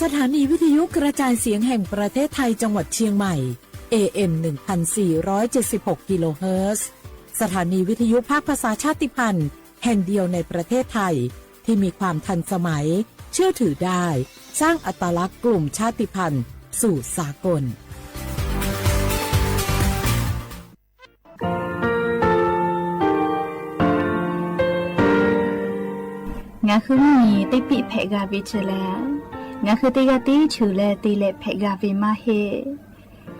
สถานีวิทยุกระจายเสียงแห่งประเทศไทยจังหวัดเชียงใหม่ AM 1476 กิโลเฮิรตซ์สถานีวิทยุภาคภาษาชาติพันธุ์แห่งเดียวในประเทศไทยที่มีความทันสมัยเชื่อถือได้สร้างอัตลักษณ์กลุ่มชาติพันธุ์สู่สากลงาคือมีติปิเพกาวิชแลงาคือติกาติชูแลติเลเพกาวิมาเฮ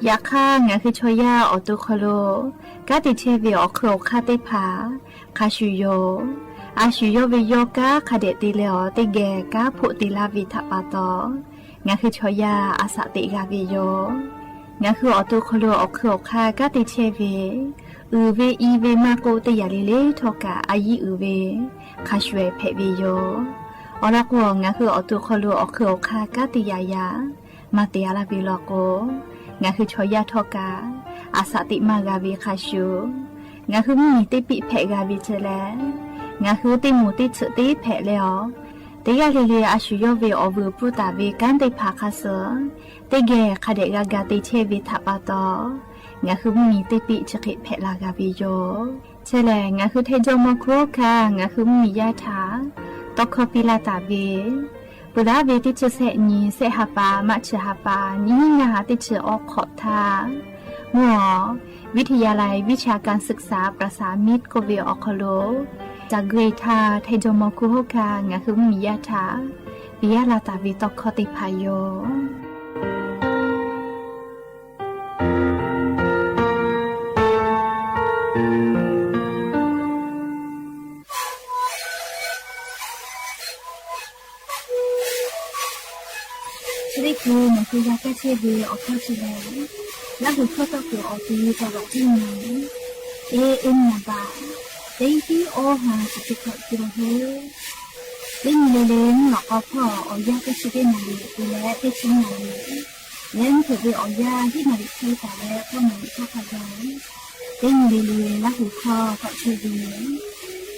ยาค่างาคือชอยาออตุคโลกาติเชวิออโครคาติผาคาชูโยอาชูโยวิโยกาคาเดติเลอติเกกาโพติลาวิทัปาตองาคือชอยาอาสติกาวิโยงาคือออตุคโลออโครคากาติเชวิอือเวอีเวมาโกติยาลิเลทอกาอายีอือเวคาชเวเพวิโยอรักวงาคืออตุคโลอคือคากาติยายามาเตียลาบิโลโกงาคือชอยาทอกาอาสติมากาวิคาชูงาคือมีติปิเพกาวิเจแลงาคือติมูติฉติเพเลอติยาลิเลอาชูโยเวอบูปุตาเวกันติภาคาเสติเกคาเดกากาติเชวิทัปาตองาคือมีติปิฉกิเพลากาวิโยเชลงาคือเทจมโครคางาคือมียาถาตอกคปิลาตาเวปุระเวติเชเสนีเสหปามัชหปานี่งาติเชออกขอทาหมอวิทยาลัยวิชาการศึกษาประสานมิตรโกเวออคโลจากเกรทาเทจมโครคางาคือมียาถาวิยาลาตาเวตอกคติพายโยริคูมันคือยาแก้เชื้อวีออกเข้าชีวิตแล้วหัวข้อต่อตัวออกดีตลอดที่ไหนเอ็นนาบาเด็กที่โอหาสุดขอบคุณเฮเล่นเล่นหลอกเอาพ่อเอายาแก้เชื้อนาลีดูแลที่ชิ้นนาลีเล่นถือไปเอายาที่นาลีที่แต่แล้วก็เหมือนข้าวผัดเล่นเล่นแล้วหัวข้อก็เชื้อวี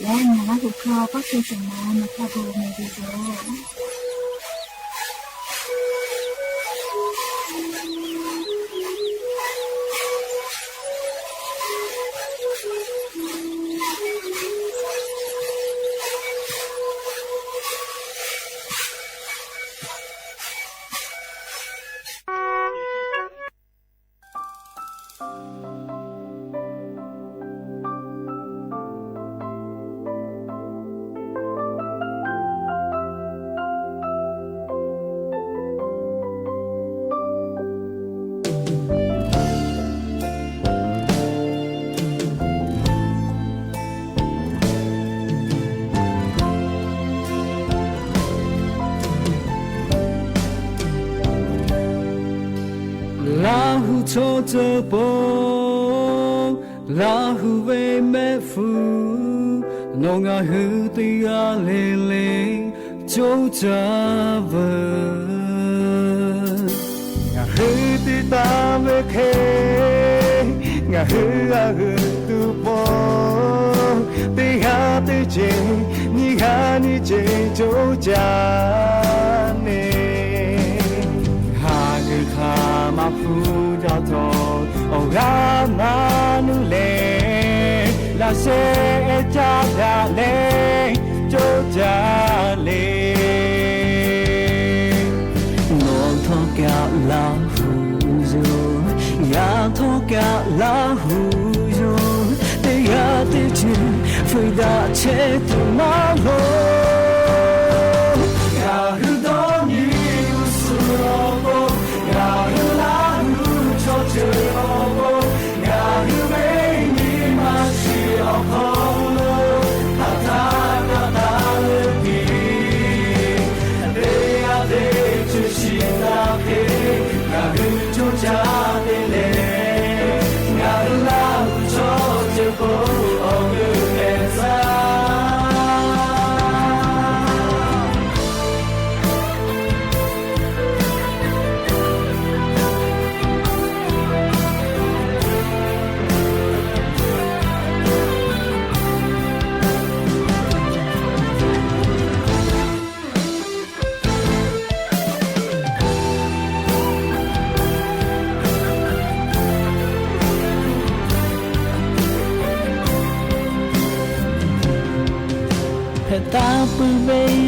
และแล้วหัวข้อก็คือสมานมาคาโบเมดิโซ坐着波，拉胡为美夫，侬啊和对啊嘞嘞，就这份，啊和对大没开，啊和啊和都波，对啊对接，你看你这就这呢，哈个他妈夫。哦，阿妈努嘞，那些家家嘞，就家嘞，我托家老虎肉，呀托家老虎肉，得呀得去，非得切都马路，呀有多你无所谓，呀有啦。就我呀，有没你嘛是要好了，他大了的，得呀得就是那个，呀有就家的嘞，呀有啦有就不哦有嘞在。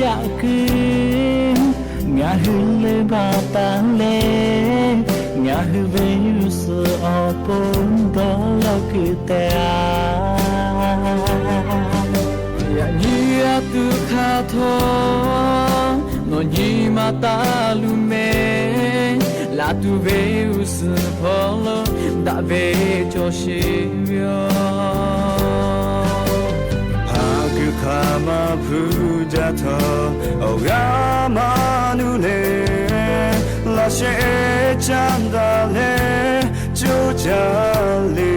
yakin ngahule batale ngahube usu opon dolo kitea ya nia tu khato no ni mata lume la tu ve usu polo da ve joshio Kama pujato ogama nule la she chandale jojali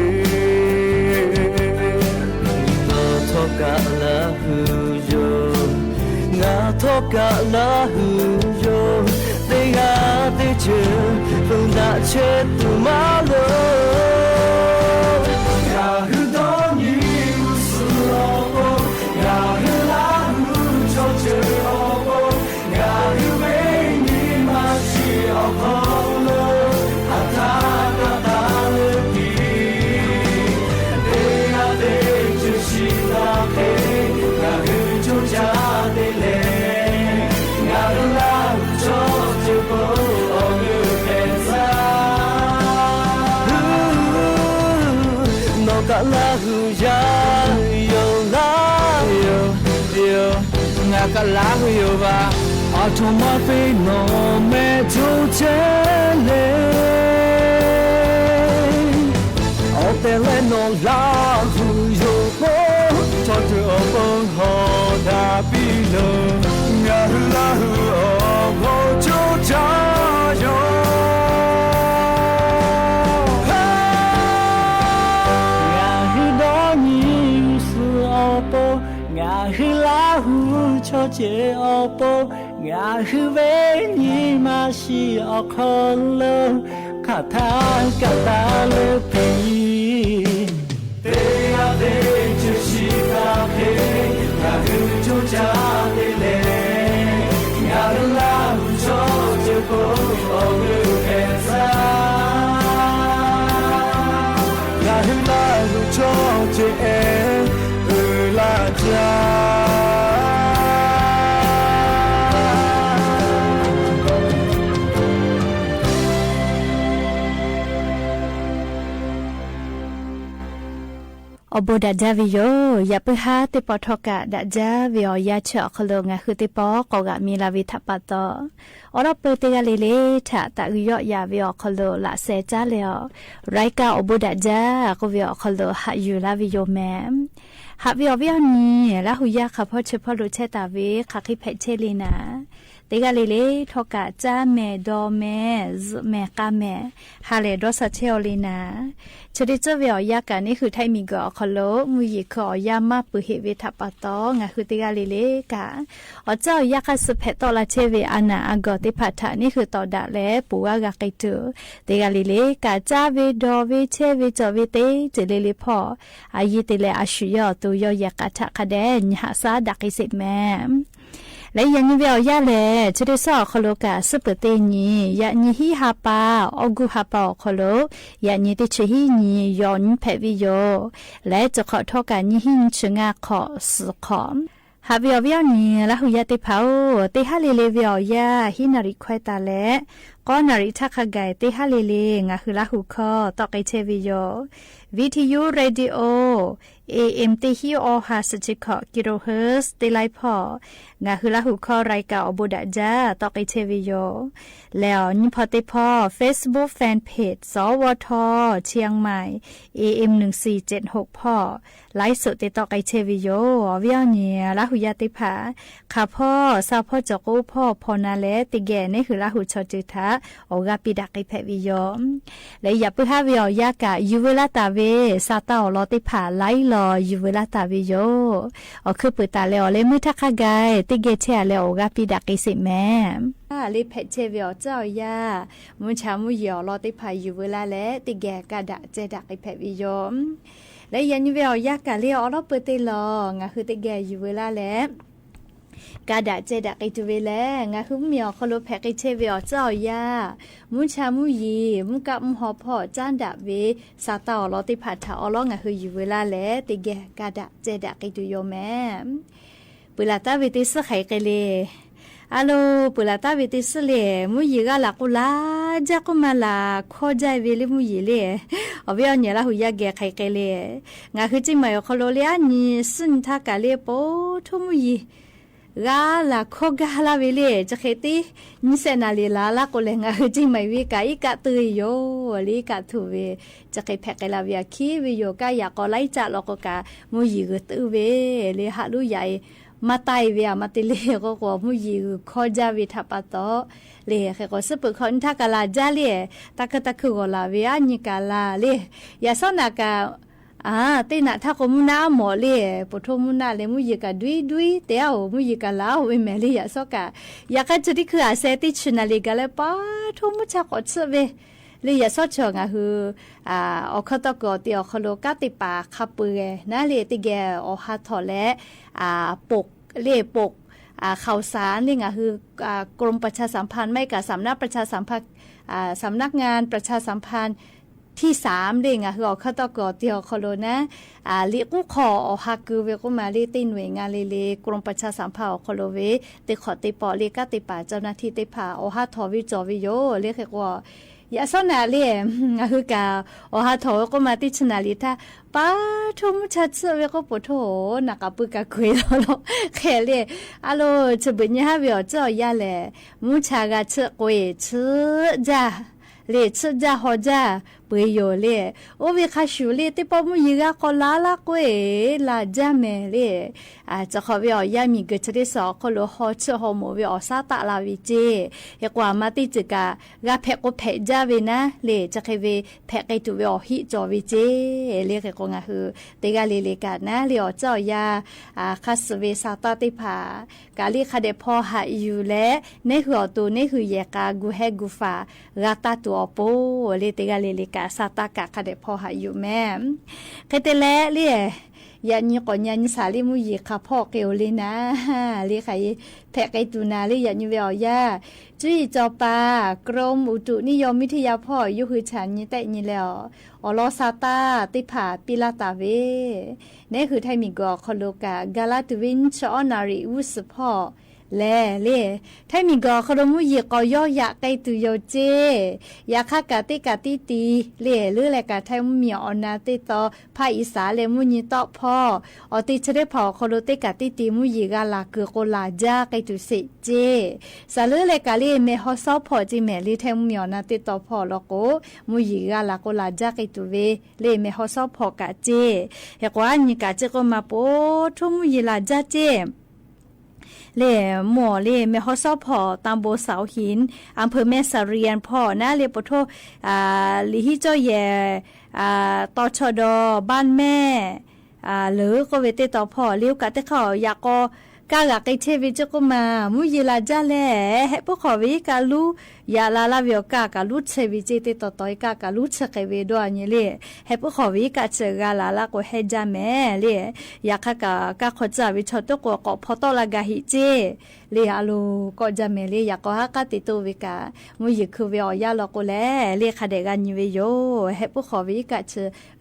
toka la hujo na toka la hujo de ga de che funda che tu malo ya hu don yi usu Kalahu yoba automafe no me jojele otele no lahu yobo totu obon hoda bilo ngalahu obo jojayo ngahilahu choche opo ngahive ni mashi okolo kata kata lepi te ade chushika pe ngahu chocha dele ngahilahu choche ko ogu kensa ngahilahu choche Obo da javio ya pha te potoka da javio ya cha khlo nga khu te po ko ga mi la vi thapato ora pe te ga le tha ta yo ya vio khlo la se cha le raika obo da ja ko vio khlo ha yu la vi yo mem ha vio vio ni la hu ya kha pho che pho lo che ta vi kha khi phe che le na te ga le thoka cha me do me z me ka me ha le do sa che o le naชดิเจวิอยากันนี่คือไทยมีก็คโลมุยขอยามาปุเหเวทัปตองะคือติกาลิเลกะอเจ้ายาคัสเพตอลาเชเวอานาอากอติพัทธานี่คือตอดาแลปูวากะกิตุติกาลิเลกะจาเวดอเวเชเวจอเวเตเจเลเลพออายิติเลอาชุยอตุยอยากะทะคะแดนหาซาดักอิสิแมและยังมีเวลยาเลชดิสอคโลกาสุปเตนียานีฮิฮาปาอกุฮาปาคโลยานีติชฮินียอนเพวิโยและจะขอทอการนีหิงชงาขอสุขอมหาเวลนี้ละหุยาติเผาติฮาเลเลเวลยาฮินาริควายตาและก็นาริทักขะไกติฮาเลเลงะคือละหุคอตอไกเชวิโยวิทยุเรดิโอAM ติฮิโอฮาสจิคกิโลเฮิรตซ์ติไลพองะคือละหุคอรายกาอบุดะจาตอไกเชวิโยแล้วนิพอติพอ Facebook Fan Page สวทเชียงใหม่ AM 1476พอไลฟ์สดติตอไกเชวิโยเวียเนียละหุยาติภาค่ะพ่อซาพ่อจกอูพ่อพอนาเลติแกนี่คือละหุชอจิทาโอกาปิดักไกแพวิโยและอย่าปึหาเวียยากะยูเวลาตาเวซาตาลอติภาไลลอยูเวลาตาวิโยอคือปุตตาเลอเลมือทักขะไกติเกเชเลโอกาปิดักไกสิแม่ลิเพเชเวียเจ้ายามุชามุยอลอติภายูเวลาและติแกกะดะเจดักไกแพวิโยและยันเวียยากะเลอลอเปติลองะคือติแกยูเวลาและกาดาเจดากิตุเวแลงะคือเมียคโลแพกิเชเวอเจ้ายามุชามุยีมุกะมุหอพอจานดาเวซาตาอลอติพัทธาอลองะคืออยู่เวลาแลติแกกาดาเจดากิตุโยแม ปุลาตาเวติสไข่กันเลยอาโลปุลาตาเวติสเลยมุยก็หลักกุลาจากกุมาลาขอใจเวลิมุยเลยเอาไปเอาเนี่ยละหุยาแกไข่กันเลยงาคือจิมาอยู่คโลเลียนี่สุนทากาเลโปทุมุยกาลาขอกาลาเวลีจะเขตีนิเซนาลีลาลาโกเลงาคือจิมาวิกาอีกาตุยโยลีกาตุเวจะเขแพกลาเวียคีวิโยกายากอไลจ่าลอกกามุยกตุเวลีฮาลุใหญ่มาไตเวียมาติเลก็กว่ามุยขอจาวิทัปโตเลเขก็สปุคนทากาลาจาเลตะกะตะคุกลาเวียนิกาลาเลยาสนากาตีน่ะถ้าก็มุนาหมอเลยปุถุมุนาเลยมุยกะดุยเตียวมุยกะลาวเวเมลียะสกะยากะจุดิคืออาเซติชนาลีกะเลยปาทุมุชะกอซเวเลยยะสอชงะคืออคตกอเตียวคโลกะติปาคับเปนะเลยติแกอหะทอและปกเลปกข่าวสารนี่ไงคือกรมประชาสัมพันธ์ไม่กับสำนักประชาสัมพันธ์สำนักงานประชาสัมพันธ์ที่3เด้งคือเขาตกอเตียวคโลนะลิกุขอฮักคือเวกุมาลีติหน่วยงานเลกรมประชาสัมพันธ์คโลเวติขอติปอเลกติป่าเจ้าหน้าที่ติผาอฮัทอวิจอวิโยเรียกว่ายาสนาเลียคือกาอฮัทอก็มาติชนาลิท่าป้าทุมชัดเสวก็ปวดโถนักปุกะคุยแล้วแค่เลียอะโลจะเป็นยาเวียเจ้ายาแหละมุชากาเชกุยชื่อจ้าเลชื่อจ้าฮอจ้าเปยโยเลโอวิคาชูเลติปมุยกะกอลาลากวยลาจาเมเลจะขอวิอยามีเกจได้สอคโลฮอเชฮอโมวิอซาตะลาวิเจยกว่ามาติจกากะเพกเพจาเวนะเลจะเคเวเพกไอตุวิอฮิจอวิเจเลกกงะฮือเตกาเลกานะเลอเจ้ายาคัสเวซาตาติภากาลีคาเดพอหาอยู่และในหัวตัวในหือยกากูเฮกูฟากาตาตัวโปเลเตกาเลกาซาตากะคาเดพอหาอยู่แม่เกเตแลเลียยานี่ก่อนยานี่สาลิมุยค่ะพ่อเกลเลยนะเลยใครแพกไอตูนาเลยยานี่เวียยาจุยจอปากรมอุตุนิยมวิทยาพ่อยุคือฉันนี่แต่นี่แล้วอลอซาตาติผาปิลาตาเวนี่คือไทยมีกอคโลกากาลาตวินชอนาริอุสพ่อแลถ้ามีกอขรมุยกอย่ออยากไกตุโยเจอยากกะติตีหรือแลกะไทยมีออนาติตอภาคอีสานเลมุยตอพ่ออติชะได้พอคโลติกะติมุยกาลาเกโกลาจาไกตุเสเจสาลือแลกะเลเมฮอซอพอจิแมลีไทยมีออนาติตอพ่อลโกมุยกาลาโกลาจาไกตุเวเลเมฮอซอพอกะเจยกว่านี่กะเจก็มาโปทุมุยลาจาเจหมอแม่ฮอซอพอตำบลเสาหินอำเภอแม่สะเรียนพ่อนะปโทลิฮิเจ้าแย่ตชดบ้านแม่หรือก็เวติต่อพ่อเลี้ยวกะแต่เขาอยากก็กากะไกเทวิจก็มามุยลาจาแลให้พวกขอวิกาลูยาลาลาเวียกากาลูเชวิเจติต่อต่อยกากาลูเชกเวดวนี่เลยให้พวกขอวิกาเชกาลาลาก็ให้จาแม่เลยอยากกะขอจาวิชอตก็ก็พอตอลากาฮิเจเลยอาลูก็จาแม่เลยอยากก็ฮักติโตวิกามุยคือเวียยาลก็แลเลยคาเดกันนี่เวโยให้พวกขอวิกาเช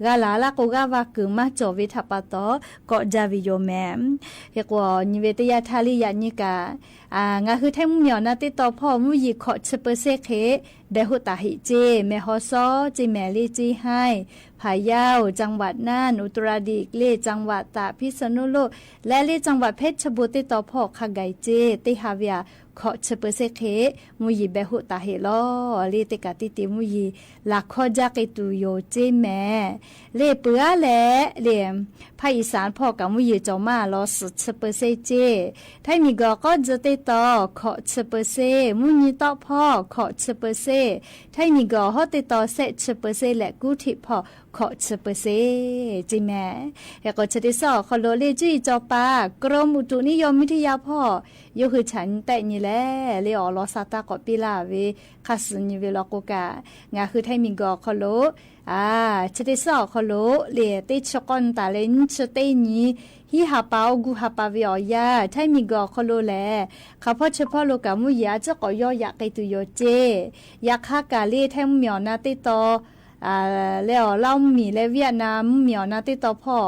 กาลาลาก็กาวาคือมาจอวิทัปตอก็จาวิโยแม่เฮกว่านี่เวตยาทาลียานิกางาคือแท่งเหมียวนาติต่อพ่อมุยขอเชเปเซเคเดหุตาหิเจแมฮอซอจิแมลีจีให้พะเยาจังหวัดน่านอุตรดิตถ์เลจังหวัดตากพิษณุโลกและเลจังหวัดเพชรบูรณ์ติต่อพ่อคาไกเจติฮาเวียขอเชเปเซเคมุยเบหุตาเฮลอเลติกาติติมุยลาขอจากิตุโยเจแมเลเปือแลเลภาคอีสานพ่อกับมุยจอมาลอสเชเปเซเจไทยมีก็จะติต่อขอเชเปเซมุยต่อพ่อขอเชเปเซไทยมีก็ฮอติต่อเซเชเปเซและกูทิพ่อขอเชเปเซจิแม่แล้วก็จะได้สอคอโลเลจีจอปากรมอุตุนิยมวิทยาพ่อยคือฉันแต่นี่แหละเลอลอซาตากอปิลาเวคาสนิเวลโกกางาคือไทยมีกอคอโลจะได้สอคอโลเลติชกอนตาเลนชเตนีฮิฮาปากูฮาปาเวียาไทยมีกอคอโลแลข้าพ่อเฉพาะโลกามุยาจะก่อย่ออยากไกตุโยเจอยากฆ่ากาเลไทยเหมียวนาติโตแล้วเล่ามีและเวียดนามเหมียวนาติต่อพ่อ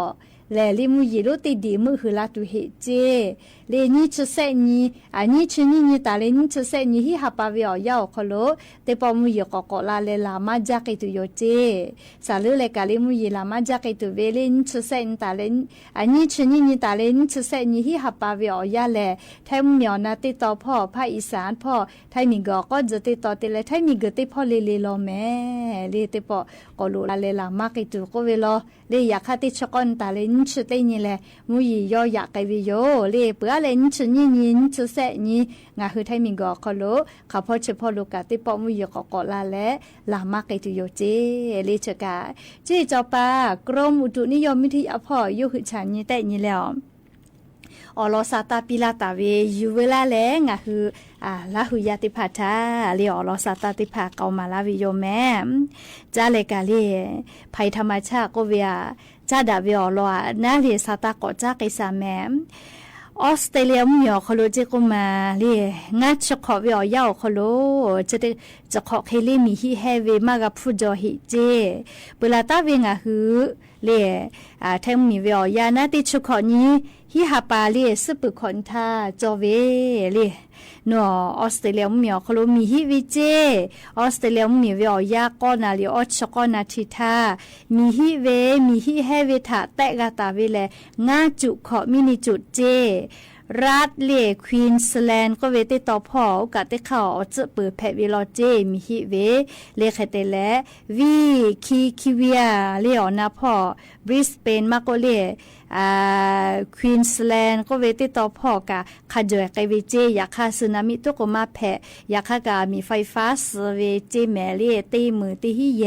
และลิมุยลุติดีมือคือลาตุเฮเจ เลนี่จะเสนี่อันนี้ชนี่นี่ตาเลนี่จะเสนี่ฮิฮับปาวิอยาคโลเตปอมุยกอกลาเลลามาจากตุโยเจสาลือเลกาเลมุยลามาจากตุเวเลนี่จะเสนตาเลอันนี้ชนี่นี่ตาเลนี่จะเสนี่ฮิฮับปาวิอยาเลไทยมุยนาติต่อพ่อภาคอีสานพ่อไทยมีกก็จะติต่อติเลไทยมีกติพ่อเลโลแม่เลติปอกอลูลาเลลามากิตุก็เวลเลอยากคาติชกอนตาเลนี่จะเตนี่แหละมุยยออยากไกวิโยเลเปื่อเลนี่ชนี่นี่จะเสนี่งาคือไทยมีกก็โลข้าพ่อเฉพาะลูกกาติปอมุยกลาและลามากิตุโยเจเลชกาเจจอปากรมอุตุนิยมวิทยาพ่อยุหฉันนี่แต่นี่แล้วอลอซาตาปิลาตาเวยูเวลาแลงะคือลาหุยาติภาทาเลอลอซาตาติภาเกามาลาวิโยแม่จาเลกาเลภัยธรรมชาติก็เวียจาดาเวอลอนาเลซาตาก็จาไกซาแม่ออสเตรเลียมีอคโลเจกุมาเลงัดชขอเวียอคโลจะขอเคลีมีฮิเฮเวมากับผู้จอฮิเจเวลาตาเวงะคือเลแทงมีเวียานาติชขอนี้ฮิฮาปาเลสปุคนทาจอเวเลนัวออสเตรเลียมีคโลมีฮิวิเจออสเตรเลียมีเวียาก็นาลีออชก็นาทิทามีฮิเวมีฮิเฮเวทาแตกาตาเวเลงาจุขอมินิจุเจรัฐเลควีนสแลนด์ก็เวติต่อพ่อกะติเข้าจะเปิดแพวิลอเจมีฮิเวเลคเตเลวีคิเวียเลอนาพ่อบริสเบนมาโกเลควีนสแลนด์ก็เวติต่อพ่อกะขจอยไกเวเจอยากคาสึนามิตกมาแพอยากคากามีไฟฟ้าสเวเจแมเลตีมือตีฮิเย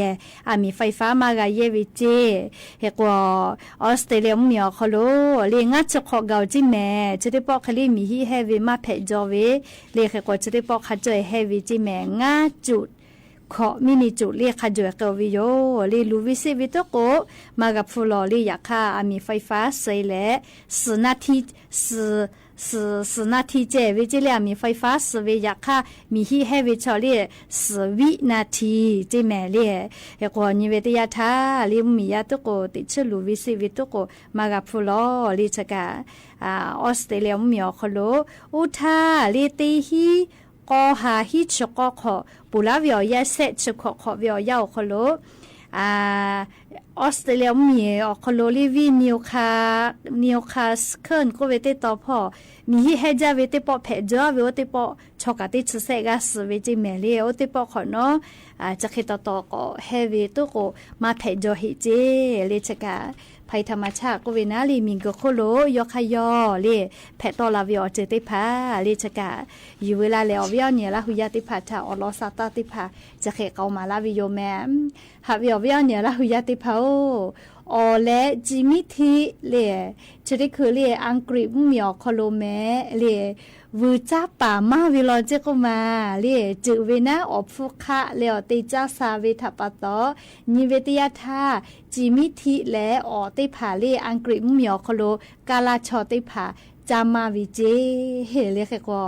มีไฟฟ้ามากาเยเวเจเฮกว่าออสเตรเลียมีคโลเลงัดจะขอเกาจิแมจะได้ปอกคลีมีฮิเฮเวมาแพจอเวเลขกว่าจะได้ปอกขจอยเฮเวจิแมงาจุดขอมินิจุเรียกขจวยเกวิโยเรียลูวิสิวิโตโกมากับฟูลอรีอยากค่ะมีไฟฟ้าใส่และ10 นาที10 นาทีเจวิจิเลียมีไฟฟ้าสเวอยากค่ะมีฮีเฮวิชอเรีย10 วินาทีเจแม่เรียเฮกว่านิเวตยาทาลิมียาโตโกติชลูวิสิวิโตโกมากับฟูลอรีชกาออสเตรเลียมีอคโลอุทาลีตีฮีก็หาฮิชก็ขอปุระวิอยาเซชขอวิอยาคโลออสเตรเลียมีอคโลลิวีนิวคาสเคิลก็เวติต่อพ่อมีฮิเฮจาเวติปอเพจาเวติปอชกติชเซกาสเวจิเมเลโอติปอขอเนาะจะคิดต่อก็เฮเวตุก็มาเพจฮิเจเลชกาภัยธรรมชาติก็เวนาลีมิงก็โคโลยกขยอเลแพตอลาวิอเจติพาเลชกาอยู่เวลาแล้ววิอเนี่ยละหุยาติพาทาอลอซาตาติพาจะเขเกามาลาวิโยแมหาวิอเนี่ยละหุยาติพาอและจิมิทีเลจะได้คือเลอังกฤษมีอคโลแมเลวูจ้าป่ามาวิลอเจก็มาเลจือเวนะอฟุคะเลอติจ้าซาเวทัปตอนิเวติยาธาจิมิทีและอติผาเลอังกฤษมีอคโลกาลาชอติผาจามาวิเจเฮเลกก็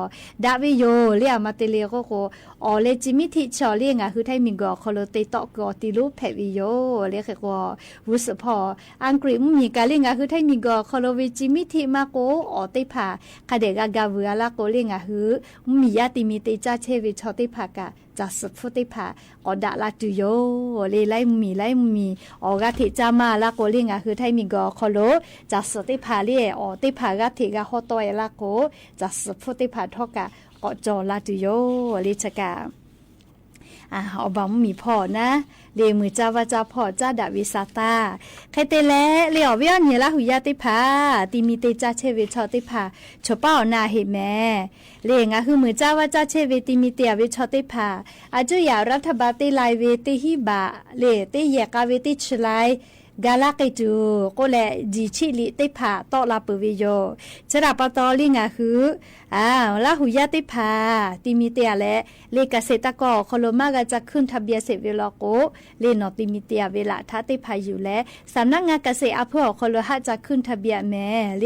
ดาวิโยเลียมาเตเลก็อเลจิมิทิชอเลียงคือไทยมิงกอคโลเตตอกอติลูแพวิโยเลกก็วุสพออังกฤษมีกาเลียงคือไทยมิงกอคโลวิจิมิทิมาโกอติผาคาเดกากาเวลาโกเลียงคือมียาติมิเตจาเชวิชอติผากะจัสฟุติผาอดาลาตุโยเลไลมีออกาติจามาลาโกเลียงคือไทยมิงกอคโลจัสติผาเลอติผากะติกาฮอตอยลาโกจัสฟุติผาทอกะก็จอลาตุโยลิชกาอบามีพ่อนะเลมือจ้าวาจ้าพ่อจ้าดาวิสาตาใครเตแลเลอวิญญาณละหุยาติพาติมีเตจ้าเชเวชอติพาชเป้านาเฮแม่เลงะคือมือจ้าวาจ้าเชเวติมีเตเวชอติพาอาจุยารัฐบาลเตไลเวติฮิบะเลเตเยกาเวติชไลกาลาเกจูก็แลจีชิลิติผาตอลาปวิโยชราปตอลิงะคือละหุยาติผาติมีเตียและเลกเกษตรกรโคโลมากจะขึ้นทะเบียนเสร็จเวลาโกเลนอติมีเตียเวลาทัติผาอยู่และสำนักงานเกษตรอำเภอโคโลหะจะขึ้นทะเบียนแม่เล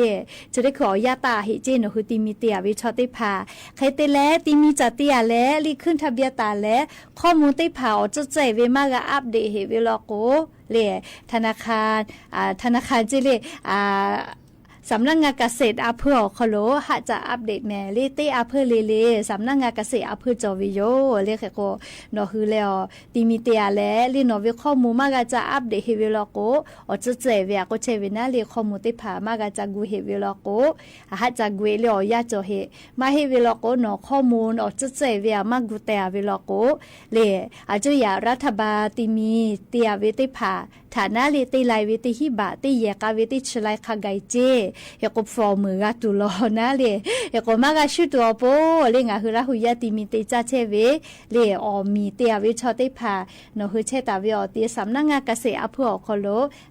จะได้ขอยาตาหิเจนคือติมีเตียวิชอติผาใครเตและติมีจัตเตียและลีขึ้นทะเบียนตาและข้อมูลติผาจะใจเวมากอัปเดตเวลาโกเลธนาคารจิเล สำนักงานเกษตรอำเภอคโลหะจะอัปเดตแม่เลเตอำเภอเลสำนักงานเกษตรอำเภอจอวิโยเลขก็นอคือแล้วติมิเตียแลลีนอวิข้อมูลมากจะอัปเดตเฮเวลโกอจะเจเวียก็เชวินาเลข้อมูลติผามากจะกูเฮเวลโกหะจะกูเลอยาจอเฮมาเฮเวลโกนอข้อมูลอจะเจเวียมากูเตอเวลโกเลอาจจะอยารัฐบาลติมีเตียเวติผาฐานะเลติไลเวติฮิบะติเยกาเวติชไลคาไกเจเฮก็ฟอร์มือกาตุลอนะเลเฮก็มากาชุตัวโปเลงาฮือราหุยาติมีเตจาเชเวเลออมีเตียเวชอติผาโนฮือเชตาเวอติสำนักงานเกษตรอำเภอคโล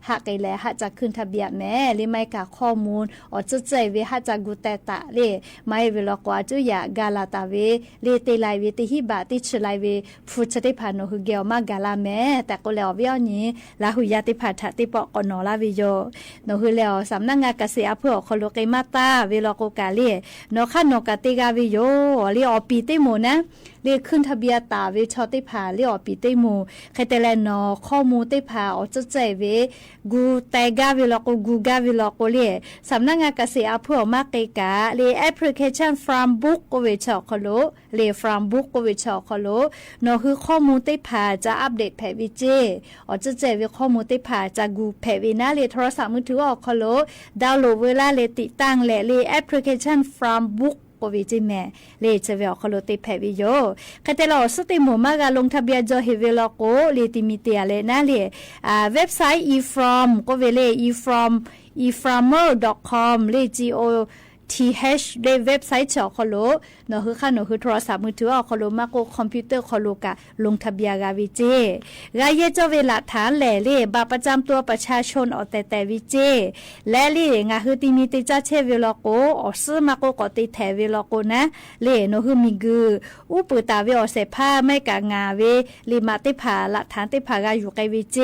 หะไกแลหะจะขึ้นทะเบียนแม่เลไม่กาข้อมูลอจะใจเวหะจะกุเตตะเลไม่เวลกว่าจุยากาลาตาเวเลเตไลเวติฮิบะติชไลเวฟูชติผาโนฮือเกลมากาลาแม่แต่ก็แล้วเวอนี้ลาหุยาติผาทะติปอกอนอลาวิโยโนฮือแล้วสำนักงานเกษตรอำเภอคโลเกมาตาเวลโกกาเลโนคันโนกาติกาวิโยเลอปีติโมนะเลขึ้นทะเบียนตาเวชอติผาเลอปีติโมใครแต่ละนอข้อมูลติผาอจะใจเวกูแต่กาวิลโกกูกาวิลโกเลสำนักงานเกษตรอำเภอมาเกกาเลแอปพลิเคชันฟาร์มบุ๊กก็เวชอคโลเลฟาร์มบุ๊กก็เวชอคโลโนคือข้อมูลติผาจะอัปเดตแผวิเจอจะใจเวข้อมูลติผาจะกูแผวินาเลโทรศัพท์มือถือออกคโลดาวน์โหลดเวลาเลติตั้งและเลแอปพลิเคชันฟาร์มบุ๊กก็วิจิแม่เลเจเวลคโลติแพวิโยคาเตลอสติหมู่มากาลงทะเบียนจอเฮเวลโกเลติมิเตียเลนะเลเว็บไซต์ e-from ก็เวเล eframer.com เล GOTH เลเว็บไซต์จอคโลเนอคือค่ะเนอคือโทรศัพท์มือถือออกคโลมาโกคอมพิวเตอร์คโลกะลงทะเบียนกาวิเจกาเยจอเวลาฐานแหล่เลบัตรประจำตัวประชาชนออแต่วิเจและเลงาคือติมีติจาเชเวลโกอซื้อมาโกกติแถเวลโกนะเลเนอคือมีกืออุปตาเวอเสผ้าไม่กางาเวลิมาติผาหลักฐานติผากาอยู่ไกวิเจ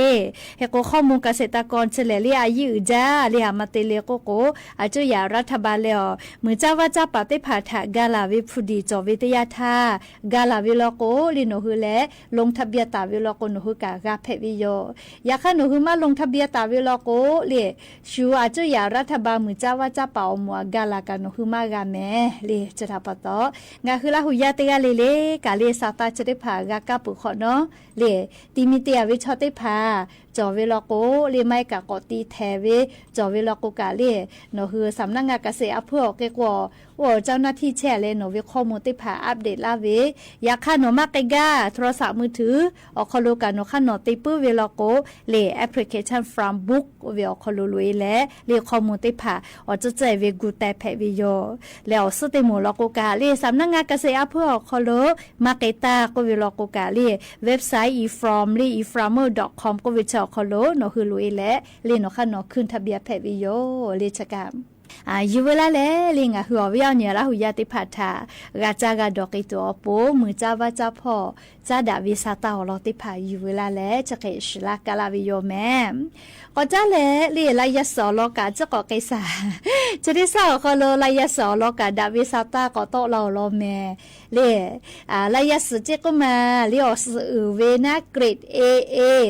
เฮโกข้อมูลเกษตรกรเฉลเลอายุจ้าเลหามาเตเลโกโกอาจจะอย่ารัฐบาลเลอมือเจ้าว่าจ้าปาติผาถากาลาวิพุดีจอวิทยาธากาลาวิลโกลิโนฮือและลงทะเบียนตาวิลโกโนฮือกากาเพวิโยอยากให้โนฮือมาลงทะเบียนตาวิลโกเลชูอาจจะอย่ารัฐบาลมือเจ้าว่าจ้าเป่ามัวกาลากาโนฮือมากาแม่เลจะทับปะตองาคือละหุยาติกาเลกาเลสาตาจะได้ผากากาปุขเนาะเลติมิเตียวิชอติผาจอเวลโกเลไม่กะกอตีแทเวจอเวลโกกาเลโนคือสำนักงานเกษตรอำเภอเกกว่าเจ้าหน้าที่แช่เลยโนวิข้อมูลติผาอัปเดตลาเวอยากค่าโนมาเกกาโทรศัพท์มือถือออกคอลูกาโนค่าโนติปื้อเวลโกเลแอปพลิเคชันฟาร์มบุ๊กเวลคอลูลุยและเลข้อมูลติผาอจะใจเวกูแต่แพวิโยแล้วสติมูลโกกาเลสำนักงานเกษตรอำเภอคอลูมาเกตาก็เวลโกกาเลเว็บไซต์ e-from เล eframer.com ก็วิจารณ์คอลูโนคือลุยและเลโนค่าโนขึ้นทะเบียนแพวิโยเลชกามอยู่เวลาแล้วลิงหัววิญญาณละหุยาติพัทธากาจากาดอกไอตัวปูมือจ้าว่าจ้าพ่อจ้าดาวิสาตาอลอติพาอยู่เวลาแล้วจะเกชลากาลาวิโยแม่ก็จ้าแล้วลีลายสอลอกาจะก่อไกษาจะได้สาวก็เลยลายสอลอกาดาวิสาตาก็โตเราลอแม่ลีลายสเจก็มาลีออสเวนาเกรดเอ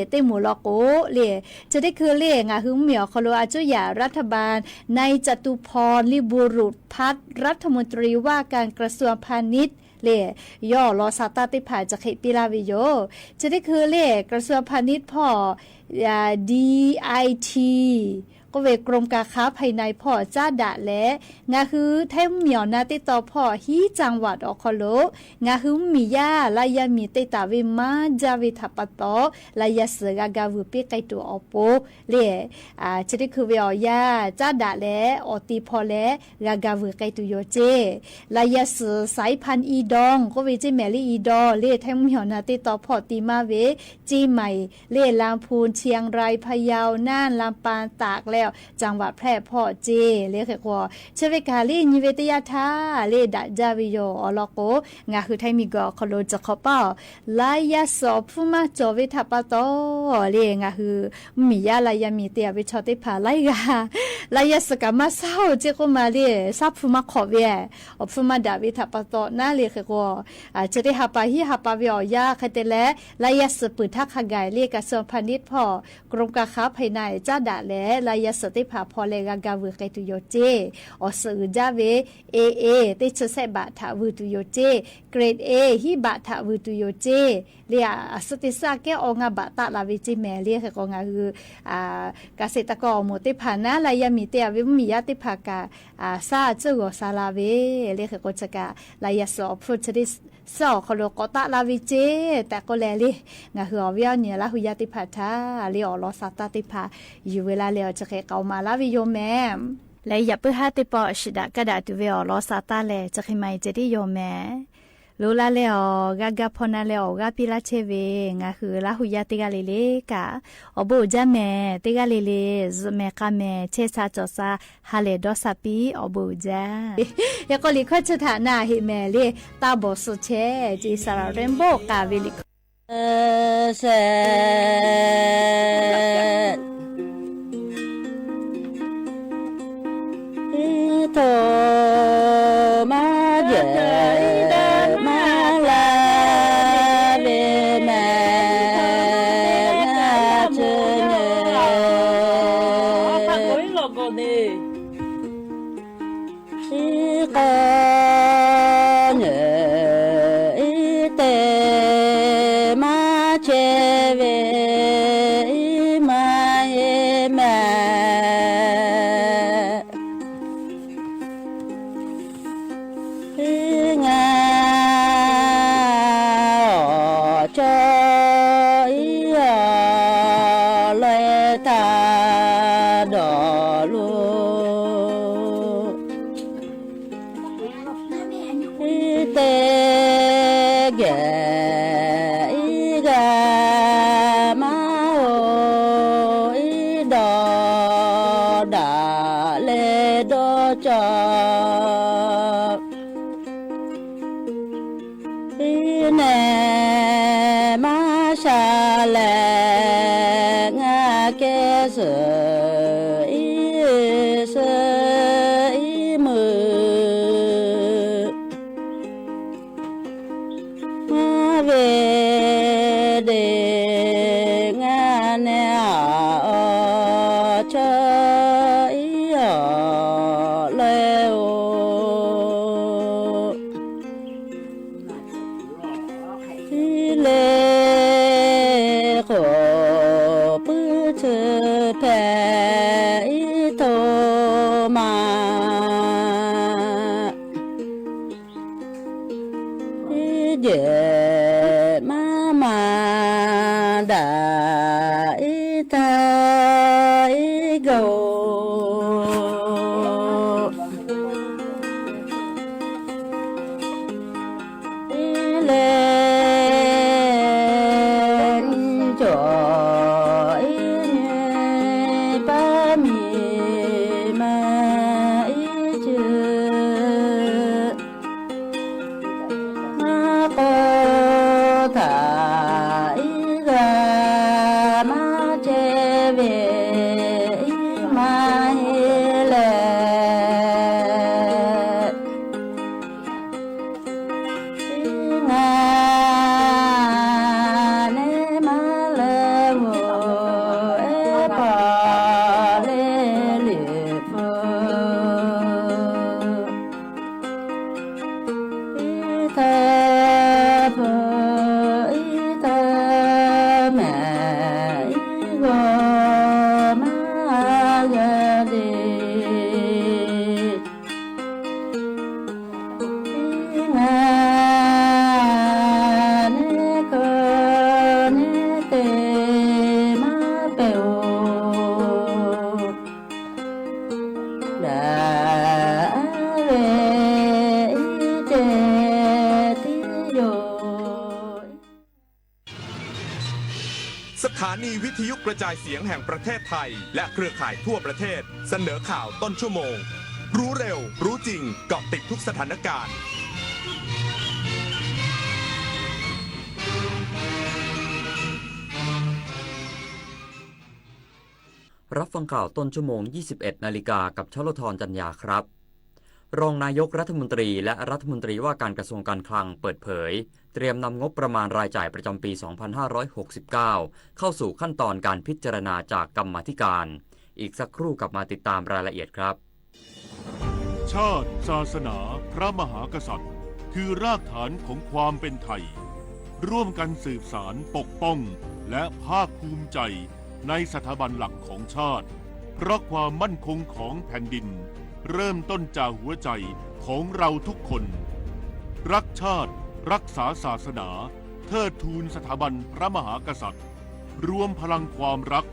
เตมูลโกลีจะได้คือลีงาหึมเหมียวคโลอาจุยารัฐบาลในจตุพรลิบุรุษพัฒรัฐมนตรีว่าการกระทรวงพาณิชย์เลย่อลอซาตาติผาจากเขตปิลาวิโยจะได้คือเลกระทรวงพาณิชย์พ่อDIT ก็เวกรมการค้าภายในพ่อจ้าดะและงาคือแท้เหมียวนาติต่อพ่อฮีจังหวัดอคโลงาคือมียาลายามีติตาวิมาจาวิทัปตอลายาเสกากาวุปิไกตัวอโปเลจะได้คือเวียยาจ้าดะและอติพอและกากาวุไกตุโยเจลายาเสสายพันธุ์อีดองก็เวจิแมลี่อีดอเลแท้เหมียวนาติต่อพ่อตีมาเวจีใหม่เลลำพูนเชียงรายพะเยาน่านลำปางตากจังหวัดแพร่พ่อเจเลขกว่าเชเวกาลีนิเวตยาธาเลดะจาวิโยอลโกงาคือไทมิกอคโลจะขอเป้าลายาสอบฟุมาจอวิทัปโตเลงาคือมียาลายามีเตียวิชอติผาไลกาลายาสกามาเศร้าเจก็มาเลซับฟุมาขอเวอฟุมาดาวิทัปโตน่าเลขกว่าจะได้หาปาฮิหาปาวิอยาคเตเลลายาสปืนทักขกายเลกระทรวงพาณิชย์พ่อกรมการค้าภายในจ้าดะและลายา ยสติภาพอเลกากาวิเกตุโยเจอสือจาเวเอติชเซบาทาวิตุโยเจเกรดเอฮิบาทาวิตุโยเจเลียสติสาแกองาบาตาลาวิจิแมเลียก็งาคือเกษตรกรโมติภานะลายามิเตวิมียติภากาซาเจอซาลาเวเลียก็จะกาลายาสอพรุชดิสอคโลกตาลาวิเจแต่ก็แลลิงาหือวิญญาณละหุยติภาทาเลียอลอสาตติภาอยู่เวลาเลียจะเคเกามาลาวิโยแมและอย่าเพื่อหาติปอชิดากระดาษเวอลอสาตาเลจะเคไม่จะได้โยแมลูลาเลอกากาพนาเลอกาปิลาเชเวงาคือลาหุยติกาเลเลกาอโบจาแมติกาเลเลซเมกาแมเชซาจอซาฮาเลดอซาปีอโบจายากอลิคอชฐานาฮิแมเลตาบอสุเชจีสาราเรนโบกาเวลิเสโตมาเยมาลาเบแมนาเชเนปะโกยโลโกเนสิกาเนอิเตมาเชเวมาเยแมสถานีวิทยุกระจายเสียงแห่งประเทศไทยและเครือข่ายทั่วประเทศเสนอข่าวต้นชั่วโมงรู้เร็วรู้จริงเกาะติดทุกสถานการณ์รับฟังข่าวต้นชั่วโมง 21 นาฬิกากับชลธรจันยาครับรองนายกรัฐมนตรีและรัฐมนตรีว่าการกระทรวงการคลังเปิดเผยเตรียมนำงบประมาณรายจ่ายประจำปี 2569 เข้าสู่ขั้นตอนการพิจารณาจากกรรมาธิการ อีกสักครู่กลับมาติดตามรายละเอียดครับ ชาติศาสนาพระมหากษัตริย์คือรากฐานของความเป็นไทย ร่วมกันสืบสารปกป้องและภาคภูมิใจในสถาบันหลักของชาติเพราะความมั่นคงของแผ่นดินเริ่มต้นจากหัวใจของเราทุกคนรักชาติรักษาศาสนาเทิดทูนสถาบันพระมหากษัตริย์รวมพลังความรัก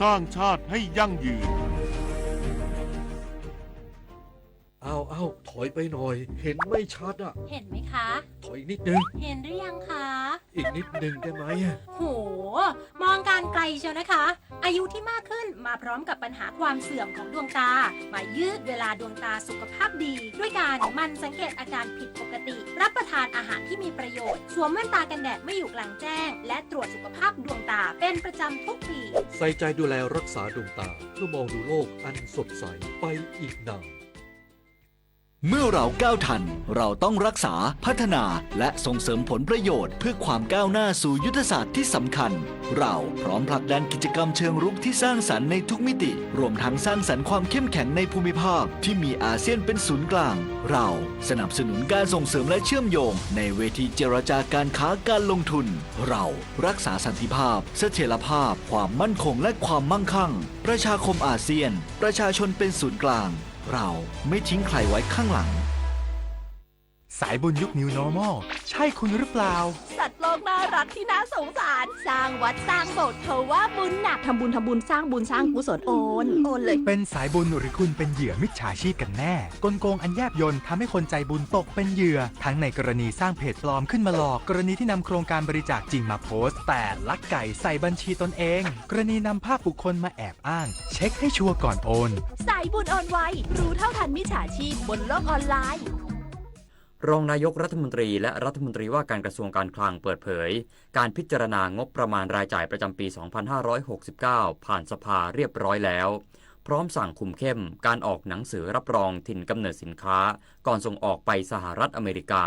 สร้างชาติให้ยั่งยืน เอาถอยไปหน่อยเห็นไม่ชัดอ่ะ เห็นไหมคะ ถอยอีกนิดนึง เห็นหรือยังคะ อีกนิดนึงได้ไหม โห มองการไกลเชียวนะคะ อายุที่มากขึ้นมาพร้อมกับปัญหาความเสื่อมของดวงตา มายืดเวลาดวงตาสุขภาพดี ด้วยการหมั่นสังเกตอาการผิดปกติ รับประทานอาหารที่มีประโยชน์ สวมแว่นตากันแดดไม่อยู่กลางแจ้ง และตรวจสุขภาพดวงตาเป็นประจำทุกปี ใส่ใจดูแลรักษาดวงตาเพื่อมองดูโลกอันสดใสไปอีกนาน เมื่อเราก้าวทันเราต้องรักษาพัฒนาและส่งเสริมผลประโยชน์เพื่อความก้าวหน้าสู่ยุทธศาสตร์ที่สำคัญเราพร้อมผลักดันกิจกรรมเชิงรุกที่สร้างสรรค์ในทุกมิติรวมทั้งสร้างสรรค์ความเข้มแข็งในภูมิภาคที่มีอาเซียนเป็นศูนย์กลางเราสนับสนุนการส่งเสริมและเชื่อมโยงในเวทีเจรจาการค้าการลงทุนเรารักษาสันติภาพเสถียรภาพความมั่นคงและความมั่งคั่งประชาคมอาเซียนประชาชนเป็นศูนย์กลางเราไม่ทิ้งใครไว้ข้างหลัง สายบุญยุค New Normal ใช่คุณหรือเปล่า สัตว์โลกน่ารักที่น่าสงสารสร้างวัดสร้างโบสถ์เขาว่าบุญหนักทำบุญสร้างบุญสร้างกุศลโอนเลยเป็นสายบุญหรือคุณเป็นเหยื่อมิจฉาชีพกันแน่กลโกงอันแยบยลทำให้คนใจบุญตกเป็นเหยื่อทั้งในกรณีสร้างเพจปลอมขึ้นมาหลอกกรณีที่นำโครงการบริจาคจริงมาโพสต์แต่ลักไก่ใส่บัญชีตนเองกรณีนำภาพบุคคลมาแอบอ้างเช็คให้ชัวร์ก่อนโอนสายบุญโอนไวรู้เท่าทันมิจฉาชีพบนโลกออนไลน์รองนายกรัฐมนตรีและรัฐมนตรีว่าการกระทรวงการคลังเปิดเผยการพิจารณางบประมาณรายจ่ายประจำปี 2569 ผ่านสภาเรียบร้อยแล้วพร้อมสั่งคุมเข้มการออกหนังสือรับรองถิ่นกำเนิดสินค้าก่อนส่งออกไปสหรัฐอเมริกา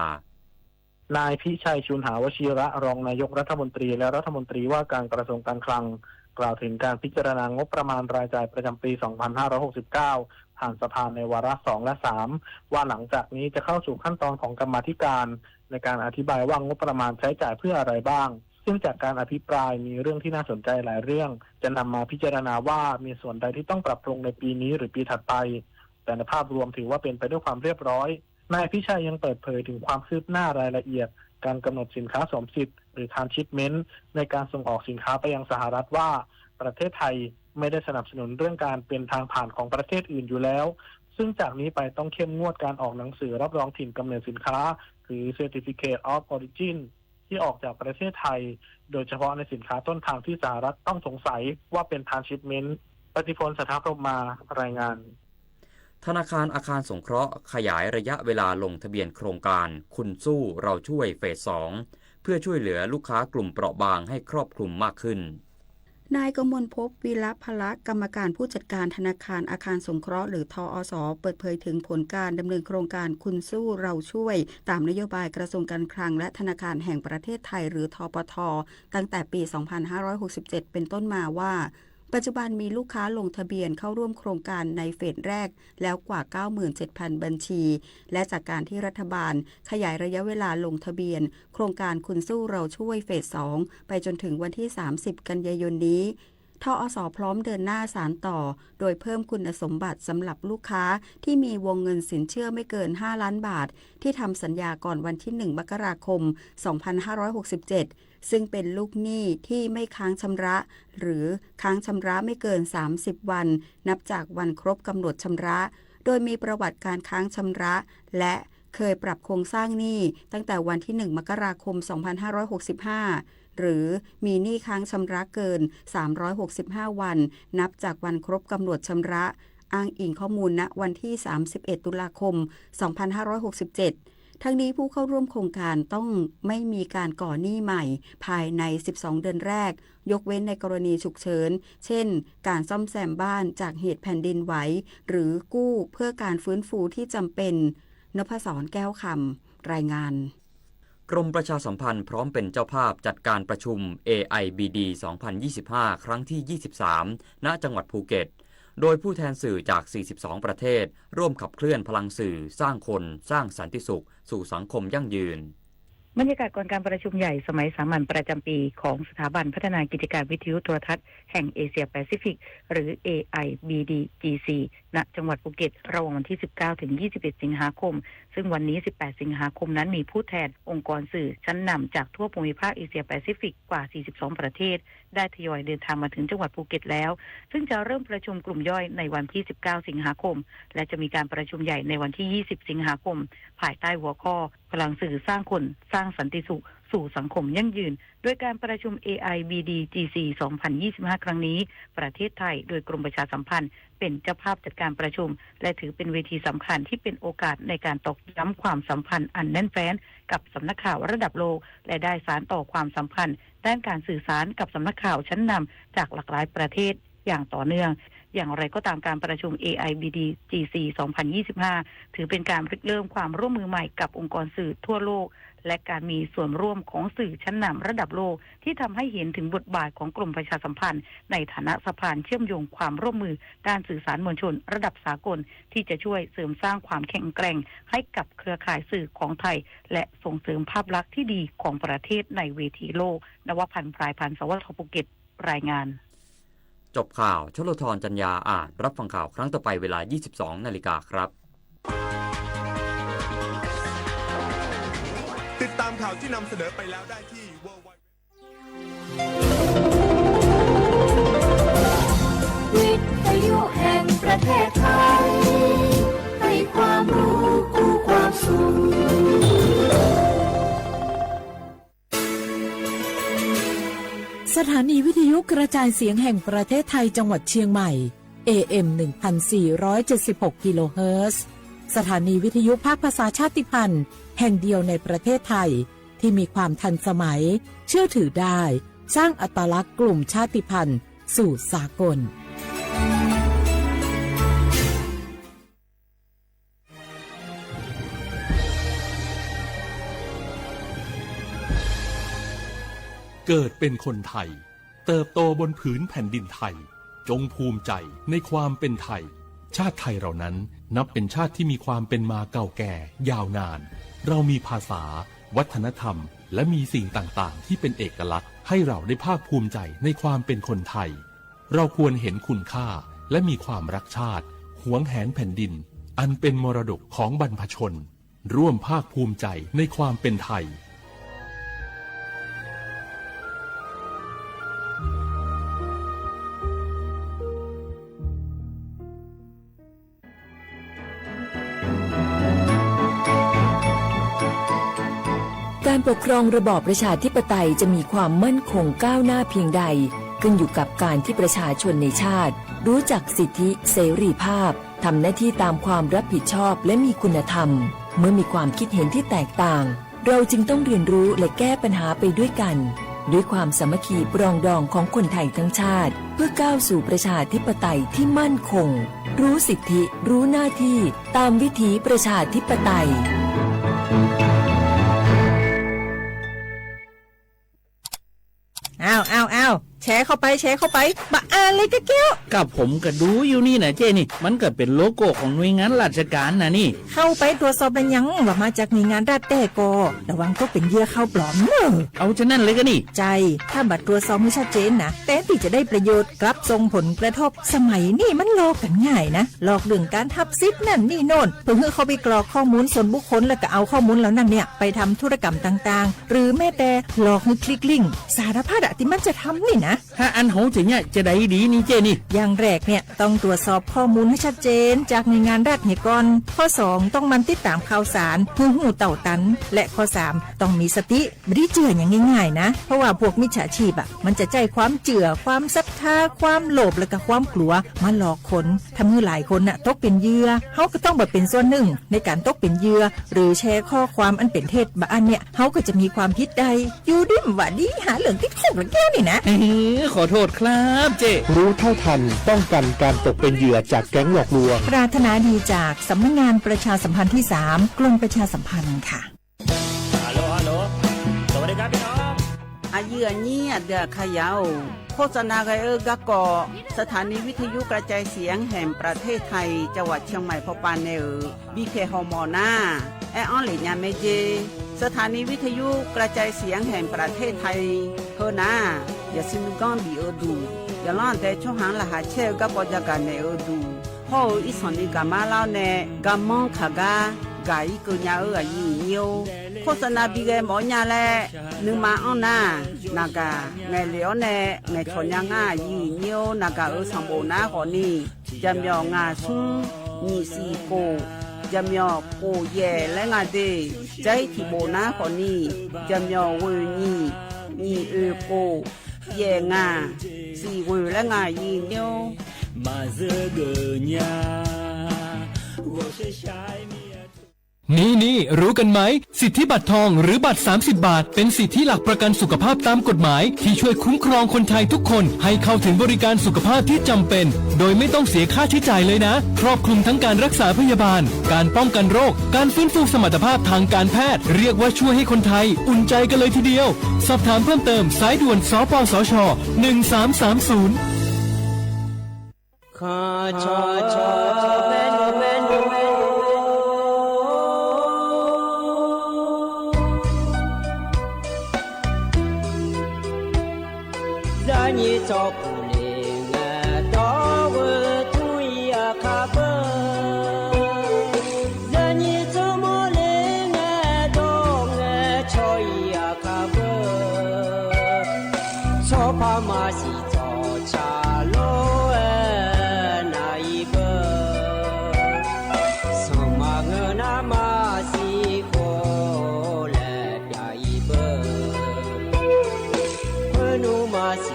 นายพิชัยชุนหาวชิระรองนายกรัฐมนตรีและรัฐมนตรีว่าการกระทรวงการคลังกล่าวถึงการพิจารณางบประมาณรายจ่ายประจำปี 2569 ผ่านสภาในวาระ 2 และ 3 ว่าหลังจากนี้จะเข้าสู่ขั้นตอนของกรรมาธิการในการอธิบายว่างบประมาณใช้จ่ายเพื่ออะไรบ้างซึ่งจากการอภิปรายมีเรื่องที่น่าสนใจหลายเรื่องจะนำมาพิจารณาว่ามีส่วนใดที่ต้องปรับปรุงในปีนี้หรือปีถัดไปแต่ในภาพรวมถือว่าเป็นไปด้วยความเรียบร้อยนายพิชัยยังเปิดเผยถึงความคืบหน้ารายละเอียดการกำหนดสินค้าสวมสิทธิ์หรือ transshipment ในการส่งออกสินค้าไปยังสหรัฐว่าประเทศไทยไม่ได้สนับสนุนเรื่องการเป็นทางผ่านของประเทศอื่นอยู่แล้วซึ่งจากนี้ไปต้องเข้มงวดการออกหนังสือรับรองถิ่นกำเนิดสินค้าหรือ Certificate of Origin ที่ออกจากประเทศไทยโดยเฉพาะในสินค้าต้นทางที่สหรัฐต้องสงสัยว่าเป็น transshipment ปฏิพล สัทธพรหมารายงานธนาคารอาคารสงเคราะห์ขยายระยะเวลาลงทะเบียนโครงการคุณสู้เราช่วยเฟส 2 เพื่อช่วยเหลือลูกค้ากลุ่มเปราะบางให้ครอบคลุมมากขึ้นนายกมลภพวีระพละกรรมการผู้จัดการธนาคารอาคารสงเคราะห์หรือทอส.เปิดเผยถึงผลการดำเนินโครงการคุณสู้เราช่วยตามนโยบายกระทรวงการคลังและธนาคารแห่งประเทศไทยหรือทปท.ตั้งแต่ปี 2567 เป็นต้นมาว่าปัจจุบันมีลูกค้าลงทะเบียนเข้าร่วมโครงการในเฟสแรกแล้วกว่า 97,000 บัญชีและจากการที่รัฐบาลขยายระยะเวลาลงทะเบียนโครงการคุณสู้เราช่วยเฟส 2 ไปจนถึงวันที่ 30 กันยายนนี้ทอส.พร้อมเดินหน้าสานต่อโดยเพิ่มคุณสมบัติสำหรับลูกค้าที่มีวงเงินสินเชื่อไม่เกิน 5 ล้านบาทที่ทำสัญญาก่อนวันที่ 1 มกราคม 2567 ซึ่งเป็นลูกหนี้ที่ไม่ค้างชำระหรือค้างชำระไม่เกิน 30 วันนับจากวันครบกำหนดชำระโดยมีประวัติการค้างชำระและเคยปรับโครงสร้างหนี้ตั้งแต่วันที่ 1 มกราคม 2565หรือมีหนี้ค้างชำระเกิน365วันนับจากวันครบกำหนดชำระอ้างอิงข้อมูลณวันที่31 ตุลาคม 2567ทั้งนี้ผู้เข้าร่วมโครงการต้องไม่มีการก่อหนี้ใหม่ภายใน12เดือนแรกยกเว้นในกรณีฉุกเฉินเช่นการซ่อมแซมบ้านจากเหตุแผ่นดินไหวหรือกู้เพื่อการฟื้นฟูที่จำเป็นนพศรแก้วคำรายงานกรมประชาสัมพันธ์พร้อมเป็นเจ้าภาพจัดการประชุม AIBD 2025 ครั้งที่ 23 ณ จังหวัดภูเก็ต โดยผู้แทนสื่อจาก 42 ประเทศร่วมขับเคลื่อนพลังสื่อสร้างคนสร้างสันติสุขสู่สังคมยั่งยืนบรรยากาศก่อนการประชุมใหญ่สมัยสามัญประจำปีของสถาบันพัฒนากิจการวิทยุโทรทัศน์แห่งเอเชียแปซิฟิกหรือ AIBDGC ณ จังหวัดภูเก็ตระหว่างวันที่ 19 ถึง 21 สิงหาคมซึ่งวันนี้ 18 สิงหาคมนั้นมีผู้แทนองค์กรสื่อชั้นนำจากทั่วภูมิภาคเอเชียแปซิฟิกกว่า 42 ประเทศได้ทยอยเดินทางมาถึงจังหวัดภูเก็ตแล้วซึ่งจะเริ่มประชุมกลุ่มย่อยในวันที่ 19 สิงหาคมและจะมีการประชุมใหญ่ในวันที่ 20 สิงหาคมภายใต้หัวข้อพลังสื่อสร้างคนสร้างสันติสุขสู่สังคมยั่งยืนโดยการประชุม AIBDGC 2025 ครั้งนี้ประเทศไทยโดยกรมประชาสัมพันธ์เป็นเจ้าภาพจัดการประชุมและถือเป็นเวทีสำคัญที่เป็นโอกาสในการตอกย้ำความสัมพันธ์อันแน่นแฟ้นกับสำนักข่าวระดับโลกและได้สานต่อความสัมพันธ์ด้านการสื่อสารกับสำนักข่าวชั้นนำจากหลากหลายประเทศอย่างต่อเนื่องอย่างไรก็ตามการประชุม AIBDGC 2025 ถือเป็นการเริ่มความร่วมมือใหม่กับองค์กรสื่อทั่วโลกและการมีส่วนร่วมของสื่อชั้นนำระดับโลกที่ทำให้เห็นถึงบทบาทของกรมประชาสัมพันธ์ในฐานะสะพานเชื่อมโยงความร่วมมือด้านสื่อสารมวลชนระดับสากลที่จะช่วยเสริมสร้างความแข็งแกร่งให้กับเครือข่ายสื่อของไทยและส่งเสริมภาพลักษณ์ที่ดีของประเทศในเวทีโลกนวพันธ์พรายพันธ์สวทภูเก็ตรายงานจบข่าวชลธรจัญญาอ่านรับฟังข่าวครั้งต่อไปเวลา 22 นาฬิกาครับติดตามข่าวที่นำเสนอไปแล้วได้ที่ วิทยุแห่งประเทศไทยให้ความรู้คู่ความสุขสถานีวิทยุกระจายเสียงแห่งประเทศไทยจังหวัดเชียงใหม่ AM 1476 กิโลเฮิรตซ์สถานีวิทยุภาคภาษาชาติพันธุ์แห่งเดียวในประเทศไทยที่มีความทันสมัยเชื่อถือได้สร้างอัตลักษณ์กลุ่มชาติพันธุ์สู่สากลเกิดเป็นคนไทยเติบโตบนผืนแผ่นดินไทยจงภูมิใจในความเป็นไทยชาติไทยเรานั้นนับเป็นชาติที่มีความเป็นมาเก่าแก่ยาวนานเรามีภาษาวัฒนธรรมและมีสิ่งต่างๆที่เป็นเอกลักษณ์ให้เราได้ภาคภูมิใจในความเป็นคนไทยเราควรเห็นคุณค่าและมีความรักชาติหวงแหนแผ่นดินอันเป็นมรดกของบรรพชนร่วมภาคภูมิใจในความเป็นไทยการปกครองระบอบประชาธิปไตยจะมีความมั่นคงก้าวหน้าเพียงใดขึ้นอยู่กับการที่ประชาชนในชาติรู้จักสิทธิเสรีภาพทำหน้าที่ตามความรับผิดชอบและมีคุณธรรมเมื่อมีความคิดเห็นที่แตกต่างเราจึงต้องเรียนรู้และแก้ปัญหาไปด้วยกันด้วยความสามัคคีปรองดองของคนไทยทั้งชาติเพื่อก้าวสู่ประชาธิปไตยที่มั่นคงรู้สิทธิรู้หน้าที่ตามวิถีประชาธิปไตยอ้าวแชร์เข้าไปมาอ่านเลยแก้วกับผมก็ดูอยู่นี่นะเจนี่มันก็เป็นโลโก้ของหน่วยงานราชการนะนี่เข้าไปตรวจสอบได้ยังว่ามาจากหน่วยงานรัฐแต่ก็ระวังก็เป็นเหยื่อเข้าปลอมเนอะเอาฉะนั้นเลยก็นี่ใจถ้าบัตรตรวจสอบไม่ชัดเจนนะแต่ที่จะได้ประโยชน์กลับส่งผลกระทบสมัยนี่มันหลอกกันง่ายนะหลอกเรื่องการทับซิปนั่นนี่โน่นเพื่อเขาไปกรอกข้อมูลส่วนบุคคลแล้วก็เอาข้อมูลแล้วนั่นเนี่ยไปทำธุรกรรมต่างๆหรือแม้แต่หลอกให้คลิกลิงก์สารพัดที่มันจะทำนี่นะถ้าอันโหจะเนี่ยจะได้ดีนี่เจนี่อย่างแรกเนี่ยต้องตรวจสอบข้อมูลให้ชัดเจนจากหน่วยงานรัฐเนี่ยก่อนข้อ2ต้องมันติดตามข่าวสารหูเต่าตันและข้อ3ต้องมีสติไม่ได้เจืออย่างง่ายๆนะเพราะว่าพวกมิจฉาชีพมันจะใจความเจือความศรัทธาความโลภและก็ความกลัวมาหลอกคนทำให้หลายคนตกเป็นเหยื่อเขาก็ต้องเป็นส่วนหนึ่งในการตกเป็นเหยื่อหรือแชร์ข้อความอันเป็นเท็จบางเนี่ยเขาก็จะมีความผิดใดอยู่ดิ้มว่าดีหาเหลืองติดคุกแล้วแก้วนี่นะขอโทษครับเจรู้เท่าทันป้องกันการตกเป็นเหยื่อจากแก๊งหลอกลวงปรารถนาดีจากสำนักงานประชาสัมพันธ์ที่3กรมประชาสัมพันธ์ค่ะฮัลโหลสวัสดีครับพี่น้องอา เยื่อเงียเดือขยาวโฆษณาไกกะกอสถานีวิทยุกระจายเสียงแห่งประเทศไทยจังหวัดเชียงใหม่พอปานเนอบีเคฮอมอนาแอออนเหลียเมเจสถานีวิทยุกระจายเสียงแห่งประเทศไทยเฮนาอย่าซิมกอนบีอดูอย่าล่อนแต่ช่วงหางละหาเชกะปอจักกันเนอดูพ่ออีสอนีกามาลาวเนกามองขากากาอีกุญญายีเนียวโฆษณาบีเกหมอญาแลนึงมาอ้อนนานากาไงเหลียวแนไงชนยางายีเนียวนากาสัมโบนาขอนี่จำยองาซุงนี่สีโกจำยอโกเย่และงาเดใจที่โบนาขอนี่จำยอเวนี่โกเย่งาสีเวและงายีเนียวมาเจอเกญานี่รู้กันไหมสิทธิบัตรทองหรือบัตร30 บาทเป็นสิทธิหลักประกันสุขภาพตามกฎหมายที่ช่วยคุ้มครองคนไทยทุกคนให้เข้าถึงบริการสุขภาพที่จำเป็นโดยไม่ต้องเสียค่าใช้จ่ายเลยนะครอบคลุมทั้งการรักษาพยาบาลการป้องกันโรคการฟื้นฟูสมรรถภาพทางการแพทย์เรียกว่าช่วยให้คนไทยอุ่นใจกันเลยทีเดียวสอบถามเพิ่มเติมสายด่วนสปสช1330你找不灵啊，到我土呀卡不，让你怎么灵啊，到我草呀卡不，草怕马西找茶路那一个，什么个那马西过来呀一个，可努马西。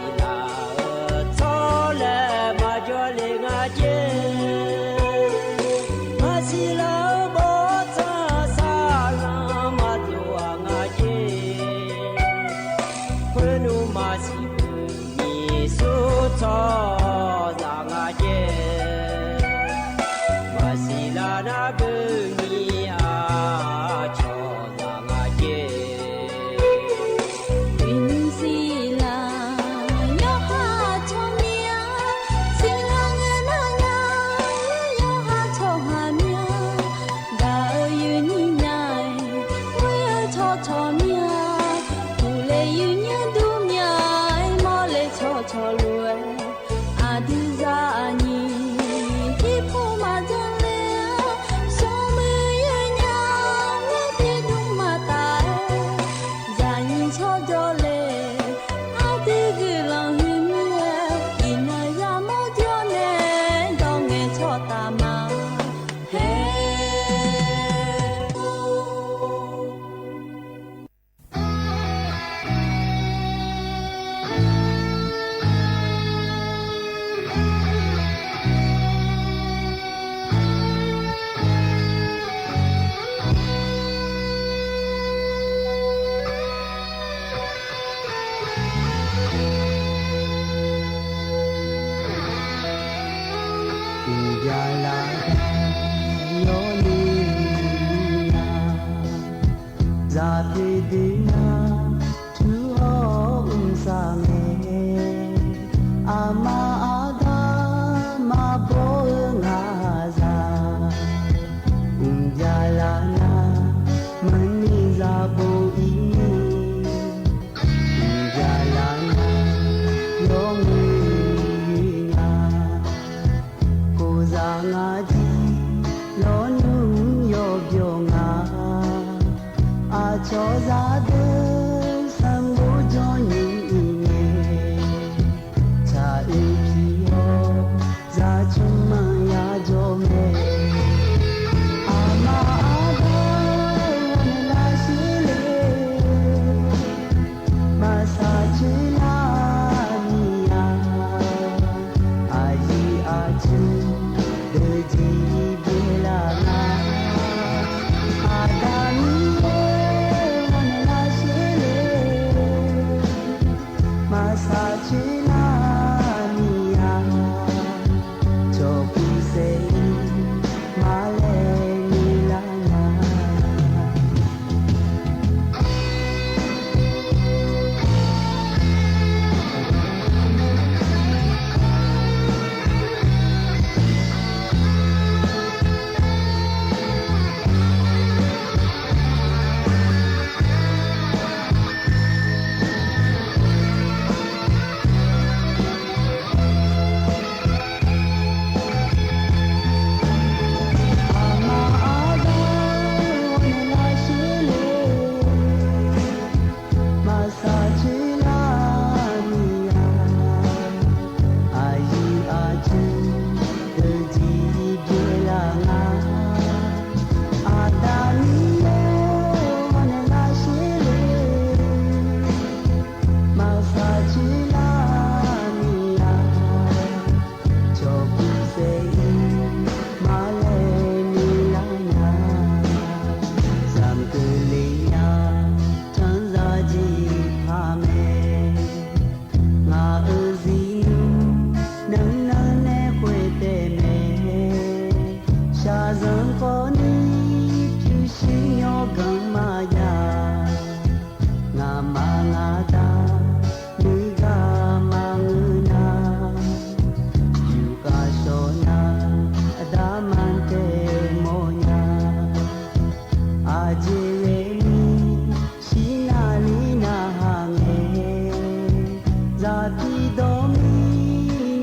Zapi domi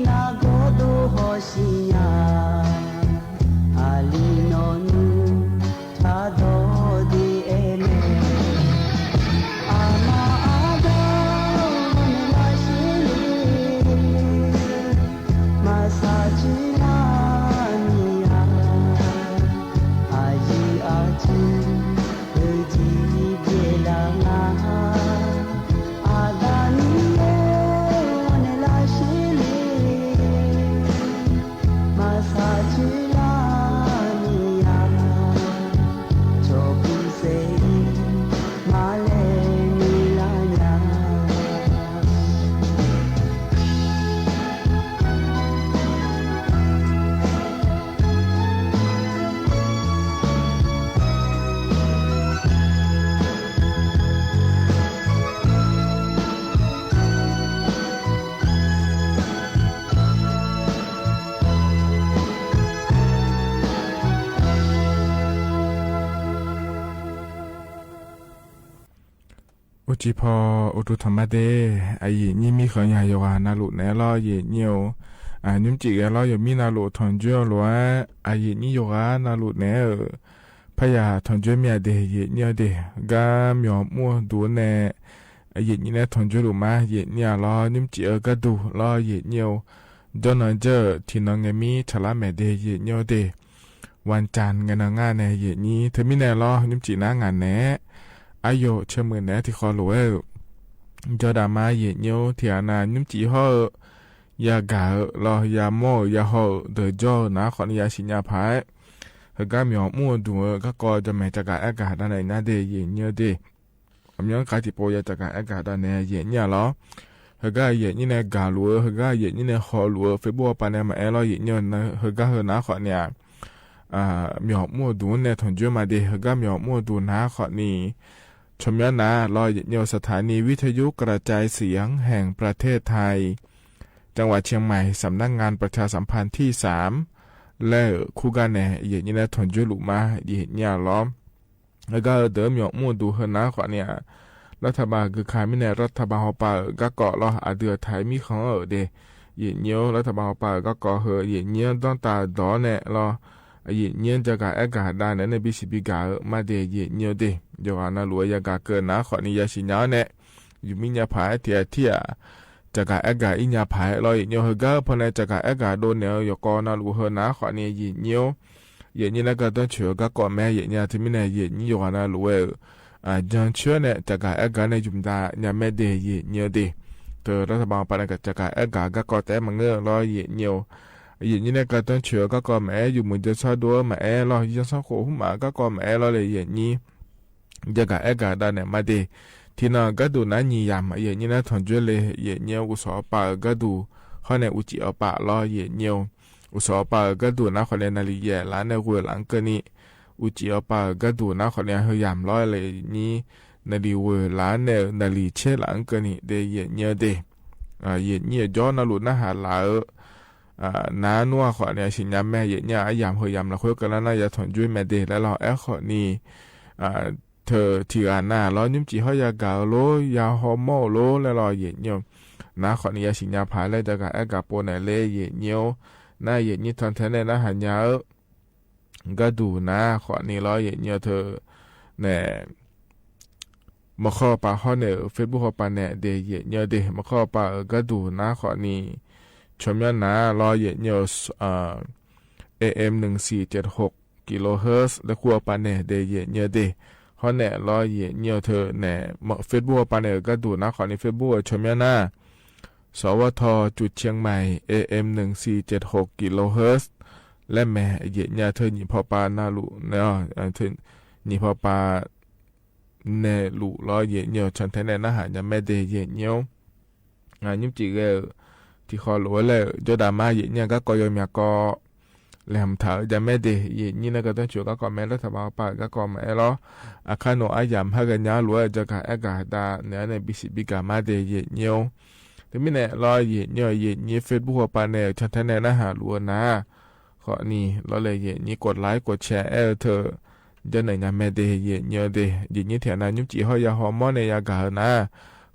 na godo hoshiya alinonu chado di eme ama ada manashili masachilaniya aji aji eji belangaอุจิพออุตุธรรมเดไอนี่มีขยายอยู่นาลุเนลอเยเนียวนิมจิกลออยู่มีนาลุทอนเจอลัวไอนี่อยู่นาลุเนพยาทอนเจอมีเดเยเนียวเดกาหมอมัวดูเนไอนี่เนทอนเจอลุมาเยเนียลอนิมจิก็ดูลอเยเนียวดอนเจอที่น้องเงมีฉลาแม่เดเยเนียวเดวันจันทร์งานงานเนเยนี้เธอมีเนลอนิมจินางานเนอายุเชื่อมือแน่ที่คอหลวยจอดามาเย็นโยที่อานานุ่มจีห่อยากาลอยาโมยาห่อเดอจอนะขอนิยาชิญญาพายเฮก้ามีอมั่วดูก็กอจะแม่จากาอากาศด้านในน่าเดเย็นโยเดอเมียงกาติโปยจากาอากาศด้านในเย็นเนี่ยหรอเฮก้าเย็นนี่ในกาหลวยเฮก้าเย็นนี่ในหอหลวยเฟบัวปานในมาเอลเย็นโยนะเฮก้าเฮนะขอเนี่ยมีอมั่วดูในถนจมาเดเฮก้ามีอมั่วดูนะขอนี่ชมย้อนนาลอยเยสถานีวิทยุกระจายเสียงแห่งประเทศไทยจังหวัดเชียงใหม่สำนักงานประชาสัมพันธ์ที่3และคู่กันแหน่เย็นนี่ถนจุลุมาเย็นเนี่ยล้อมแล้วก็เดิมหยอกมู่ดูเฮนะขวาเนี่ยรัฐบาลคือขายไม่แน่รัฐบาลป่าก็เกาะรออาเดือไทยมีของเดเย็นเนี้ยรัฐบาลป่าก็เกาะเหเย็นเนี้ยต้องตาดอเนี่ยรอเย็นเนี้ยจะการอากาศได้ในบิสิบิกามาเดเย็นเนี้ยเดเดี๋ยวน่ารู้ยากาเกินนะขอนิยาชิญาเนี่ยอยู่มิญญาภายเทียจากการอากาศอิญญาภายลอยเนี้ยเฮก็พอในจากการอากาศโดนเนี่ยยกน่ารู้เฮนะขอนิยาเย็นเนี้ยเย็นเนี้ยแล้วก็ต้องเชื่อก็ก่อนแม่เย็นเนี้ยที่มิเนี่ยเย็นเนี้ยน่ารู้จังเชื่อเนี่ยจากการอากาศในจุดใดเนี่ยไม่เดเย็นเนี้ยเดเธอรัฐบาลปานกับจากการอากาศก็ก่อนแต่มันเงือลอยเย็นเนี้ยเย็นนี่ก็ต้องเชื่อก็ก่อนแม่อยู่มือจะชอบดูแม่รอยังชอบโขหุ่มมาก็ก่อนแม่รอเลยเย็นนี้จะกับอากาศได้เนี่ยมาดีที่นั่นก็ดูน่านิยามเย็นนี่นะถอนจุเลยเย็นเนี่ยอุศปาก็ดูข้อในอุจิอปะรอเย็นเนี่ยอุศปาก็ดูนะคนในนาฬิกาล้านในหัวหลังก็นี่อุจิอปาก็ดูนะคนในเฮยามรอเลยนี้นาฬิกาล้านในนาฬิกาเชหลังก็นี่เดเย็นเนี่ยเดเย็นเนี่ยย้อนนาลุน่าหาหลายน้านัวขอเนี่ยชิญญาแม่เย็นเนี่ยยามเฮยามละคุยกันแล้วน่าจะถอนจุแม่เดแล้วเราขอนี่เธอที่อ่านหน้าล้อนิ่มจีห้อยากาโลยาฮอโมโลและรอเย็นเนียวน้าขอนิยาชิญญาภายและจากการกาโปนเล่เย็นเนียวน้าเย็นนี่ทอนแทนในน้าหันยาก็ดูน้าขอนี่ล้อเย็นเนียวเธอเนี่ยมาข้อปาข้อเนี่ยเฟซบุ๊กข้อปาเนี่ยเดเย็นเนียวเดมาข้อปาก็ดูน้าขอนี่ชมยันน้ารอเย็นเนียวAM 1476กิโลเฮิรตซ์และครัวปาเนี่ยเดเย็นเนียวเดเขาเนี่ยรอเย็นเนียวเธอเนี่ยเฟซบุ๊กปาเนี่ยก็ดูนะขอในเฟซบุ๊กชมยันน้าสวทจุดเชียงใหม่ AM 1476กิโลเฮิรตซ์และแม่เย็นเนี่ยเธอหนีพอปาหน้าลุเนาะเธอหนีพอปาเนลุรอเย็นเนียวฉันแทนในอาหารจะไม่เดเย็นเนียวยิ้มจีเกที่คอหลวเลยจดามาเย็นเนี่ยก็กอยมีก็แหลมเถาจะไม่เดเย็นนี่นะก็ต้องช่วยก็ก่อนแม่รัฐบาลป่าก็ก่อนแม่ล้ออาคารโนอายามให้กันยาหลวจะการอากาศดาเนี่ยในบิสิบิกามาเดเย็นเนียวแต่ไม่เนี่ยรอเย็นเนี่ยเย็นนี่เฟซบุ๊กป่าเนี่ยฉันแทนในอาหารหลวนะขอนี่เราเลยเย็นนี่กดไลค์กดแชร์เธอจะไหนนะแม่เดเย็นเนี่ยเดเย็นนี่แถวนั้นยุ่งจีห้อยาฮอร์โมนในยากาศนะ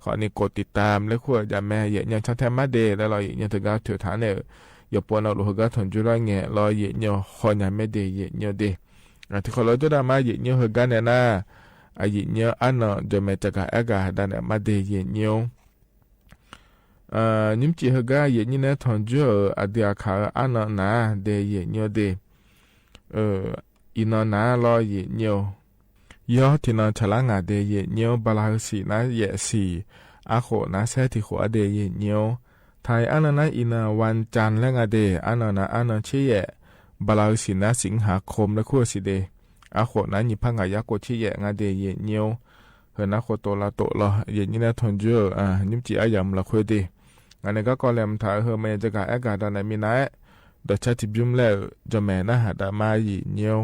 ข ขอนี่กดติดตามและขั้วอย่าแม่เยยังชัดแท้มาเดแล้วเราอย่างถึงการถือฐานเนี่ยอย่าปนเอาลูกก็ถอนจุดไรเงี้ยรอเยยังขออย่าไม่เดเยยังเดที่เขาเราจะได้มาเยยังเหกันเนี่ยนะอายุยังอันนั้นจะไม่จะการเอกาดันเนี่ยมาเดเยยังนิมจีเหกันเยยังเนี่ยถอนจุดอดีตขาอันนั้นนะเดเยยังเดอินนาลอเยยังยอที่นั่นฉลางเดเยยังบาลาสีนะเยสีอาโคนะเซติขัวเดเยยังไทยอันนั้นอินาวันจันทร์และงาเดอันนั้นเชี่ยบาลาสีนะสิงหาคมและขั้วสีเดอาโคนั้นยิพังยากดเชี่ยงาเดเยยังเฮนักโคโตลาโตลอเยนี่นะทนเจอนิมจีอายามละคุยเดอันนี้ก็กอเลมถ่ายเฮเมจะกะอากาศตอนไหนมีนะเดชะทิบยุมแล้วจะแม่นะหาดามาเยยัง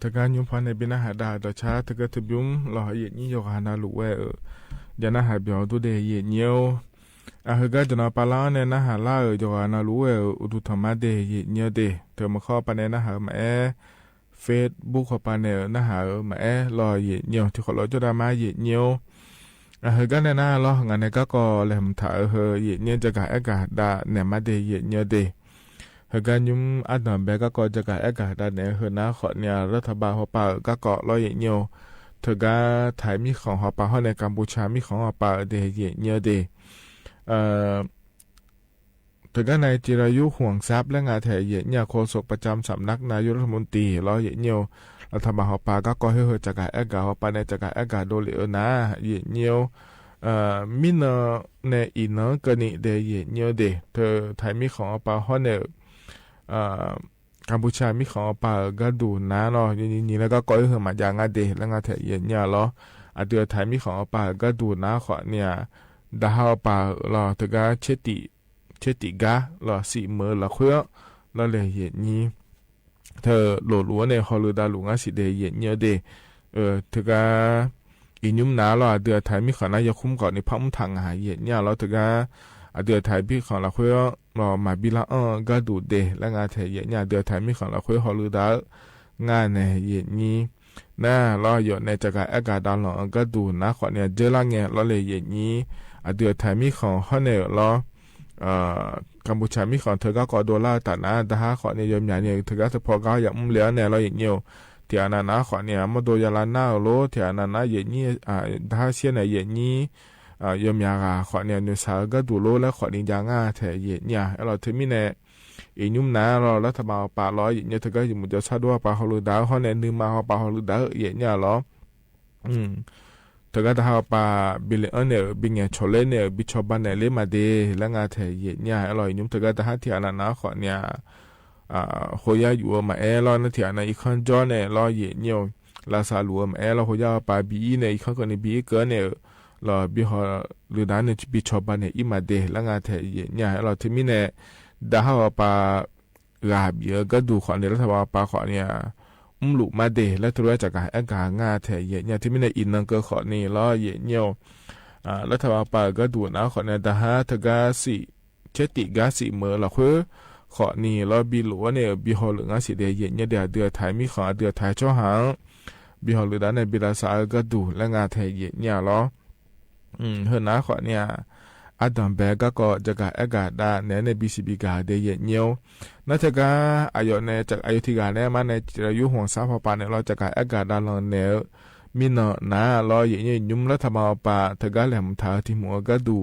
ถ้าการยุมพันในบินาหาดาดชาถ้าก็ทบุมรอเย็นนี้ยกหานาลุเวยานาหาเบียวตัวเดเย็นเนียวเฮก็จะนอปาลาเนี่ยนะหาล่ายกหานาลุเวอุดุธรรมะเดเย็นเนียวเดเธอมาข้อปานในนะหามาเฟซบุ๊กเข้าปานเนี่ยนะหามารอเย็นเนียวที่ขอรอจะได้มาเย็นเนียวเฮก็เนี่ยนะรองานในก็เลยทำถ่ายเย็นเนียวจะกะอากาศดาเนี่ยมาเดเย็นเนียวเดเฮกันยุมอัดหนอมแบก็จะกะอากาศได้เนี่ยเฮนะขอเนี่ยรัฐบาลฮอปาก็เกาะร้อยเนียวเธอก็ถ่ายมีของฮอปาในกัมพูชามีของฮอปาเดเยเนียเดเธอก็ในจิรายุห่วงทรัพย์และงานแถเยเนียโฆษกประจำสำนักนายกรัฐมนตรีร้อยเยเนียวรัฐบาลฮอปาก็ให้เฮจะกะอากาศฮอปาในจะกะอากาศโดเลอนะเยเนียวมินในอีนกนิเดเยเนียเดเธอถ่ายมีของฮอปาฮอเนกัมพูชามีของป่าก็ดูนะเนาะนี่แล้วก็ก้อยเหือมาอย่างเดแล้วงาแถเย็นเนี่ยเหรอเดือไทยมีของป่าก็ดูนะขอเนี่ยดาวป่าเหรอถึงก็เชติกะเหรอสีมือเหรอเครื่องแล้วเลยเย็นนี้เธอโหลดล้วนในฮอลลูดาลุงสิเดเย็นเนี่ยเดถึงก็อินุมนาเหรอเดือไทยมีของนายคุ้มก่อนในพัมทางหายเย็นเนี่ยเหรอถึงก็เดือไทยพี่ของเราเครื่องรอมาบิลาก็ดูเดและงานแถเย็นเนี่ยเดือไทยมีของเราคุยฮอลลูดางานในเย็นนี้น่ารออยู่ในจักรอากาศดาวหลงก็ดูนะขอเนี่ยเจอละเงี้ยรอเลยเย็นนี้เดือไทยมีของฮอนเนอร์รอกัมพูชามีของเธอก็$แต่นะดาขอเนี่ยยมใหญ่เนี่ยเธอก็เฉพาะก็อย่างเหลือเนี่ยเราอย่างเงี้ยเที่ยนานะขอเนี่ยมาโดยลานาโลเที่ยนานะเย็นนี้ดาเชียในเย็นนี้ยมยากาขอเนี่ยนิสาก็ดูโลและขอนิยางาแถเย็นเนี่ยเราถึงมีเนี่ยยุมนะเรารัฐบาลป่าร้อยเย็นเนี่ยเธอก็อยู่มุจฉาด้วยป่าฮอลลูดาเขาเนี่ยนึงมาป่าฮอลลูดาเย็นเนี่ยหรอเธอก็จะหาป่าบิลเนี่ยบิงเนี่ยชอเลเนี่ยบิชอบันเนี่ยเลมาเดและงาแถเย็นเนี่ยอร่อยยุมเธอก็จะหาที่อันนั้นนะขอเนี่ยโฮยาอยู่มาเราเนี่ยที่อันนั้นอีกคนจอเนี่ยรอเย็นเนี่ยลาซาลัวมาเราโฮยาป่าบีเนี่ยอีกคนก็เนี่ยบีเกินเนี่ยเราบิฮอหรือด้านเนี่ยบิชอบันเนี่ยอิมาเดและงาแถเย็นเนี่ยเราที่มีเนี่ยดาฮาวปากาเบียก็ดูขอเนี่ยรัฐบาลปาขอเนี่ยลุมาเดและตัวจากการอากาศงาแถเย็นเนี่ยที่มีในอินนังก็ขอนี่ล้อเย็นเนี่ยรัฐบาลปาก็ดูนะขอเนี่ยดาฮาทกาสิเชติกาสิเมื่อเราคือขอนี่ล้อบิลัวเนี่ยบิฮอหรืองาสิเดเย็นเนี่ยเดือไทยมีขอเดือไทยเจ้าหางบิฮอหรือด้านในบิลาซาก็ดูและงาแถเย็นเนี่ยล้อเฮือนะขอเนี่ยอาดัมแบกก็จะกะอากาศได้ในBCBกาเดเย็นเนียวนัทกาอายุในจากอายุที่กาเนี่ยมาในอายุห่วงสาพปาเนี่ยเราจะกะอากาศได้ลองเนวมินนะรอเย็นยุ่มรัฐบาลปาทกาแหลมทาที่หัวก็ดู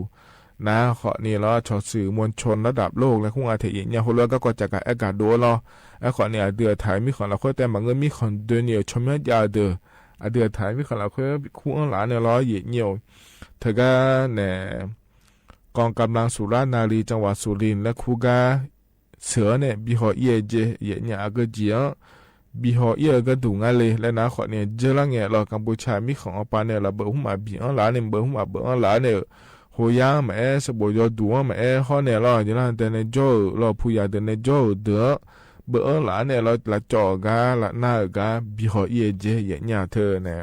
นะขอนี่เราชอสื่อมวลชนระดับโลกและคงอาเทเย็นเนี่ยคนเราก็จะกะอากาศดูรอขอเนี่ยเดือดไทยมีของเราค่อยแต่บางเงินมีของเดือนเนียวชมยาเดือดไทยมีของเราค่อยคู่อังหลานเนี่ยรอเย็นเนียวทกาเนี่ยกองกำลังสุรานารีจังหวัดสุรินทร์และคูกาเสือเนี่ยบิฮอเอเจเยเนี่ยก็เจียบิฮอเอก็ดูงานเลยและนะขอเนี่ยเจอละเนี่ยเรากัมพูชามีของอปาเนี่ยเราเบอร์หุ่มบีอันหลานเนี่ยเบอร์หุ่มเบอร์อันหลานเนี่ยโหยาแม่สบอยดูว่าแม่เขาเนี่ยเราอย่างนั้นแต่ในโจ้เราผู้ใหญ่แต่ในโจ้เดือเบอร์อันหลานเนี่ยเราละจ่อกาละหน้ากาบิฮอเอเจเยเนี่ยเธอเนี่ย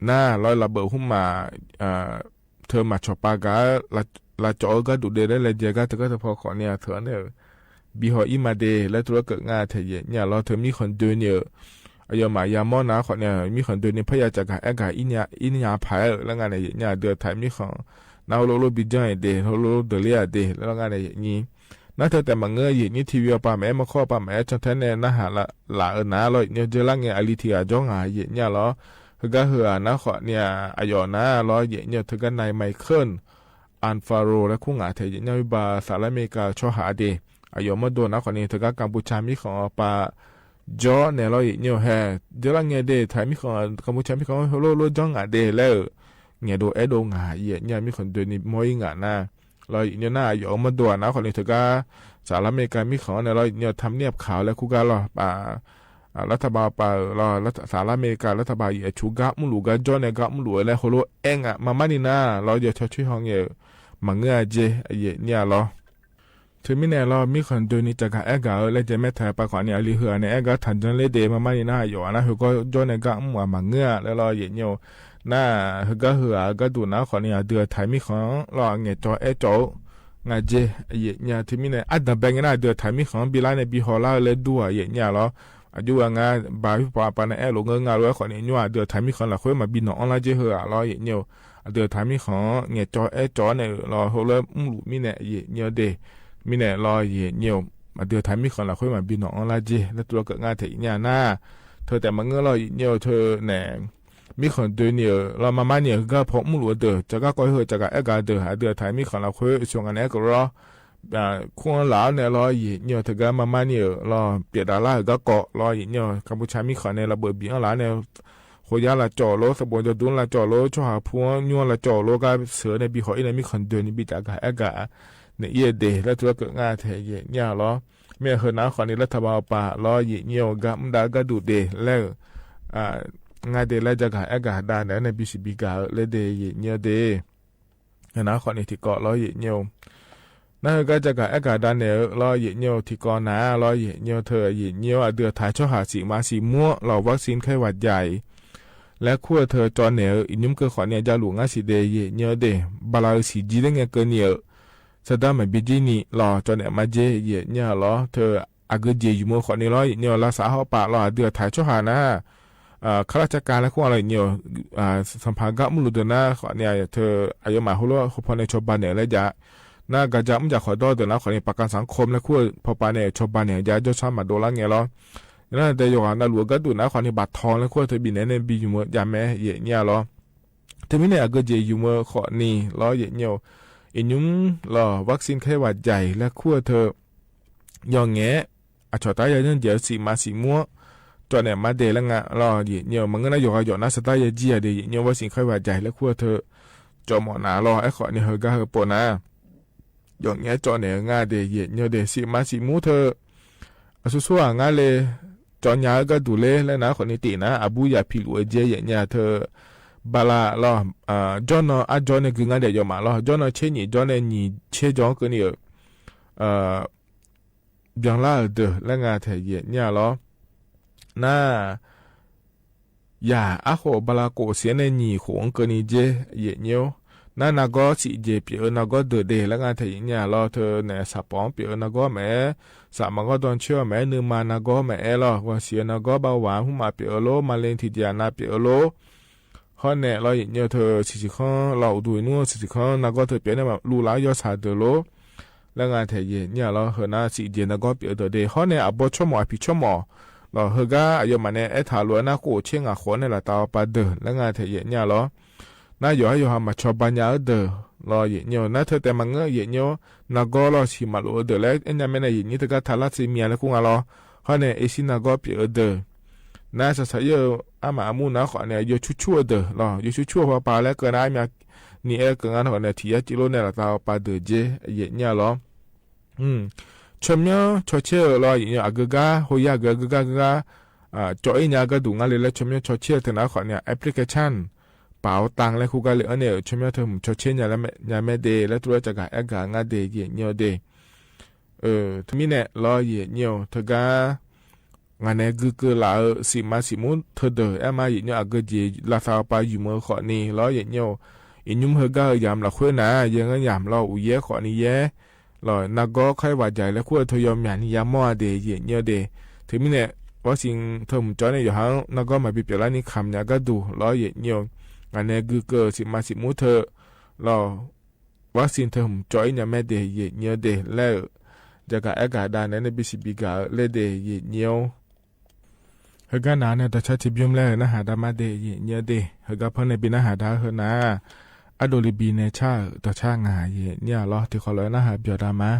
หน้าร้อยระเบิดหุ่มมาเธอมาชอบปากาละจอก็ดูเดได้เลยเจก็เธอก็จะพอขอเนี่ยเธอเนี่ยบิฮออิมาเดและตัวเกิดงานเธอเนี่ยเราเธอมีคนเดินเนี่ยอายุมายามอนะขอเนี่ยมีคนเดินเนี่ยพยายามจะกะอากาศอินยาพายแล้วงานเนี่ยเดือดไทยมีของนาโลโลบิจังเดโลโลเดเลียเดแล้วงานนี้น่าเธอแต่มาเงยอย่างนี้ทีวีป่าแม่มาข้อป่าแม่จนแท้เนี่ยน่าหาละหลานะเราเนี่ยเจอละเงี้ยอลิทิอาจ้องหาเนี่ยเหรอก็เหือนะขอเนี่ยอายอนะรอเย็นเนี่ยถึงกันในไมเคิลอันฟาโรและคู่งาเทเย็นเนี่ยบาสหรัฐอเมริกาชอหาเดอายอมาโดนนะขอเนี่ยถึงกันกัมพูชามีของปาจอเนี่ยรอเย็นเนี่ยแฮเดี๋ยวละเงี้ยเดไทยมีของกัมพูชามีของโลโลจ้องงาเดแล้วเงี้ยโดเอโดงาเย็นเนี่ยมีคนเดินนี่มวยงานะรอเย็นเนี่ยน่าอายอมาโดนนะขอเนี่ยถึงกันสหรัฐอเมริกามีของเนี่ยรอเนี่ยทำเนียบขาวและคู่กันรอปารัฐบาลปาเราสหรัฐอเมริการัฐบาลอย่าชูกะมุลูกะจอนเนี่ยกะมุลูอะไรโหโลเองมานี่นะเราอย่าช่วยห้องเนี่ยมังเงยเจเนี่ยเรา ถึงมิแน่รอมีคนดูนี่จะกะแอกะเลยจะไม่ถ่ายปากขวานี่อลิเหือเนี่ยแอกะทันจนเลยเดมาไม่น่าอยู่นะเฮก็ย้อนกะมัวมาเงือแล้วรอเย็นอยู่น่าเฮก็เหือก็ดูนะขอนี่เดือถ่ายมีของรอเงจอโจงาเจเย็นเนี่ยถึงมิแน่อัดดับแบงน่าเดือถ่ายมีของบิลาในบิฮอลาเลยดัวเย็นเนี่ยรออายุงาบาพิปาปาในแอลงงาล้ขอนี่ยัวเดือถ่ายมีของละค่อยมาบินออนไลน์เจเหือรอเย็นอยู่เดือถ่ายมีของเงจอจอเนี่ยรอเฮเลยหลุมิแน่เย็นเนี่ยเดมิเนี่ยรอเย็นเนี่ยมาเดือถ่ายมีคนละค่อยมาบินออนไลน์เจแล้วตัวเกิดงานถึงเนี่ยหน้าเธอแต่มันก็รอเนี่ยเธอแหน่มีคนเดือเนี่ยเรามาเนี่ยก็พกมุ่งหลวเดือจะก็เหอจะก็เอกาเดือหาเดือถ่ายมีคนละค่อยส่งกันเอกรอควงหลาวเนี่ยรอเย็นเนี่ยเธอก็มาเนี่ยรอเปียดาล่าก็เกาะรอเย็นเนี่ยกัมพูชามีคนในระเบิดบินหลาวเนี่ยโคยาละจ่อโลสบวนจะดุนละจ่อโลช่อหาพวงยัวละจ่อโลก็เสือในบิหอยในมีคนเดือนี่บิจากก็เอกาเนี่ยเยเดแล้วตัวเกิดงานเทเยเนี่ยล้อเมื่อเหินน้าขอนี้รัฐบาลป่าล้อเยเนียวกัมดาก็ดูเดแล้วงานเดแล้วจะขายอากาศด้านแล้วในบิสิบิกาเลเดเยเนียวเดน้าขอนี้ที่เกาะล้อเยเนียวนั่นก็จะขายอากาศด้านเนี่ยล้อเยเนียวที่เกาะน้าล้อเยเนียวเธอเยเนียวเดือดถ่ายช่อหาสีมาสีม่วงเหล่าวัคซีนไข้หวัดใหญ่และขั้วเธอจอนเนี่ยอินุ่มเกิดขอเนี่ยจะหลวงอาสีเดเยเนียวเดบาลาสีจีได้เงี้ยเกินเนี่ยสดามันบิจินี่รอจนเนี่ยมาเจเย่เนี่ยรอเธออากุเจอยู่มือขอนี่รอเนี่ยรักษาเขาปากรอเดือดถ่ายช่อหานะข้าราชการและพวกอะไรเนี่ยสัมภาระมุลุเดนะขอเนี่ยเธออายุมาหัวล้อพอในชาวบ้านเนี่ยเลยจะน่ากระจำจากขอดอเดนะขอเนี่ยประกันสังคมและขั้วพอปานเนี่ยชาวบ้านเนี่ยจะชอบมาโดนละเงี้ยรอนั่นแต่อย่างนั้นหลวงก็ดูนะขอเนี่ยบัตรทองและขั้วเธอบินเนี่ยบินอยู่มือยาแม่เย่เนี่ยรอเธอไม่เนี่ยอากุเจอยู่มือขอนี่รอเย่เนี่ยอินุมรอวัคซีนไข้หวัดใหญ่และขั้วเธอยองแงอาชอตายยันเดียวสีมาสีม่วจอเนี่ยมาเดแล้วงะรอเนี่ยมันก็น่าอยู่กับอยู่นะสตายเจียเดียเนี่ยวัคซีนไข้หวัดใหญ่และขั้วเธอจอหมอหนารอไอ้ขอเนี่ยเฮก็เฮปนะยองแงจอเนี่ยงาเดียเนี่ยเดสีมาสีม่วเธอสู้ๆงาเลยจอนยาก็ดูเลยแล้วนะคนนี้ตีนะอาบูยาพิลวยเจียเนี่ยเธอบาลาล่ะจอนจอนเนี่ยคืองานเดียวมาล่ะจอนเช่นนี้จอนเนี่ยเช่จอนก็เนี่ยบางล่าเด้อแล้วงานเทียเนี่ยล่ะน่าอย่าอาโหบาลาโกเสียในนี่หงก็นี่เจเยเนี่ยน่าก็สิเจเปียน่าก็เดือดแล้วงานเทียเนี่ยล่ะเธอเนี่ยสับปองเปียน่าก็แม่สามังก็ตอนเชื่อแม่นึมาน่าก็แม่ล่ะว่าเสียน่าก็เบาหวานหุ่มมาเปียโลมาเลนทิเดียนาเปียโลข้อเนี่ยเราเนี่ยเธอสิข้อเราดูนู่นสิข้อนักก็เธอเปลี่ยนแบบรู้แล้วยอดสาเดโลแล้วงานเธอเนี่ยเราเฮน่าสิเดียนักก็เปลี่ยนเดข้อเนี่ยอบชั่วโมงพิชั่วโมงเราเฮก็อายุมันเนี่ยถาล้วนนักกูเชี่ยงคนเนี่ยละตาปาเดแล้วงานเธอเนี่ยเราน่าอยู่ให้มาชอบปัญญาเดเราเนี่ยน่าเธอแต่มันเงยเนี่ยนักก็เราสิมาลูเดแล้วเอ็นยังไม่ได้เนี่ยเธอก็ทารัสเมียแล้วกูงาเราข้อเนี่ยเอชินักก็เปลี่ยนเดน่าจะใช้เยอะอามามูนะขอเนี่ยอยู่ชั่วเดอรออยู่ชั่วพอปาแล้วเกินไอ้เมียนี่เกินงานขอเนี่ยที่จิโลเนี่ยละตาปาเดเจเย็นเนี่ยรอชมเนี่ยชอเชื่อรออย่างเนี่ยกกาโหยากกาจ่อยเนี่ยก็ดูงานเลยแล้วชมเนี่ยชอเชื่อถึงนะขอเนี่ยแอปพลิเคชันเป๋าตังแล้วคู่กันเลยเนี่ยชมเนี่ยเธอชอเชื่อเนี่ยแล้วเนี่ยไม่เดแล้วตัวจะกะแอกงานเดเย็นเนี่ยเดทุกมีเนี่ยรอเย็นเนี่ยเธอก็งานเนี่ยคือลาสิมาสิมุนเธอเดอมาอย่างเนี่ยก็จะลาซาไปอยู่เมื่อขอนี่แล้วอย่างเนี่ยอินุ่มเฮก็ยามละคุยนะยังก็ยามเราอุยขอนี่แย่เรานักก็ค่อยว่าใจแล้วคุยทยอมอย่างนี้ยามมั่วเดย์อย่างเนี่ยเดถึงมีเนี่ยว่าสิ่งเธอมุ่งจอเนี่ยอยู่ห้างนักก็มาบิดเปล่านี่คำเนี่ยก็ดูแล้วอย่างเนี่ยงานเนี่ยคือสิมาสิมุนเธอเราว่าสิ่งเธอมุ่งจอยเนี่ยไม่เดย์อย่างเนี่ยเดแล้วจะกับอากาศด้านนั้นในบิสิบิกาเลเดย์อย่างเนี่ยเฮก็นาเนี่ยแต่ชาติบิมแล้วนะหาดามาเดยเนี่ยเดเฮก็เพิ่นในบินหาดาเฮนะอโดลิบีเนชาต่อชางาเยเนี่ยรอที่เขาเลยนะหาเบียดามา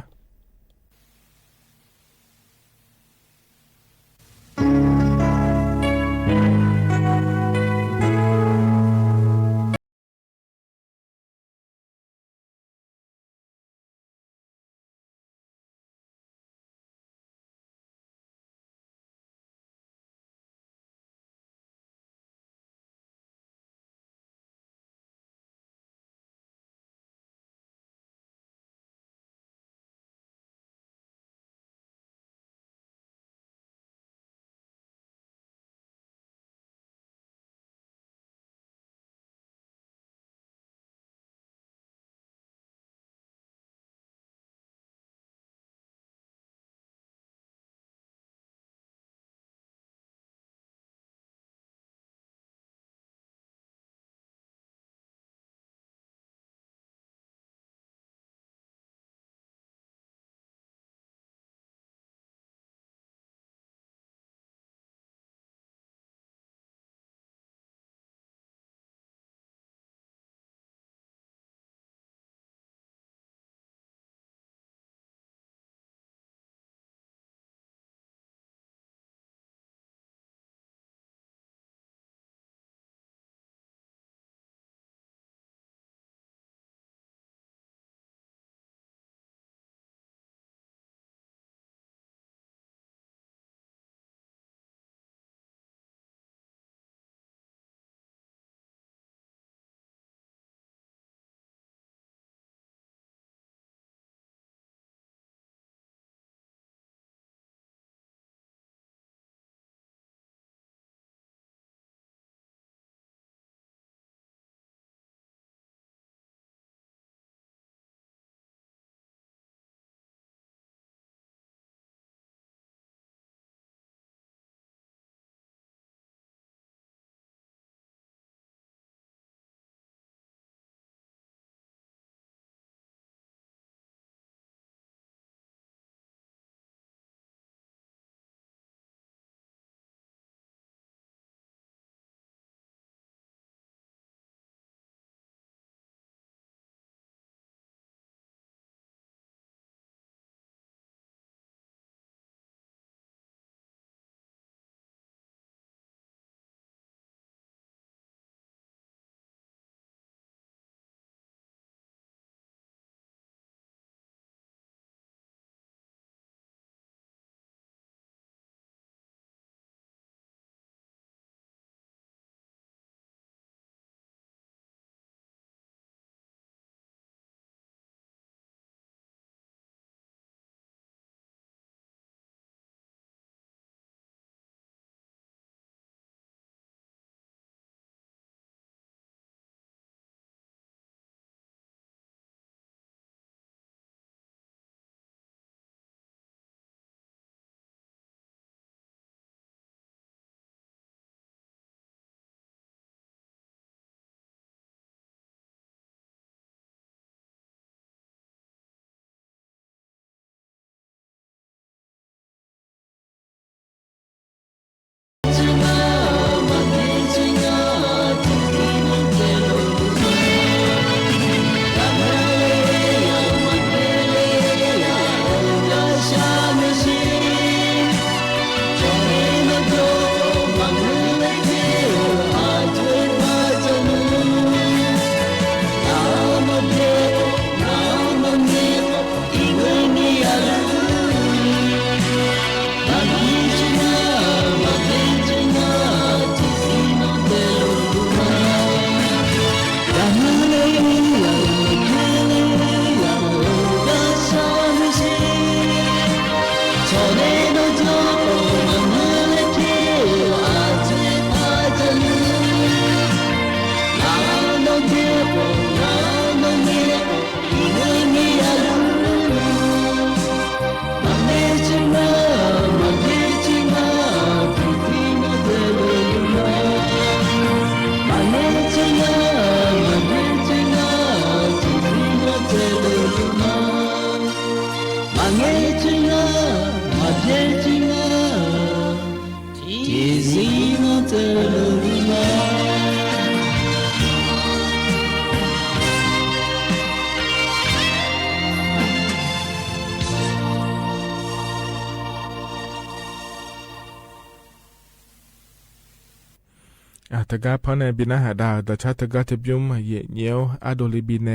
ะกาพอในบินาหาดาตะชาตะกาเทบิุมเยเนียวอาโดลิบิเน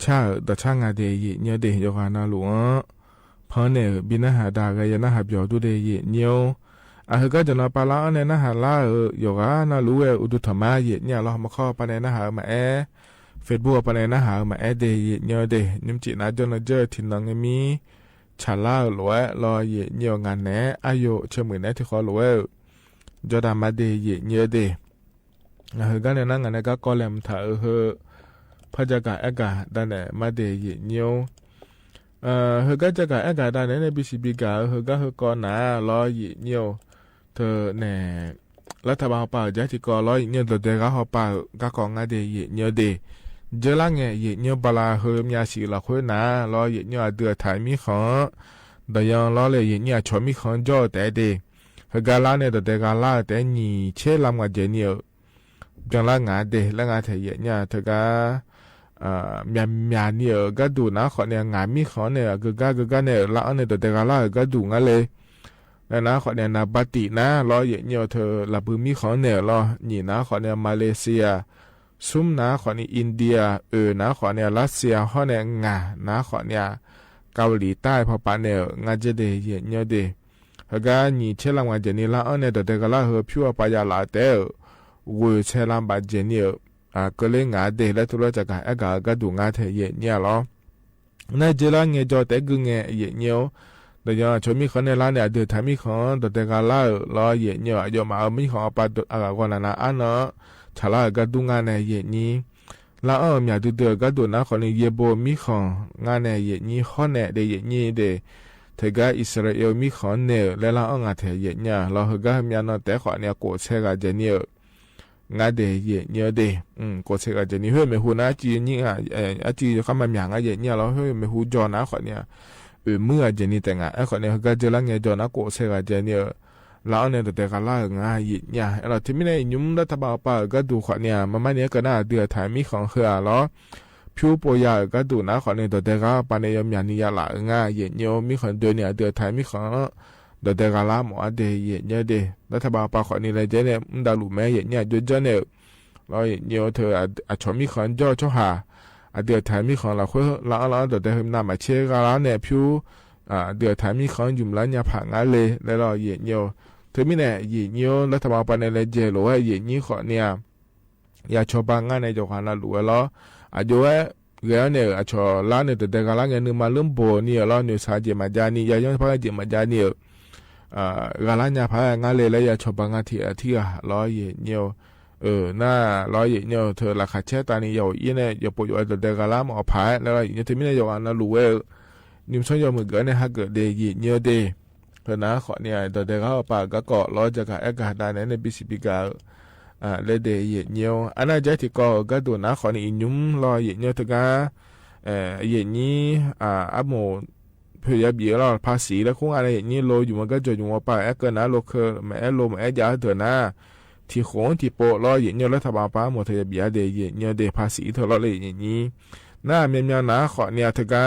ชาตะชางาเดเยเนียวเดยกานาหลวงพอในบินาหาดากายนาหาบยอดูเดเยเนียวอาเฮกาจะนาปาลาเนนาหาลาโยกานาลูเออุดุธรรมาเยเนี่ยเรามาข้อปะในนาหามาเฟซบุ๊กปะในนาหามาเดเยเนียวเดนิมจินาจนเจอทินนังมีชาลาหลวยรอเยเนียวงานแหนอายุเชื่อมือแหนที่ขอหลวยจอดามาเดเยเนียวเดเฮกันนั่งกันก็กอลมถ่าเฮพระจักรเอกาดันเนมาเดยเนียวเฮก็จักรเอกาดันเนในบิสิบิกาเฮก็เฮกอนาล้อยเนียวเธอเนรัฐบาลป่าจะที่กอล้อยเนียวตัวเด็กก็เขาป่าก็กองอาเดยเนียวเดเจอละเงยเนียวบลาเฮมีอาชีละคุยนาล้อยเนียวเดือดถ่ายมีของแต่ยังล้อเลยเนียวชอมีของจ่อแต่เดเฮก็ละเนี่ยตัวเด็กก็ละแต่นี่เชื่อลำกับเจเนียวจังละงาเดละงาเทียเนี่ยเธอก็มีเนี่ยก็ดูนะขอเนี่ยงามีขอเนี่ยก็เนี่ยละเนี่ยตัวเด็กละก็ดูงั้นเลยแล้วนะขอเนี่ยนาบาตินะรอเนี่ยเธอละบือมีขอเนี่ยรอนี่นะขอเนี่ยมาเลเซียซุ่มนะขอเนี่ยอินเดียนะขอเนี่ยรัสเซียขอเนี่ยงานะขอเนี่ยเกาหลีใต้พอปะเนี่ยงาจะเดเนี่ยเดแล้วก็นี่เชื่อละงาเจนี่ละเนี่ยตัวเด็กละเฮอพิวปายาลาเตอวเชลัมบาเจเนียก็เลยงาเดและทุเรศจากอากาศก็ดูงาเทเยเนี่ยหรอในเจริญเงยจอแต่กึ่งเงยเยเนี่ยแต่ยังชมีคนในร้านเนี่ยเดือดทำมีของตัวแต่การล่ารอเยเนี่ยยอมเอามีของปาตัวอากาศก่อนนะอันเนาะชาลาก็ดูงานในเยนี้แล้วมีดูเดือก็ดูนะคนในเยโบมีของงานในเยนี้ข้อเนี่ยเดเยนี้เดเธอก็อิสราเอลมีของเนี่ยแล้วเรางาเทเยเนี่ยเราเฮก็มีอันแต่ขอเนี่ยโกเชกาเจเนี่ยงาเดเยเนี่ยเดโกเชกาเจนี่เฮ้ยไม่หูนะจีนี่จีเขามาหยั่งเยเนี่ยเราเฮ้ยไม่หูจอนะขอเนี่ยเมื่อเจนี่แต่งขอเนี่ยก็เจอแล้วเงยจอนะโกเชกาเจเนี่ยเราเนี่ยแต่กันล่างาเยเนี่ยเราที่ไม่ได้ยุ่มรัฐบาลป่าก็ดูขอเนี่ยมันเนี่ยก็น่าเดือดถ่ายมีของเหือล้อผิวปอยาก็ดูนะขอเนี่ยแต่ก็ปานในยมยานิยาละงาเยเนี่ยมีคนเดือเนี่ยเดือดถ่ายมีของเดี๋ยวแต่การละหมอเดียเนี่ยเดรัฐบาลปาขอนี่เลยเจเนี่ยดาลุแม่เนี่ยจุดเจเนี่ยเราเนี่ยเธอชอบมีคนจ่อชอบหาเดี๋ยวถ่ายมีคนเราคุยเราเดี๋ยวแต่หน้ามาเชื่อกันแล้วเนี่ยผิวเดี๋ยวถ่ายมีคนยุ่มแล้วเนี่ยผ่านงานเลยแล้วเราเนี่ยเธอไม่เนี่ยเนี่ยรัฐบาลปาในเลยเจหรือว่าเนี่ยขอเนี่ยอยากชอบงานในจังหวัดนั้นหรือว่าอยู่ว่าเรื่องเนี่ยชอบร้านเนี่ยแต่การละเงินมาเริ่มโบเนี่ยเราเนี่ยสายเจมาจานี่ยังพักเจมาจานี่กาลanyaพางาเลยแล้วอย่าชอบงาที่ร้อยเนี่ยน่าร้อยเนี่ยเธอราคาเช่ตานี่อยู่เนี่ยอย่าปล่อยเด็กกาลามอพายแล้วอย่างที่ไม่ได้อยู่อันนั้นรู้ว่านิมชอยมือเกินเนี่ยฮักเกิดเดียเนี่ยเดเพราะนะขอเนี่ยเด็กเขาปากก็เกาะร้อยจากอากาศได้ในบิสิบิกาเลยเดียเนี่ยอันนั้นจะที่ก็ดูนะขอนี่ยุ่มร้อยเนี่ยถึงก็นี้อับโมเพื่อเบี้ยเราภาษีแล้วคงอะไรนี่โลอยู่มันก็จะอยู่ว่าป่าเกินนะโลเคอแม่โลแม่ยาเถอะนะที่ของที่โปะรออย่างเงี้ยรัฐบาลป้าหมดเธอเบี้ยเดียเนี่ยเดียภาษีเธอเราเลยอย่างนี้น่าเมียนนะขอเนี่ยเธอก็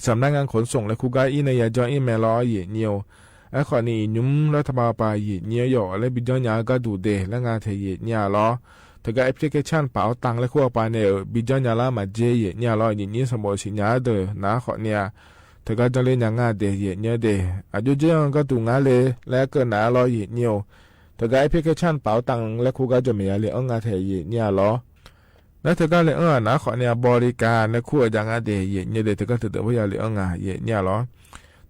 สำนักงานขนส่งและคู่กายในยาจออีเมลล้ออย่างเงี้ยไอ้ขอนี่ยุ่มรัฐบาลป้าอย่างเงี้ยอยู่แล้วบิดย้อนยาก็ดูเดแล้วงานเธอเนี่ยล้อเธอก็แอปพลิเคชันเป๋าตังและคู่ไปเนี่ยบิดย้อนยาละมาเจเนี่ยล้ออย่างนี้สมบูรณ์สิญญาเดอนะขอเนี่ยเธอก็จะเล่นยังไงเดียเนี่ยเดอายุเยอะก็ดูงานเลยแล้วก็น่ารอเยเนี่ยเธอก็แอปพลิเคชันเป๋าตังและคู่ก็จะมีอะไรงานเทียเนี่ยรอแล้วเธอก็เลยนะขอเนี่ยบริการและคู่ยังไงเดียเนี่ยเดเธอก็ถือว่าอะไรงานเนี่ยรอ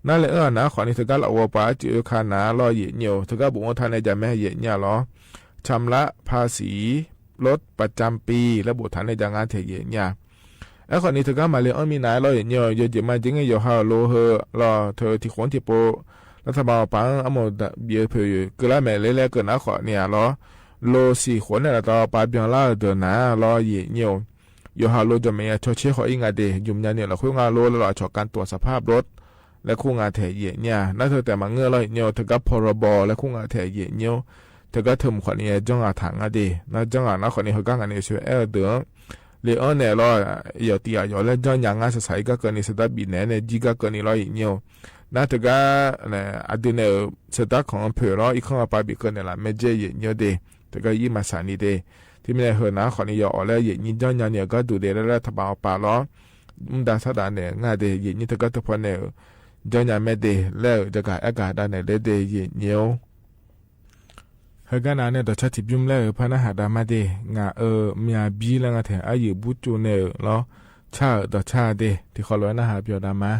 นั่นเลยนะขอนี่เธอก็เอาไปจืดขนาดรอเยเนี่ยเธอก็บอกว่าท่านในจะไม่เนี่ยรอชำระภาษีลดประจำปีและบุตรท่านในจะงานเทียเนี่ยไอ้คนนี้เธอก็มาเรียนมีนายเราอย่างเงี้ยอยู่จะมาจริงๆอยู่ฮาโลเฮรอเธอที่คนที่โปรัฐบาลปังอโมดเบียเผยก็แล้วแม่เล่ๆเกินนะขอเนี่ยรอโลสี่คนเนี่ยต่อไปเบียงล่าเดินนะรออย่างเงี้ยอยู่ฮาโลจะไม่ชดเชยขออีกงานเดียยุ่งยากเนี่ยเราคุยงานโลแล้วเราชอบการตรวจสภาพรถและคู่งานเทียเนี่ยนั่นเธอแต่มาเงื่อเราเนี่ยเธอก็พรบและคู่งานเทียเนี่ยเธอก็ทำขอเนี่ยจังหวะทางงานเดียนั่นจังหวะนะขอเนี่ยเขาก็งานเนี่ยช่วยเดือเลี้ยงเนี่ยเราอยู่ที่อยู่แล้วจนยังงานสายก็เกินนิสตาบินเนี่ยจีก็เกินนี่เราอย่างเงี้ยนั่นถือก็เนี่ยอดีตเนี่ยสตาของเพื่อเราอีกข้างไปบิเกินเนี่ยละไม่เจออย่างเงี้ยเด แต่ก็ยิ่งมาสานีเดที่ไม่ได้เหินนะขอนิยอแล้วเย็นยิ่งย้อนยันเนี่ยก็ดูเดแล้วทบเอาป่าล้อดาสดาเนี่ยง่ายเดเย็นยิ่งตะก็ตะพอเนี่ยย้อนยันไม่เดแล้วจะกายอากาศได้เนี่ยเดเย็นเนียวเฮกันเนี่ยตัวชาติบิมแล้วพนักหาดามาเดงามีอาบีแล้วงาแถอายุบุจูเนี่ยล้อชาตัวชาเดที่เขาล้วนนะหาเปียวดามา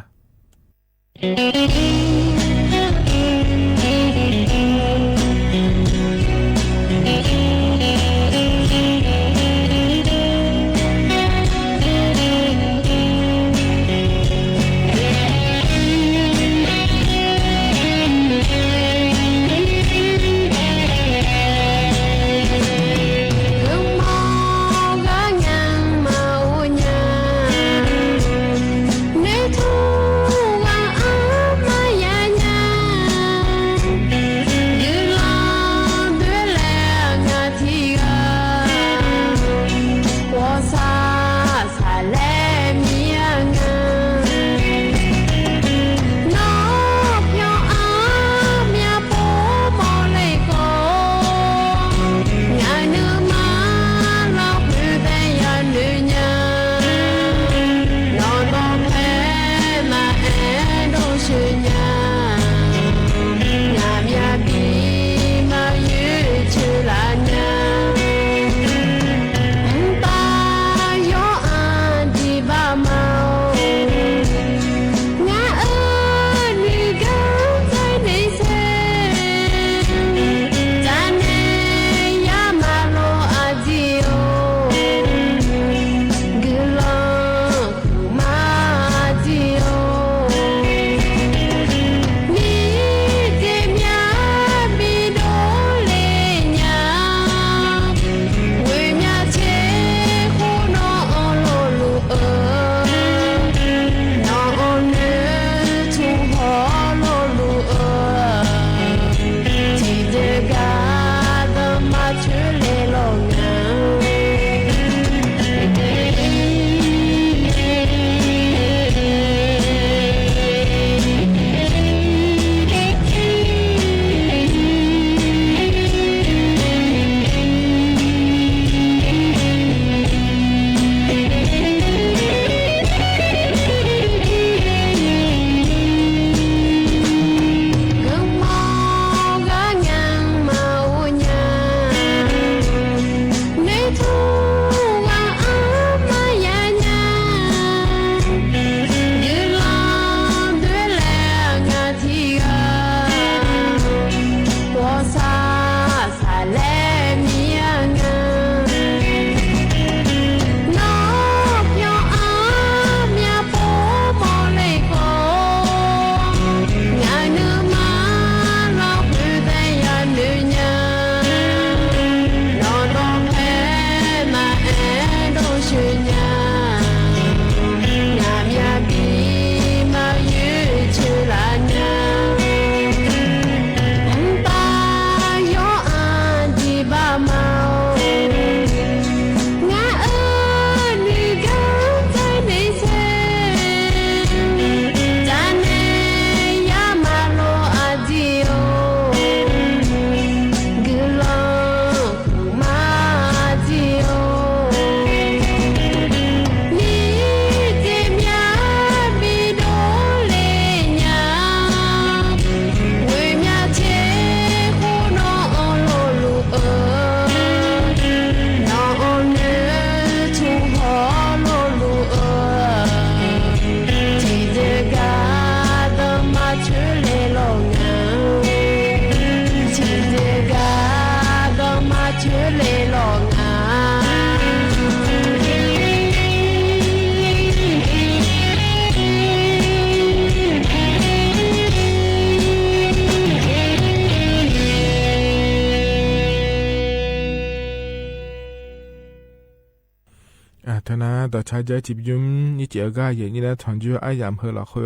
ทนาต่อชายใจจิบยุมนี่เจ้าก็อย่างนี้นะทอนจูไอ้ยามเฮอหลอกเขา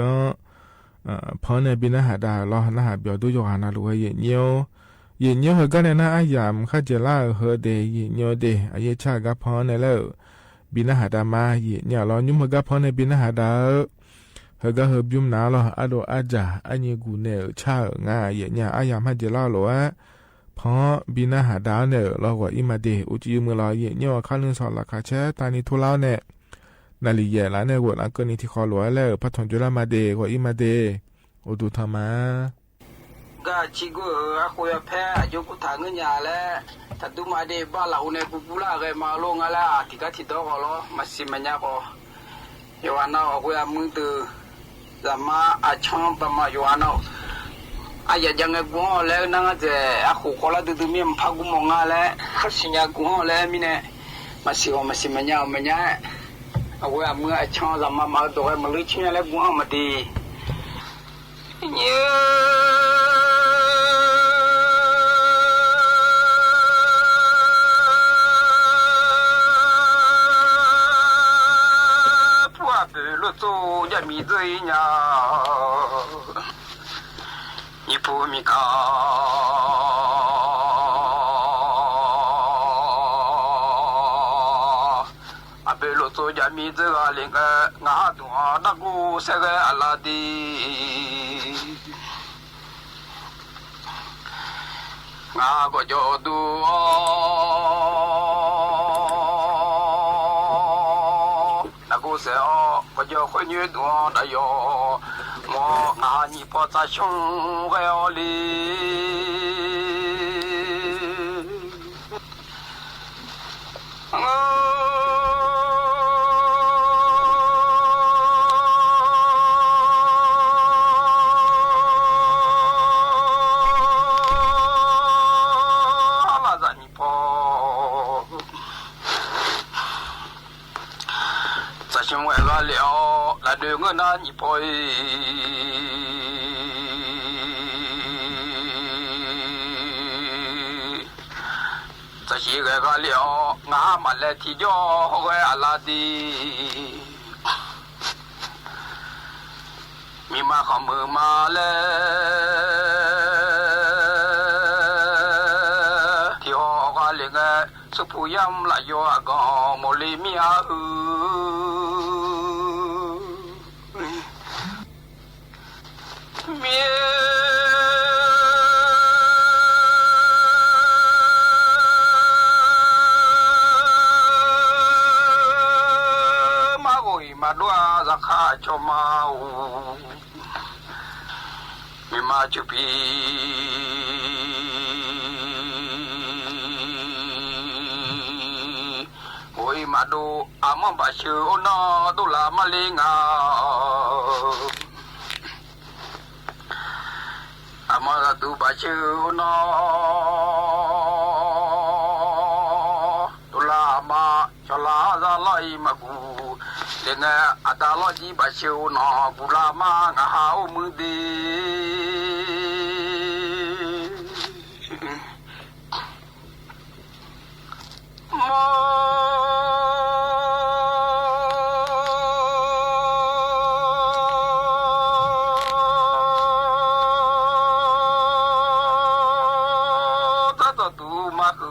พอในบินหาดาล้อหน้าหาเบียวดูโยหานาลูกเย็นเนียวเฮก็ในหน้าไอ้ยามข้าจะล่าเฮเดยเย็นเนียวเดไอ้ชาก็พอในแล้วบินหาดามาเย็นเนียวล้อยุ่มเฮก็พอในบินหาดาเฮก็เฮบยุมนาล้ออาโดอาจ่าอันนี้กูเนี่ยชาง่ายเย็นเนียวไอ้ยามให้จะล่าล้อพ เพราะบินาหาดาวเนี่ยเรากว่าอิมาเดอุจิมือเราเย่เนี่ยข้าลึงสอนราคาแช่ตานิทุลาวเนี่ยนาลีเย่ละเนี่ยกว่านักเกินที่คอหลวแล้วพัฒนจุลามาเดกว่าอิมาเดอุดุธรรมะก็ชิกุอาคุยแพ้อายุกุถางเงินยาแล้วถ้าดูมาเดบ้านเราในปุบุลาเกมาลงอะไรที่ก็ที่ตัวก็ล้อมาสิมันยาก็ยวันนั้นอาคุยมึงตือจะมาอาช่างประมาณยวันนั้นอายยังไงกูแล้วนั่งจะอาคุคนละดูมีมันพักกูมองอะไรขัดสิญญากูแล้วมีเนี่ยมาสิมันยาอาคุยมึงอาช่างจะมาตัวให้มาลุยชิญญาแล้วกูมาดีเนี่ย做也米子一样，你不米高，阿贝罗做也米子个那个阿多那个这个阿拉的，阿个叫多。是哦，我就会女多的哟，我拿你不在胸个哟里，阿拉你跑。想为了了，那对我那你不这些个了，俺们来提交为阿拉的，密码和密码嘞，提好个那个是不样来有啊个莫里米啊มาด้วยราคาชมามีมาจุปีโอ้ยมาดูอามันบาชื่อโนดูลามาลิงาอามันดูบาชื่อโนดูลามาชลาซาไลมากูdengan adalah jibat syuna bulama ngahau mudi tata tu mak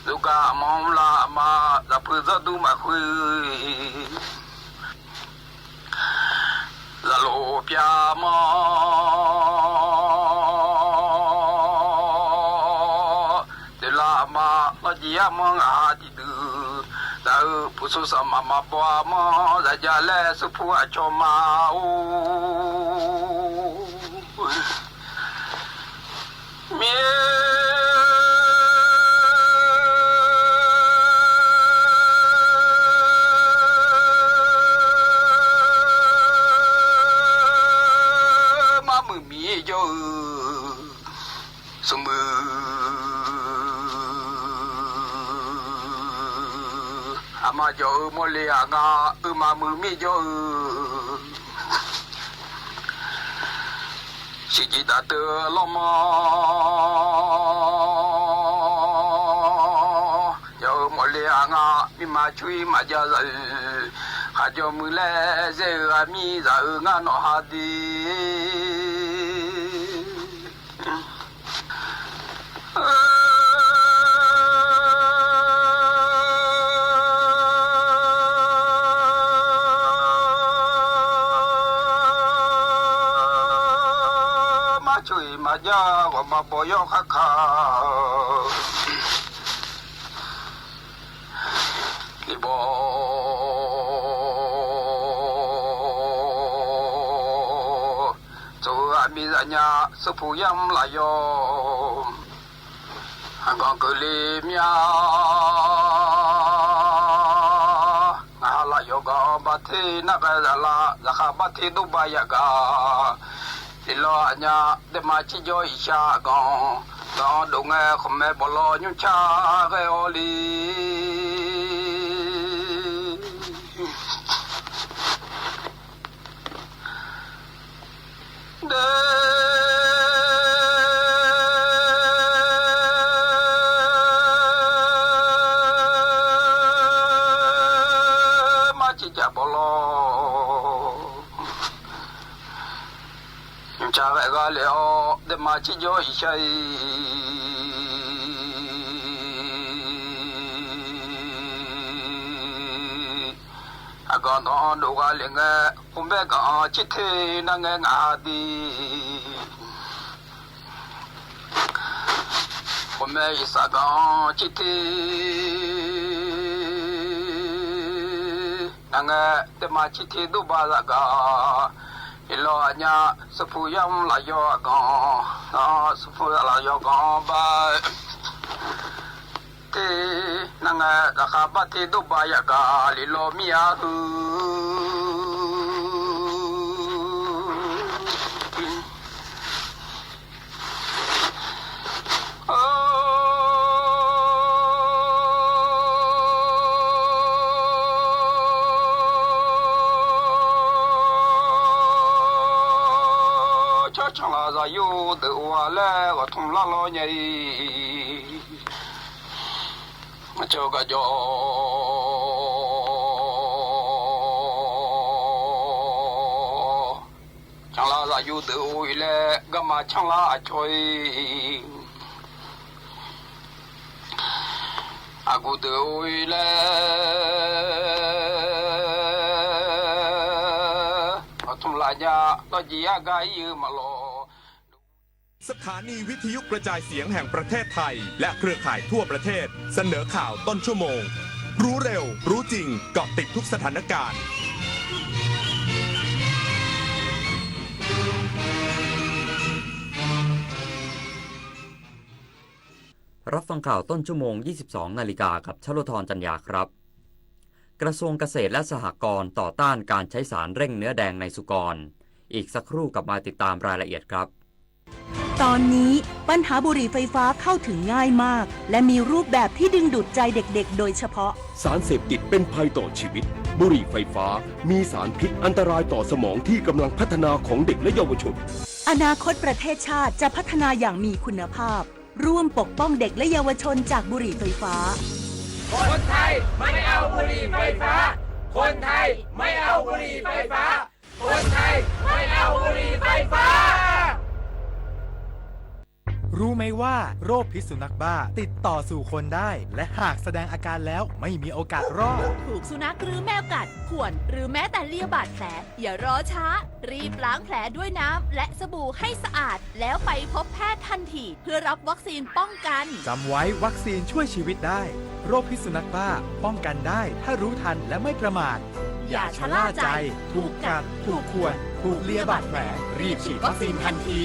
Luka maula ma zapuza du makhu Zalo pia ma Dela ma Najia ma ngadi du Zau pusu sama ma bua ma Zajale supu achoma Ama jo mole anga umamu mi jo Sijita te loma Jo mole anga mi ma chui ma ja zal Ha jo mule ze ami za nga no hadi ช่วยมาย่าว่ามาบอยข้าข้าลิบตัวมีสัญญาสุภูยำลายมก็กลีเมียลายก็บัตินักละละข้าบัติดุบายกาลิลอญาเดมาชิโยอิชากองตอนดงขมบลอยุชาเกอลีเดมาชิจาบลอยุชาเกกาเลอเดมาชิโยอิชัยก็นอนดูกันเลยไงผมแบบก็ชิดเทนั่งเงงอาดีผมแบบอีสานก็ชิดเทนั่งเงแต่มาชิดเทดูบาลกาอีหล่อเนี่ยสุภูยำลายก็สุภูลายก็บายนังราคาบัติดุบายกาลิโลมิยาฮูช่างลาซายูเดือวาเล่ก็ทุ่มละล้อใหญ่โจกโจช่างลาซายูเดือวเล่ก็มาช่างลาช่วยอากูเดือวเล่ทุ่มลายาก็จียากายยืมมาโลสถานีวิทยุกระจายเสียงแห่งประเทศไทยและเครือข่ายทั่วประเทศเสนอข่าวต้นชั่วโมงรู้เร็วรู้จริงเกาะติดทุกสถานการณ์รับฟังข่าวต้นชั่วโมง 22 นาฬิกากับชลธรจันยาครับกระทรวงเกษตรและสหกรณ์ต่อต้านการใช้สารเร่งเนื้อแดงในสุกรอีกสักครู่กลับมาติดตามรายละเอียดครับตอนนี้ปัญหาบุหรี่ไฟฟ้าเข้าถึงง่ายมากและมีรูปแบบที่ดึงดูดใจเด็กๆโดยเฉพาะสารเสพติดเป็นภัยต่อชีวิตบุหรี่ไฟฟ้ามีสารพิษอันตรายต่อสมองที่กำลังพัฒนาของเด็กและเยาวชนอนาคตประเทศชาติจะพัฒนาอย่างมีคุณภาพร่วมปกป้องเด็กและเยาวชนจากบุหรี่ไฟฟ้าคนไทยไม่เอาบุหรี่ไฟฟ้าคนไทยไม่เอาบุหรี่ไฟฟ้าคนไทยไม่เอาบุหรี่ไฟฟ้ารู้ไหมว่าโรคพิษสุนัขบ้าติดต่อสู่คนได้และหากแสดงอาการแล้วไม่มีโอกาสรอดถูกสุนัขหรือแมวกัดข่วนหรือแม้แต่เลียบาดแผลอย่ารอช้ารีบล้างแผลด้วยน้ำและสบู่ให้สะอาดแล้วไปพบแพทย์ทันทีเพื่อรับวัคซีนป้องกันจำไว้วัคซีนช่วยชีวิตได้โรคพิษสุนัขบ้าป้องกันได้ถ้ารู้ทันและไม่ประมาทอย่าชะล่าใจถูกกัดถูกข่วนถูกเลียบาดแผลรีบฉีดวัคซีนทันที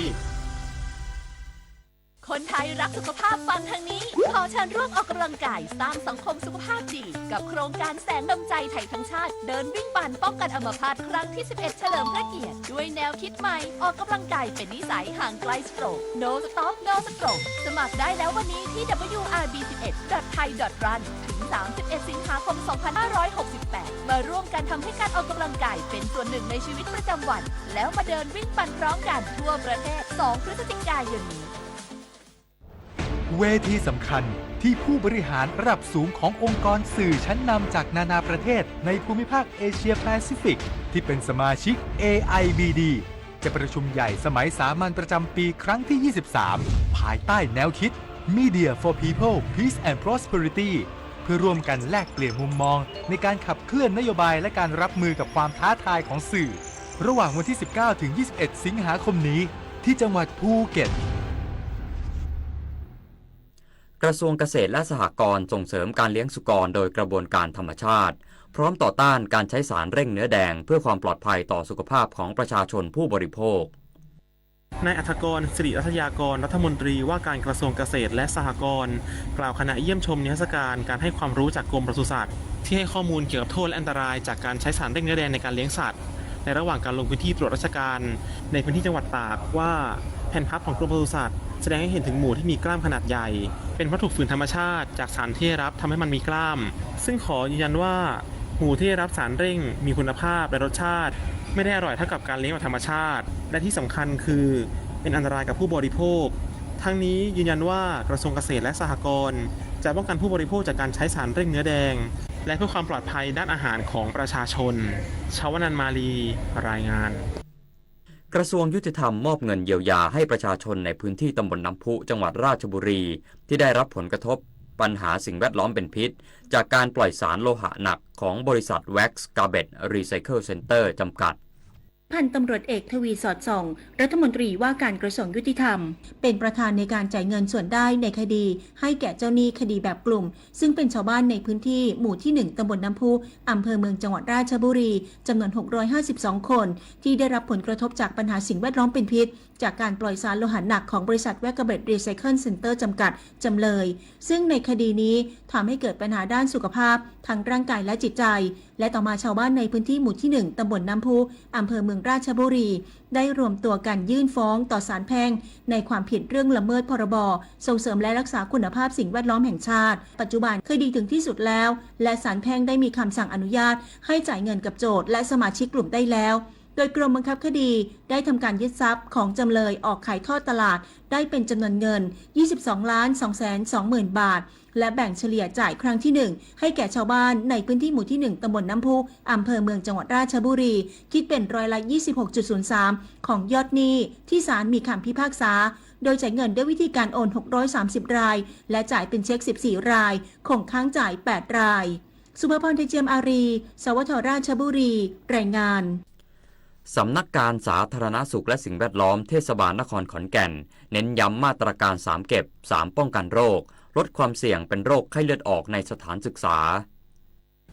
คนไทยรักสุขภาพฟังทางนี้ขอเชิญร่วมออกกำลังกายสร้างสังคมสุขภาพดีกับโครงการแสงดำใจไทยทั้งชาติเดินวิ่งปั่นป้องกันอัมพาตครั้งที่ 11 เฉลิมพระเกียรติด้วยแนวคิดใหม่ออกกำลังกายเป็นนิสัยห่างไกลสโตรก No Stop No Stroke สมัครได้แล้ววันนี้ที่ wrb11.thai.run ถึง 31 สิงหาคม 2568 มาร่วมกันทำให้การออกกำลังกายเป็นส่วนหนึ่งในชีวิตประจำวันแล้วมาเดินวิ่งปั่นพร้อมกันทั่วประเทศ 2 พฤศจิกายนนี้เวทีสำคัญที่ผู้บริหารระดับสูงขององค์กรสื่อชั้นนำจากนานาประเทศในภูมิภาคเอเชียแปซิฟิกที่เป็นสมาชิก AIBD จะประชุมใหญ่สมัยสามัญประจำปีครั้งที่ 23 ภายใต้แนวคิด Media for People Peace and Prosperity เพื่อร่วมกันแลกเปลี่ยนมุมมองในการขับเคลื่อนนโยบายและการรับมือกับความท้าทายของสื่อระหว่างวันที่ 19 ถึง 21 สิงหาคมนี้ ที่จังหวัดภูเก็ต กระทรวงเกษตรและสหกรณ์ส่งเสริมการเลี้ยงสุกรโดยกระบวนการธรรมชาติพร้อมต่อต้านการใช้สารเร่งเนื้อแดงเพื่อความปลอดภัยต่อสุขภาพของประชาชนผู้บริโภคนายอัธกร สิริรัตยากรรัฐมนตรีว่าการกระทรวงเกษตรและสหกรณ์กล่าวขณะเยี่ยมชมนิทรรศการการให้ความรู้จากกรมปศุสัตว์ที่ให้ข้อมูลเกี่ยวกับโทษและอันตรายจากการใช้สารเร่งเนื้อแดงในการเลี้ยงสัตว์ในระหว่างการลงพื้นที่ตรวจราชการในพื้นที่จังหวัดตากว่าแผ่นพับของกรมปศุสัตว์แสดงให้เห็นถึงหมูที่มีกล้ามขนาดใหญ่เป็นวัตถุฝืนธรรมชาติจากสารที่ได้รับทำให้มันมีกล้ามซึ่งขอยืนยันว่าหมูที่ได้รับสารเร่งมีคุณภาพและรสชาติไม่ได้อร่อยเท่ากับการเลี้ยงแบบธรรมชาติและที่สำคัญคือเป็นอันตรายกับผู้บริโภคทั้งนี้ยืนยันว่ากระทรวงเกษตรและสหกรณ์จะป้องกันผู้บริโภคจากการใช้สารเร่งเนื้อแดงและเพื่อความปลอดภัยด้านอาหารของประชาชนชาวนันมาลีรายงานกระทรวงยุติธรรมมอบเงินเยียวยาให้ประชาชนในพื้นที่ตำบลน้ำพุจังหวัดราชบุรีที่ได้รับผลกระทบปัญหาสิ่งแวดล้อมเป็นพิษจากการปล่อยสารโลหะหนักของบริษัท Wax Garbage Recycle Center จำกัดพันตำรวจเอกทวีสอดส่องรัฐมนตรีว่าการกระทรวงยุติธรรมเป็นประธานในการจ่ายเงินส่วนได้ในคดีให้แก่เจ้าหนี้คดีแบบกลุ่มซึ่งเป็นชาวบ้านในพื้นที่หมู่ที่1ตำบลน้ำพุอำเภอเมืองจังหวัดราชบุรีจำนวน652คนที่ได้รับผลกระทบจากปัญหาสิ่งแวดล้อมเป็นพิษจากการปล่อยสารโลหะหนักของบริษัท Wax Garbage Recycle Center จำกัดจำเลยซึ่งในคดีนี้ทำให้เกิดปัญหาด้านสุขภาพทั้งร่างกายและจิตใจและต่อมาชาวบ้านในพื้นที่หมู่ที่1ตำบลน้ำพุอำเภอเมืองราชบุรีได้รวมตัวกันยื่นฟ้องต่อศาลแพ่งในความผิดเรื่องละเมิดพรบส่งเสริมและรักษาคุณภาพสิ่งแวดล้อมแห่งชาติปัจจุบันคดีถึงที่สุดแล้วและศาลแพ่งได้มีคำสั่งอนุญาตให้จ่ายเงินกับโจทก์และสมาชิกกลุ่มได้แล้วโดยกรมบังคับคดีได้ทำการยึดทรัพย์ของจำเลยออกขายทอดตลาดได้เป็นจำนวนเงิน 22,220,000 บาทและแบ่งเฉลี่ยจ่ายครั้งที่1ให้แก่ชาวบ้านในพื้นที่หมู่ที่1ตำบลน้ำพุอำเภอเมืองจังหวัดราชบุรีคิดเป็น26.03% ของยอดหนี้ที่ศาลมีคำพิพากษาโดยจ่ายเงินด้วยวิธีการโอน630รายและจ่ายเป็นเช็ค14รายคงค้างจ่าย8รายสุภพร เจียมอารีสวทราชบุรีรายงานสำนักการสาธารณสุขและสิ่งแวดล้อมเทศบาลนครขอนแก่นเน้นย้ำมาตรการ3เก็บ3ป้องกันโรคลดความเสี่ยงเป็นโรคไข้เลือดออกในสถานศึกษา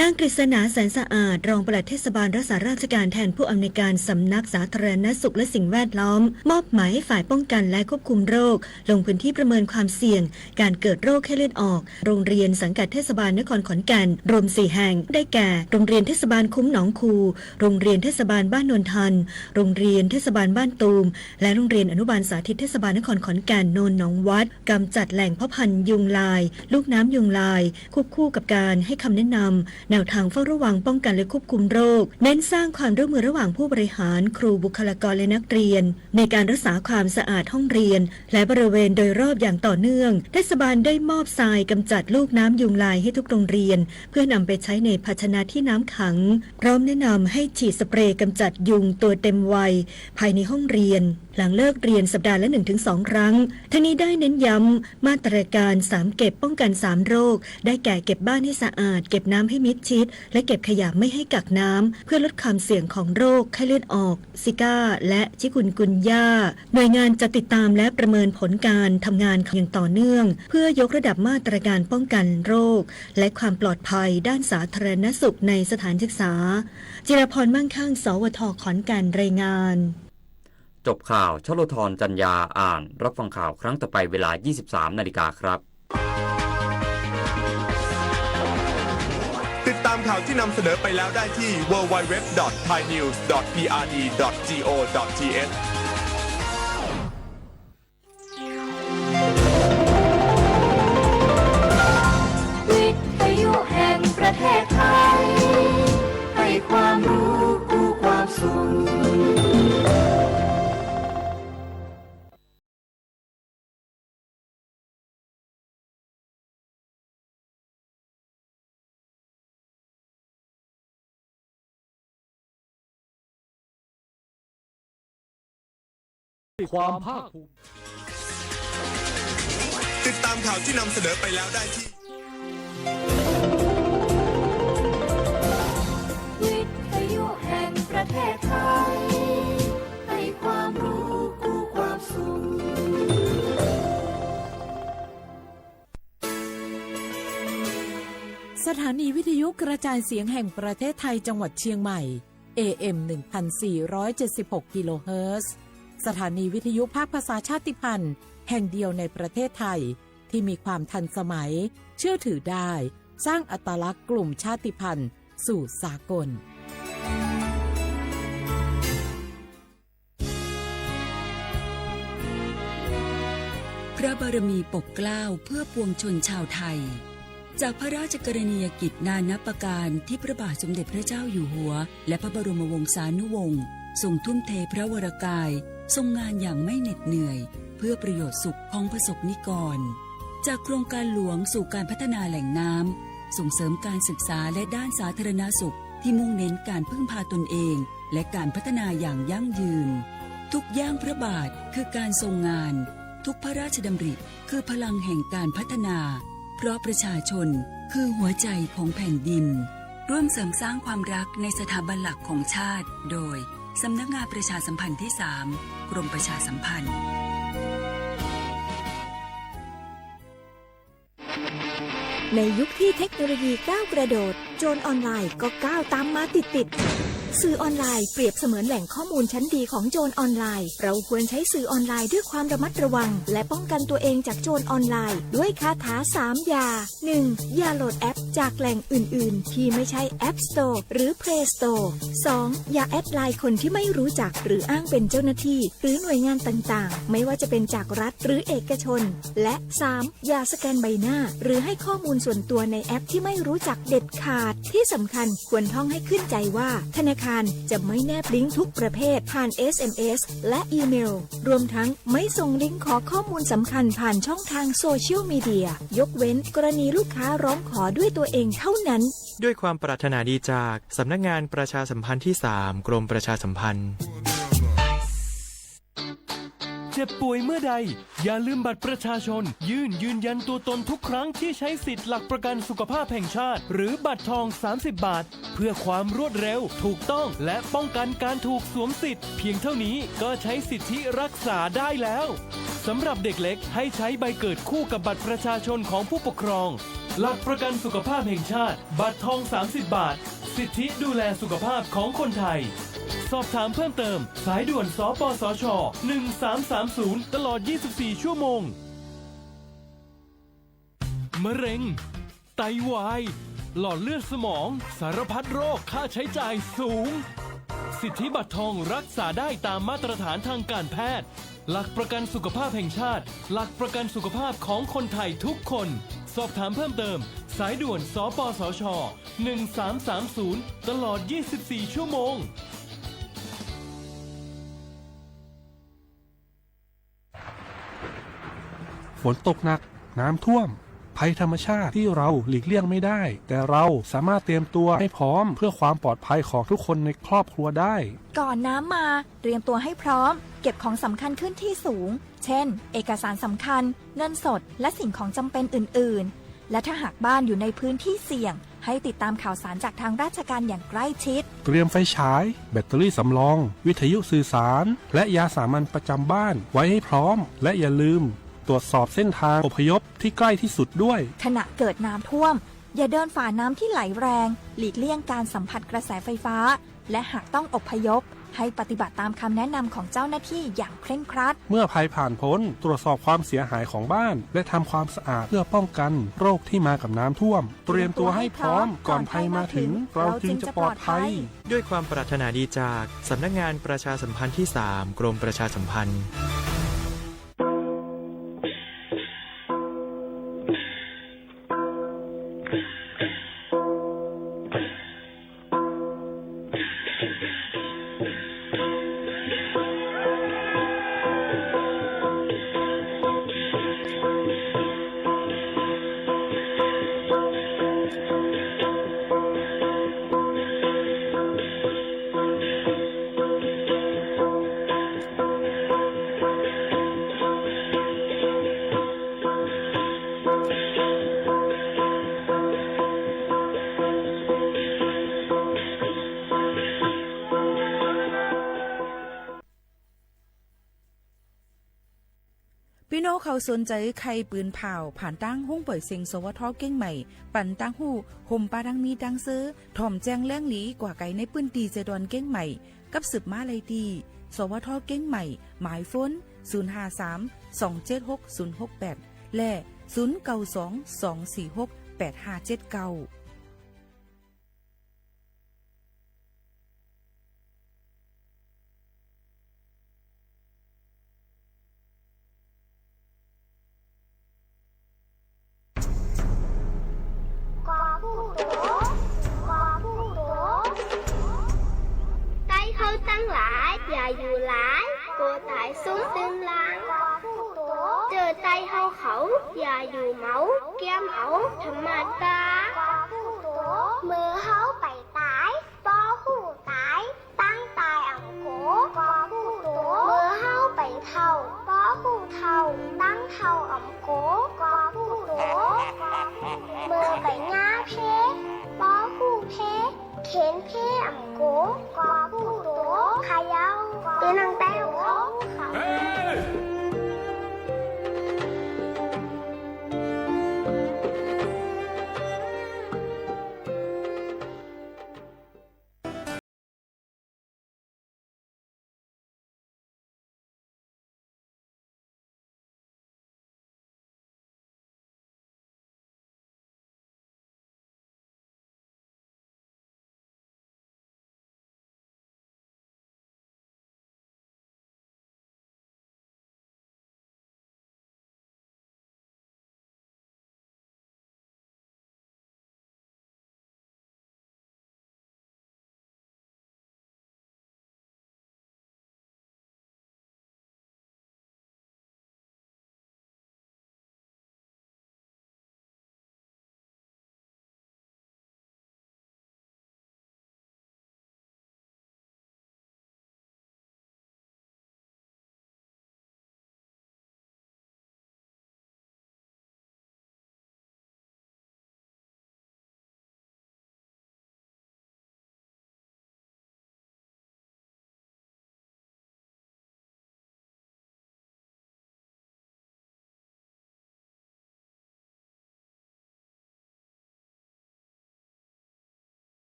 นางกฤษณาแสนสะอาดรองปลัดเทศบาลรักษาราชการแทนผู้อำนวยการสำนักสาธารณสุขและสิ่งแวดล้อมมอบหมายให้ฝ่ายป้องกันและควบคุมโรคลงพื้นที่ประเมินความเสี่ยงการเกิดโรคไข้เลือดออกโรงเรียนสังกัดเทศบาลนครขอนแก่นรวม4แห่งได้แก่โรงเรียนเทศบาลคุ้มหนองคูโรงเรียนเทศบาลบ้านนวลทันโรงเรียนเทศบาลบ้านตูมและโรงเรียนอนุบาลสาธิตเทศบาลนครขอนแก่นโนนหนองวัดกำจัดแหล่งเพาะพันธุ์ยุงลายลูกน้ำยุงลายควบคู่กับการให้คำแนะนำแนวทางเฝ้าระวังป้องกันและควบคุมโรคเน้นสร้างความร่วมมือระหว่างผู้บริหารครูบุคลากรและนักเรียนในการรักษาความสะอาดห้องเรียนและบริเวณโดยรอบอย่างต่อเนื่องเทศบาลได้มอบทรายกำจัดลูกน้ำยุงลายให้ทุกโรงเรียนเพื่อนำไปใช้ในภาชนะที่น้ำขังพร้อมแนะนำให้ฉีดสเปรย์กำจัดยุงตัวเต็มวัยภายในห้องเรียนหลังเลิกเรียนสัปดาห์ละ 1-2 ครั้งทั้งนี้ได้เน้นย้ำมาตรการ3เก็บป้องกัน3โรคได้แก่เก็บบ้านให้สะอาดเก็บน้ำให้มิดชิดและเก็บขยะไม่ให้กักน้ำเพื่อลดความเสี่ยงของโรคไข้เลือดออกซิก้าและชิคุนกุนย่าหน่วยงานจะติดตามและประเมินผลการทำงานอย่างต่อเนื่องเพื่อยกระดับมาตรการป้องกันโรคและความปลอดภัยด้านสาธารณสุขในสถานศึกษาจิรพรมั่งคั่งสวทขอนแก่นรายงานจบข่าวชโลธรจันยาอ่านรับฟังข่าวครั้งต่อไปเวลา 23 นาฬิกาครับติดตามข่าวที่นำเสนอไปแล้วได้ที่ www.thainews.prd.go.th วิทยุแห่งประเทศไทยให้ความรู้คู่ความสุขความภาคภูมิติดตามข่าวที่นำเสนอไปแล้วได้ที่วิทยุแห่งประเทศไทยให้ความรู้คู่ความ สถานีวิทยุกระจายเสียงแห่งประเทศไทยจังหวัดเชียงใหม่ AM 1476 กิโลเฮิรตซ์สถานีวิทยุภาคภาษาชาติพันธุ์แห่งเดียวในประเทศไทยที่มีความทันสมัยเชื่อถือได้สร้างอัตลักษณ์กลุ่มชาติพันธุ์สู่สากลพระบารมีปกเกล้าเพื่อปวงชนชาวไทยจากพระราชกรณียกิจนานับประการที่พระบาทสมเด็จพระเจ้าอยู่หัวและพระบรมวงศานุวงศ์ทรงทุ่มเทพระวรกายทรงงานอย่างไม่เหน็ดเหนื่อยเพื่อประโยชน์สุขของประสบนิกรจากโครงการหลวงสู่การพัฒนาแหล่งน้ำส่งเสริมการศึกษาและด้านสาธารณสุขที่มุ่งเน้นการพึ่งพาตนเองและการพัฒนาอย่างยั่งยืนทุกย่างพระบาทคือการทรงงานทุกพระราชดำริคือพลังแห่งการพัฒนาเพราะประชาชนคือหัวใจของแผ่นดินร่วมเสริมสร้างความรักในสถาบันหลักของชาติโดยสำนักงานประชาสัมพันธ์ที่ 3 กรมประชาสัมพันธ์ในยุคที่เทคโนโลยีก้าวกระโดดโจรออนไลน์ก็ก้าวตามมาติดสื่อออนไลน์เปรียบเสมือนแหล่งข้อมูลชั้นดีของโจรออนไลน์เราควรใช้สื่อออนไลน์ด้วยความระมัดระวังและป้องกันตัวเองจากโจรออนไลน์ด้วยคาถา3อย่า 1. อย่าโหลดแอปจากแหล่งอื่นๆที่ไม่ใช่ App Store หรือ Play Store 2. อย่าแอดไลน์คนที่ไม่รู้จักหรืออ้างเป็นเจ้าหน้าที่หรือหน่วยงานต่างๆไม่ว่าจะเป็นจากรัฐหรือเอกชนและ 3. อย่าสแกนใบหน้าหรือให้ข้อมูลส่วนตัวในแอปที่ไม่รู้จักเด็ดขาดที่สำคัญควรท่องให้ขึ้นใจว่าธนาคารจะไม่แนบลิงก์ทุกประเภทผ่าน SMS และอีเมลรวมทั้งไม่ส่งลิงก์ขอข้อมูลสำคัญผ่านช่องทางโซเชียลมีเดียยกเว้นกรณีลูกค้าร้องขอด้วยตัวเองเท่านั้นด้วยความปรารถนาดีจากสำนักงานประชาสัมพันธ์ที่ 3 กรมประชาสัมพันธ์เจ็บป่วยเมื่อใดอย่าลืมบัตรประชาชนยืนยันตัวตนทุกครั้งที่ใช้สิทธิ์หลักประกันสุขภาพแห่งชาติหรือบัตรทอง30 บาทเพื่อความรวดเร็วถูกต้องและป้องกันการถูกสวมสิทธิ์เพียงเท่านี้ก็ใช้สิทธิรักษาได้แล้วสำหรับเด็กเล็กให้ใช้ใบเกิดคู่กับบัตรประชาชนของผู้ปกครองหลักประกันสุขภาพแห่งชาติบัตรทอง30 บาทสิทธิดูแลสุขภาพของคนไทยสอบถามเพิ่มเติมสายด่วนสปสช1330ตลอด24ชั่วโมงมะเร็งไตวายหลอดเลือดสมองสารพัดโรคค่าใช้จ่ายสูงสิทธิบัตรทองรักษาได้ตามมาตรฐานทางการแพทย์หลักประกันสุขภาพแห่งชาติหลักประกันสุขภาพของคนไทยทุกคนสอบถามเพิ่มเติมสายด่วนสปสช1330ตลอด24ชั่วโมงฝนตกหนักน้ำท่วมภัยธรรมชาติที่เราหลีกเลี่ยงไม่ได้แต่เราสามารถเตรียมตัวให้พร้อมเพื่อความปลอดภัยของทุกคนในครอบครัวได้ก่อนน้ำมาเตรียมตัวให้พร้อมเก็บของสำคัญขึ้นที่สูงเช่นเอกสารสำคัญเงินสดและสิ่งของจำเป็นอื่นๆและถ้าหากบ้านอยู่ในพื้นที่เสี่ยงให้ติดตามข่าวสารจากทางราชการอย่างใกล้ชิดเตรียมไฟฉายแบตเตอรี่สำรองวิทยุสื่อสารและยาสามัญประจำบ้านไว้ให้พร้อมและอย่าลืมตรวจสอบเส้นทางอพยพที่ใกล้ที่สุดด้วยขณะเกิดน้ำท่วมอย่าเดินฝ่าน้ำที่ไหลแรงหลีกเลี่ยงการสัมผัสกระแสไฟฟ้าและหากต้องอพยพให้ปฏิบัติตามคำแนะนำของเจ้าหน้าที่อย่างเคร่งครัดเมื่อภัยผ่านพ้นตรวจสอบความเสียหายของบ้านและทำความสะอาดเพื่อป้องกันโรคที่มากับน้ำท่วมเตรียมตัวให้พร้อมก่อนภัยมาถึงเราจึงจะปลอดภัยด้วยความปรารถนาดีจากสำนักงานประชาสัมพันธ์ที่ 3 กรมประชาสัมพันธ์ พี่น้องเขาสนใจใครปืนเผาผ่านตั้งห้องปล่อยเสียงสวทเก้งใหม่ปั่นตั้งหู้ห่มปาดังมีดังซื้อถ่อมแจงแล้งหลีกว่าไก่ในปืนตีเจดอนเก้งใหม่กับสืบมาเลยดีสวทเก้งใหม่หมายฟ้น053-276-068และ0922468579ตั้งหลายอย่าอยู่หลายกลัวตายสูงตึงล้างเจอใจเฮาเขาอย่าอยู่เมาแก้มเอาธรรมดามือเฮาไปตายบ่หูตายตั้งตายอ่ำโกมือเฮาไปเท่าบ่หูเท่าตั้งเท่าอ่ำโกมือไปง่าเพบ่หูเพเข็นเพอ่ำโกขายาวตีนังแต้วเขา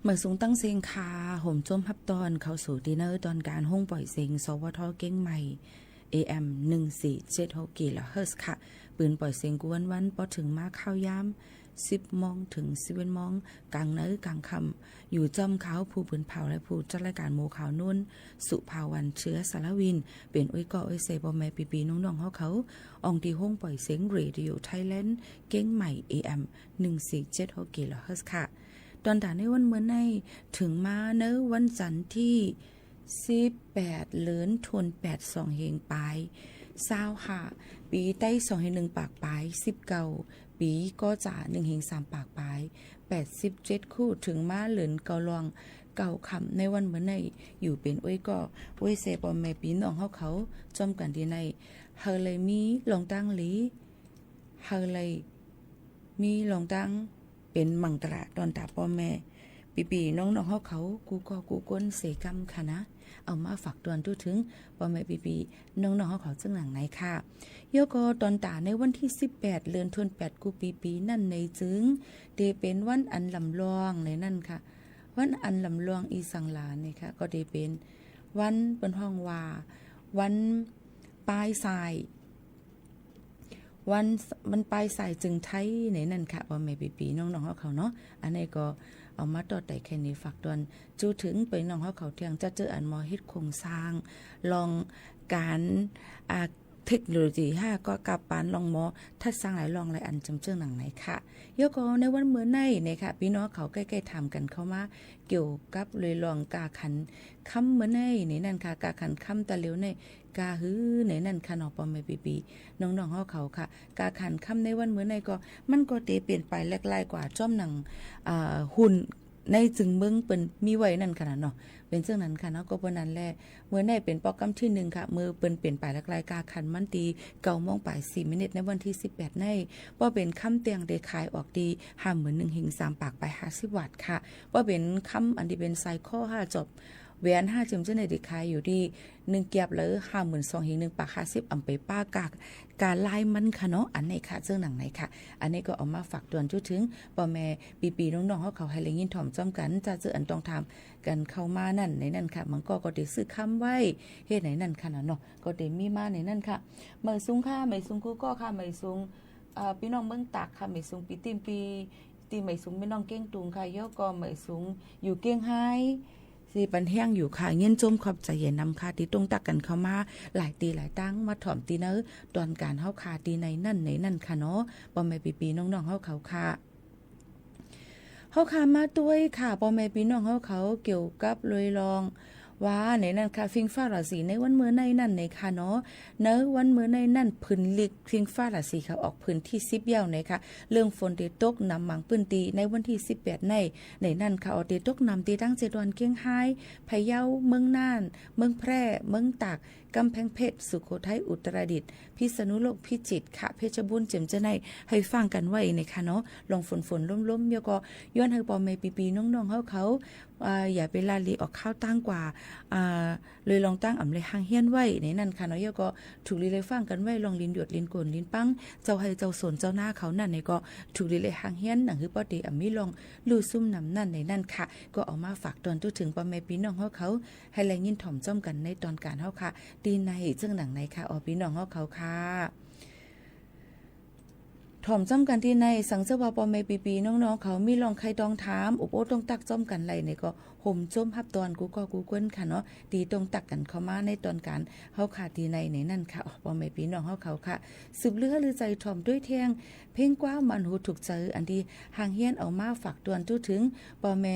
เมื่อสูงตั้งเสียงคาห่มจมพับตอนเข้าสู่ดินเนอร์ตอนการห้องปล่อยเสียงสวทเก้งใหม่ AM 1476กิโลเฮิรตซ์ค่ะปืนปล่อยเสียงกวนวันพอถึงมาเข้ายาม10 โมงถึง 11 โมงกลางเนื้อกลางคำอยู่จอมเขาผู้ปืนเผาและผู้จัดรายการโมข่าวนุ่นสุภาวันเชื้อสารวินเป็นอุ้ยก่ออุ้ยเซบอแม่ปีน้องๆเขาอองที่ห้องปล่อยเสียงเรดิโอไทยแลนด์เก้งใหม่ AM 1476กิโลเฮิรตซ์ค่ะตอนด่าในวันเมื่อในถึงมาเนื้อวันจันทร์ที่18เดือนธันวาคม2เฮงปลาย25ปีใต้2เฮง1ปากปลาย19ปีก็จะ1เฮง3ปากปลาย87คู่ถึงมาเหลือนเกาลองเก่าคำในวันเมื่อในอยู่เป็นอ้วยก็อ้วยเซปอมแม่ปีน้องเขาจอมกันที่ในเฮเลยมีลองตั้งหลีเฮเลยมีลองตั้งเป็นมังตราตอนตาพ่อแม่ปีน้องเขากูก็กูก้นเสกรรมค่ะนะเอามาฝากตอนทุถึงพ่อแม่ปีน้องเขาซึ่งหลังไหนค่ะโยก็ตอนตาในวันที่18เดือนธันวาคมกูปีนั่นในจึงเดเป็นวันอันลำลองในนั่นค่ะวันอันลำลองอีสังลาเนี่ยค่ะก็เดเป็นวันเป็นห้องว่าวันปลายสายวันมันปลายสายจึงไทยในนั่นค่ะพ่อแม่ปีน้องเขาเนาะอันนี้ก็เอามาต่อแต่แค่นี้ฝากตอนจูถึงไปน้องเขาเที่ยงจะเจออันมอเฮ็ดโครงสร้างลองการเทคโนโลยีก็กับปานลองมอถ้าสร้างหลายลองหลายอันจำเจืองหนังไหนค่ะยกก็ในวันเมื่อในเนี่ยค่ะพี่น้องเขาใกล้ๆทำกันเข้ามาเกี่ยวกับเลยลองกาขันคำเมื่อในนั่นค่ะกาขันคำตะเลียวในกาฮือในนั่นค่ะน้องปอมปีน้องเขาค่ะกาขันคำในวันเมื่อในก็มันก็เตเปลี่ยนไปแลกๆกว่าจ้อมหนังหุ่นในจึงเบิ่งเป็นมีไว้นั่นขนาดเนาะเป็นเรื่องนั้นค่ะเนาะก็เพิ่นนั้นแหละเมื่อในเป็นโปรแกรมที่1ค่ะมือเปิ้นเปลี่ยนไปหลากหลายกาคันมันตี9 โมง 4 มินิในวันที่18ในบ่เป็นคำเตียงได้ขายออกดี51 หิง 3 ปากไป50 วัตต์ค่ะบ่เป็นคำอันที่เป็นไซเคิล5จบแหวน5จิมจะในได้ขายอยู่ที่1เกียบเลย52,000หิง1ปาก50อำไปป้ากการลายมันค่ะเนาะอันไหนค่ะเรื่องหนังไหนค่ะอันนี้ก็เอามาฝากตวนจุดถึงพ่อแม่ปีน้องเขาให้เลยยินถ่อมจ้อมกันจะเจออันต้องทำกันเข้ามานั่นในนั่นค่ะมันก็ได้ซื้อคำไว้เฮ็ดไหนนั่นค่ะเนาะก็ได้มีมาในนั่นค่ะเมื่อสูงค่ะไม่สูงกูก็ค่ะไม่สูงพี่น้องเมืองตากค่ะไม่สูงปีตีไม่สูงพี่น้องเก้งตุงค่ะย่อก็ไม่สูงอยู่เก้งไฮสิปันแห้งอยู่ค่ะเงินจมขอบใจเย็นนำค่ะที่ตรงตักกันเข้ามาหลายตีหลายตั้งมาถ่อมตีเนอตอนการเฮาคาตีในนั่นค่ะเนาะบ่แม่ปีน้องๆเฮาเขาค่ะเฮาคามาด้วยค่ะบ่แม่พี่น้องเฮาเขาเกี่ยวกับเลยลองว่าในนั่นค่ะฟิงฟ้าราศีในวันเมื่อในนั่นในค่ะเนาะเนอวันเมื่อในนั่นพื้นลิกฟิงฟ้าราศีค่ะออกพื้นที่10ยาวในค่ะเรื่องฝนได้ตกนำมังปื้นตีในวันที่18ในนั่นค่ะออกได้ตกนำตีตั้ง7 วันเกียงไฮ้พะเยาเมืองน่านเมืองแพร่เมืองตากกำแพงเพชรสุโขทัยอุตรดิตถ์พิษณุโลกพิจิตรค่ะเพชรบูรณ์เจิมจะในให้ฟังกันไว้ในค่ะเนาะลงฝนล้มๆแล้วก็ย้อนให้พ่อแม่ปีน้องๆเขาอย่าไปลาลีออกข้าวตั้งกว่าเลยลองตั้งอำเลยหางเฮียนไว้ในนั้นค่ะเนาะแล้วก็ถูกลีเลยฟังกันไว้ลองลินหยดลินโกนลินปังเจ้าให้เจ้าสนเจ้าหน้าเขานั่นในก็ถูกลีเลยหางเฮียนหนังคือปอดีมีลองลู่ซุ่มนำนั่นในนั้นค่ะก็เอามาฝากตอนถึงพ่อแม่พี่น้องเขาให้แรงยินถ่อมจ้อมกันในตอนการเฮาค่ะดีในซึ่งหนังในค่ะพี่น้องเขาค่ะถ่อมจ้อมกันที่ในสังเสวาปอเมปีน้องๆเขามีลองใครต้องถามอุปโอต้องตักจ้อมกันไรเนี่ยก็ห่มจ้มฮับตอนกูก็กูก้นค่ะเนาะตีตรงตักกันเข้ามาในตอนการเฮาขาตีในนั่นค่ะปอเมปีน้องเขาค่ะสืบเลือหรือใจถ่อมด้วยแทงเพ่งกว้ามันหูถูกใจอันที่หางเฮียนเอามาฝากตวนจุถึงปอเม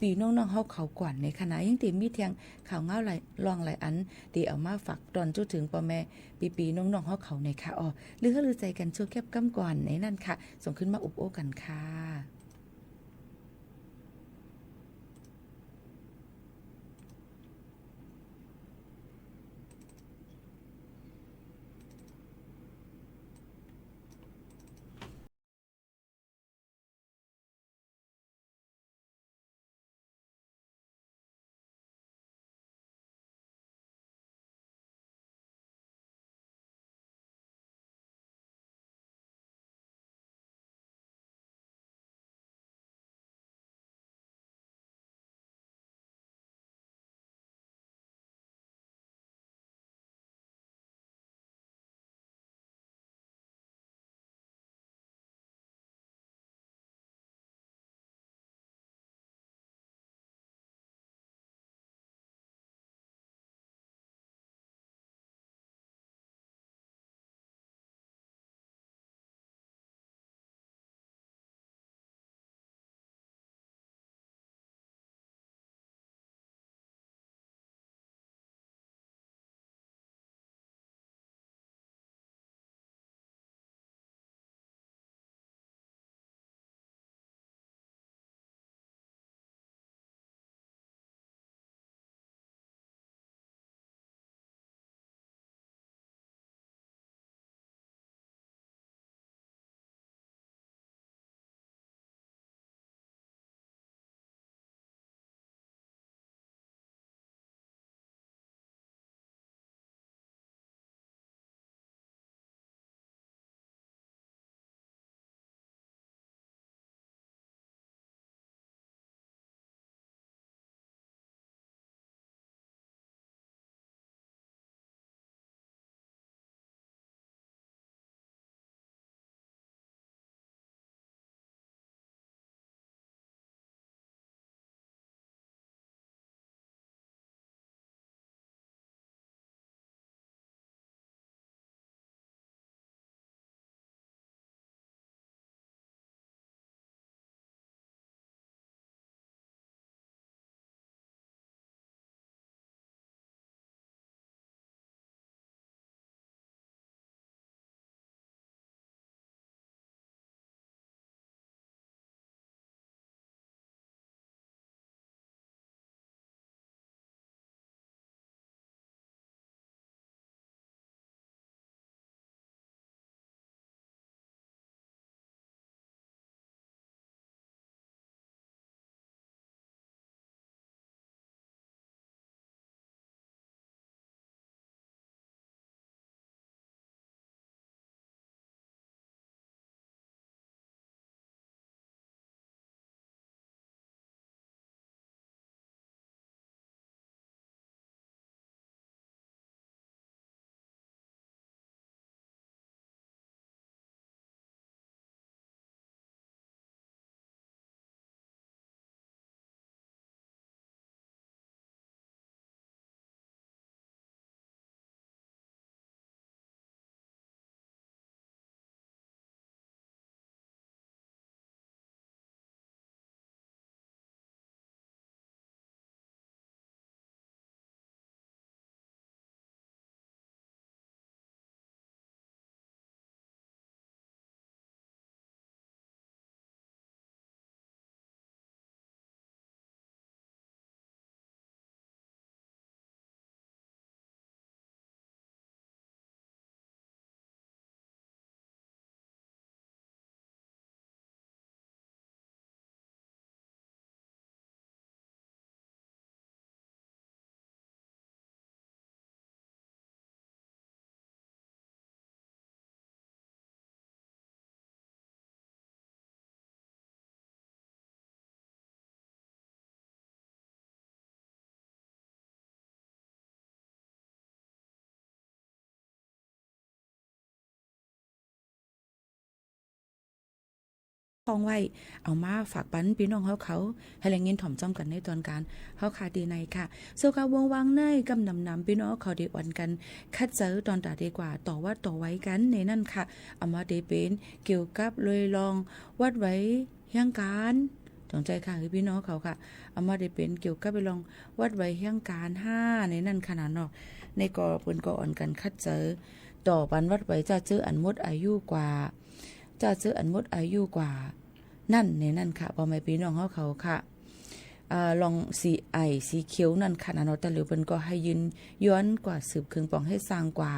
ปีน้องเขาก่อนในขณะยังตีมีแทงข่าวเงาไหลลองไหลอันตีเอามาฝากตอนจุถึงปอเมปีน้องเขาในค่ะหรือใจกันชั่วแคบกำก่อนในนั่นค่ะส่งขึ้นมาอุบโอกันค่ะ ป้องไว้เอามาฝากปันพี่น้องเขาให้แรงเงินถ่อมจ้อมกันในตอนการเฮาขาดีในค่ะโซกาวงวางเนยกำนำพี่น้องเขาได้อ่อนกันคัดเจอตอนตาดีกว่าต่อว่าต่อไว้กันในนั่นค่ะเอามาได้เป็นเกี่ยวกับเลยลองวัดไว้ยังการจงใจค่ะคือพี่น้องเขาค่ะเอามาได้เป็นเกี่ยวกับไปลองวัดไว้ยังการ5ในนั่นขนาดเนาะในกอเปิ้นก็อ่อนกันคัดเจอต่อปันวัดไว้จะเจออันหมดอายุกว่าจะเจออันหมดอายุกว่านั่นในนั่นค่ะพ่อแม่พี่น้องเขาค่ะลองสีเขียวนั่นค่ะเนาะแต่เหลือเปิ้นก็ให้ยืนย้อนกว่าสืบคืนปองให้สร้างกว่า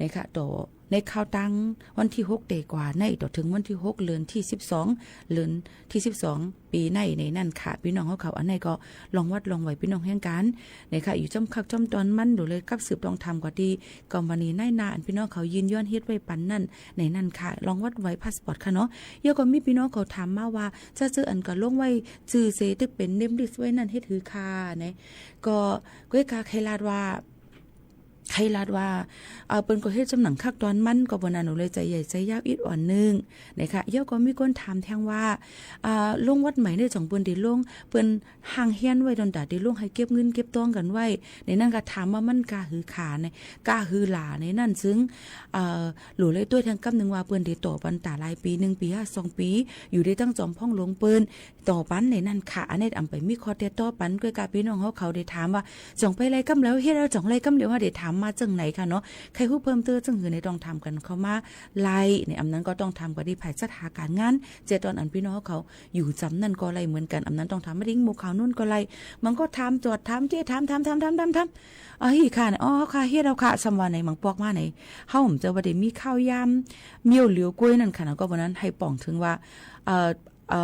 นะคะต่อในข่าวตั้งวันที่6เดกว่าในต่อถึงวันที่6เดือนที่12เดือนที่12ปีในนั่นค่ะพี่น้องเขาอันไหนก็ลองวัดลองไว้พี่น้องแห่งกันนะคะอยู่จ้ำคักจ้ำตอนมันดูเลยกับสืบลองทำกว่าดีกอมวันนี้ในนาอันพี่น้องเขายืนย้อนเฮ็ดไว้ปันนั่นในนั่นค่ะลองวัดไว้พาสปอร์ตค่ะเนาะเยอะก็มีพี่น้องเขาถามมาว่าจะซื้ออันก็ลงไว้ชื่อเสตึกเป็นเนมลิสต์ไว้นั่นเฮ็ดหือค่ะนะก็ก้อยกาใครลาดว่าเปิ้นก็เฮ็ดจำหนังคักตอนมันก็บ่นานหนูเลยใจใหญ่ใจยาวอีกอ่อนนึงนะคะเยอะก็มีคนถามแทงว่าลงวัดใหม่ในจังเปิ้นได้ลงเปิ้นห่างเฮียนไว้ดอนดาได้ลงให้เก็บเงินเก็บตองกันไว้ในนั้นก็ถามว่ามันกาหือขาในกาหือหลาในนั้นซึ่งหลูเลยตัวทางกำนึงว่าเปิ้นได้ต่อปันตาหลายปี1ปี2ปีอยู่ได้ตั้งจอมพ่องหลวงเปิ้นต่อปันในนั้นค่ะอันนี้อำไปมีข้อแต่ต่อปันก้อยกาพี่น้องเขาได้ถามว่าจ่องไปไรกำแล้วเฮ็ดแล้วจ่องไรกำแล้วว่าได้ถามมาจังไหนค่ะเนาะใครฮู้เพิ่มเติมจังหือในต้องทำกันเข้ามาไล่ในอำนั้นก็ต้องทำกับดีภายสถานการณ์งานเจตอนอันพี่น้องเขาอยู่จำนั่นก็ไล่เหมือนกันอำนั้นต้องทำไม่ดิ้งหมู่ข่าวนู่นก็ไล่มันก็ทำจอดทำเจ๊ทำค่ะอ๋อค่ะเฮ็ดเอาค่ะสำว่าไหนมังปอกมาไหนเฮาผมเจอว่าได้มีข้าวยำเมี่ยวเหลียวกล้วยนั่นค่ะก็วันนั้นให้ป่องถึงว่า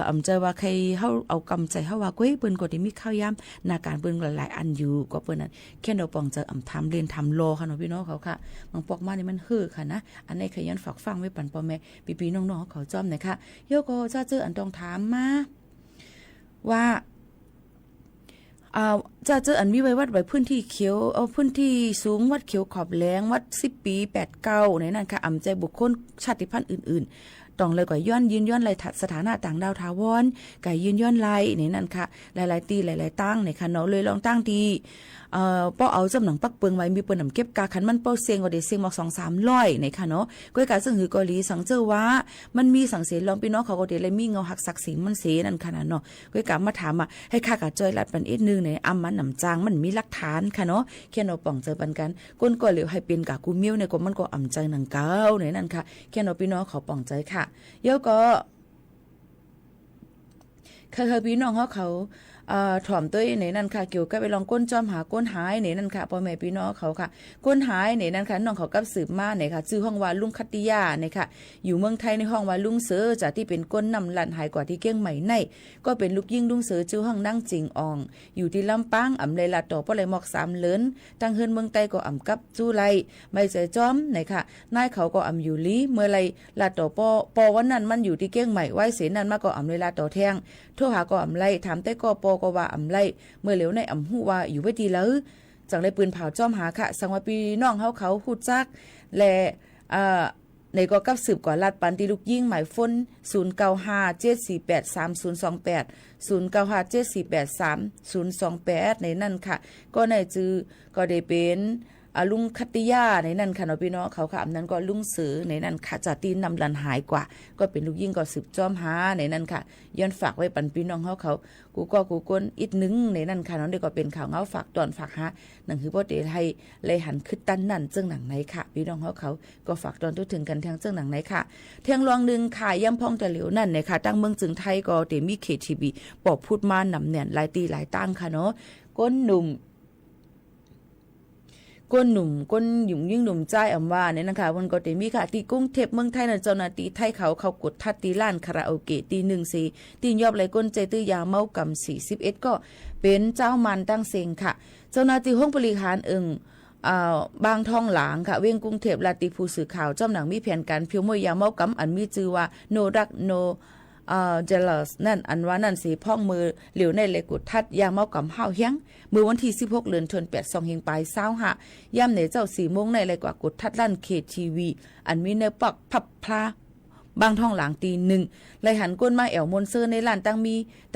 อำเจอว่าใครเฮาเอากำใจเฮาว่าก้อยเปิ้นก็ได้มีข้าวยำนาการเปิ้นหลายๆอันอยู่ก็เปิ้นนั้นแค่เราป่องเจออำทำเรียนทำโลค่ะเนาะพี่น้องเขาค่ะมังปอกมานี่มันฮือค่ะนะอันนี้ขยันฝากฟังไว้ปันพ่อแม่พี่ๆน้องๆเขาจ้อมนะคะโยก็จะเจออันต้องถามมาว่าจะเจออันมีไว้วัดไว้พื้นที่เขียวเอาพื้นที่สูงวัดเขียวขอบแหลงวัด10ปี89ในนั้นค่ะอำใจบุคคลชาติพันธุ์อื่นๆต้องเลยก็ยืนย้อนไล่สถานะต่างดาวถาวรก็ยืนย้อนไล่ในนั้นค่ะหลายๆตีหลายๆตั้งในค่ะเนาะเลยลองตั้งดีป้อเอาจำหนังปักเปิงไว้มีเปิ้นนำเก็บกาขันมันเป้าเสียงก็ได้เสียงบอก2-300ในค่ะเนาะก้อยกาซึ่งหือกอลีสังเจอว่ามันมีสังเสลองพี่น้องเขาก็ได้เลยมีเงาหักศักดิ์ศรีมันเสนั่นค่ะเนาะก้อยกามาถามว่าให้ค่ากะจอยลัดปันอีกนึงในอำมันนำจางมันมีหลักฐานค่ะเนาะแค่เนาะป่องเจอปันกันก้นก็เหลียวให้เป็นกะกูเมียวในก็มันก็อำใจหนังเก้าในนั่นค่ะแค่เนาะพี่น้องเขาป่องใจค่ะเยอะก็เคยพี่น้องเขาถ่อมตัวในนั้นค่ะเกี่ยวกับไปลองก้นจอมหาก้นหายในนั้นค่ะพ่อแม่พี่น้องเขาค่ะก้นหายในนั้นค่ะน้องเขากับสืบมาเนี่ยค่ะชื่อห้องว่าลุงคัตติยาเนี่ยค่ะอยู่เมืองไทยในห้องว่าลุงเสือจากที่เป็นก้นนำลันหายกว่าที่เกี้ยงใหม่ในก็เป็นลูกยิ่งลุงเสือชื่อห้องนั่งจิงอองอยู่ที่ลำปางอำเลยลาต่อป้อเลยหมอก3เลินตั้งเฮือนเมืองใต้ก็อำกับจูไลไม่ใจจอมเนี่ยค่ะนายเขาก็อำอยู่ลีเมื่อไรลาต่อปอวันนั้นมันอยู่ที่เกี้ยงใหม่ไว้เสนั้นมาก็อำเลยลาต่อแทงโทรหาก็อำไล่ถามแต่ก็ปก็ว่าอำไล่เมื่อเหลียวในอำหูว่าอยู่ไว้ดีแล้วจังเลยปืนเผาจ้อมหาค่ะสังว่าปีน้องเขาฮู้จักและในก็กับสืบกว่าลาดปันที่ลูกยิ่งหมายฝน0957483028 ในนั่นค่ะก็ในจือก็ได้เป็นลุงคัตติยาในนั่นค่ะเนาะพี่น้องเขาค่ะอันนั้นก็ลุงเสือในนั่นค่ะจะตีนนำลันหายกว่าก็เป็นลูกยิ่งก็สืบจอมหาในนั่นค่ะย้อนฝากไว้ปันพี่น้องเขากูก้นอีกนึงในนั่นค่ะน้องได้ก็เป็นข่าวเงาฝากตอนฝากหาหนังคือบ่ได้ให้เลยหันขึ้นตั้นนั่นเจ้งหนังไหนค่ะพี่น้องเขาก็ฝากตอนทุกถึงกันทางเจ้งหนังไหนค่ะเที่ยงรองนึงค่ะย่ำพองแต่เหลียวนั่นเนี่ยค่ะตั้งเมืองจึงไทยก็ได้มีKTVปอบพูดมานำแน่นหลายตีหลายตั้งค่ะเนาะก้นหนุ่มก้นหยุ่งยิ่งหนุ่มใจอำว่าเนี่ยนะคะวันก็ได้มีค่ะตีกรุงเทพเมืองไทยน่ะเจ้าหน้าที่ไทยเขากดทัดตีล้านคาราโอเกะตี14ตียอบไหลก้นใจตื้อยาเมากำ41ก็เป็นเจ้ามันตั้งเซงค่ะเจ้าหน้าที่ห้องบริหารบางทองหลางค่ะเวียงกรุงเทพลาติผู้สื่อข่าวจ้อมหนังมีแผนการพิวมวยยาเมากำอันมีชื่อว่าโนรักโนเจลัสนั่นอันว่านั่นสีพ่องมือเหลียวในเลกุดทัดยาเมากำห้าวเฮียงมือวันที่16เดือนธันวาคม2เฮงปลายย่ำในเจ้า4โมงในเลยกว่ากุดทัดลั่นKTVอันมีเนื้อปักพับพลา บางท้องหลังตีหนึ่งไลหันก้นมาแอวมนเซอร์ในร้านตั้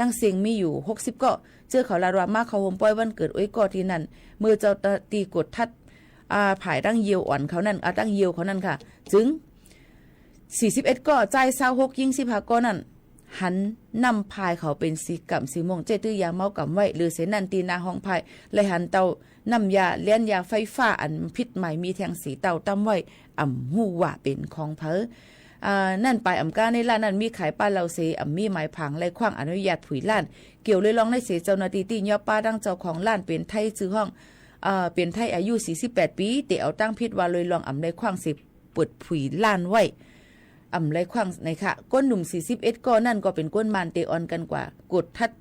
งเสียงมีอยู่60ก็เจอเขาลาดว่ามาเขาโฮมปอยวันเกิดอ้ยก็ที่นั่นมือเจ้าตีกดทัดผายตั้งเยียวอ่อนเขานั่นตั้งเยียวเขานั่นค่ะจึง41ก็จ่าย26ยิ่ง15ก็นั่นหันนำพายเขาเป็นสีกำสีม่วงเจตื้อยาเมากำไว้หรือเสนันตีนาห้องพายเลยหันเตานำยาเลี้ยนยาไฟฟ้าอันพิษใหม่มีแทงสีเตาตั้มไว้หูว่าเป็นของเพอนั่นไปก้าในร้านนั้นมีขายป้าเราเสมีหมายผังไล่ขว้างอนุญาตผุยล้านเกี่ยวเลยลองในเสเจ้านาตีตีย่อป้าดังเจ้าของล้านเป็นไทยซื้อห้องเป็นไทยอายุ48ปีแต่เอาตั้งพิษว่าเลยลองไล่ขว้างสิเปิดผุยล้านไว้ไรขว้างในค่ะก้นหนุ่ม41ก็นั่นก็เป็นก้นมานเตออนกันกว่ากดทัด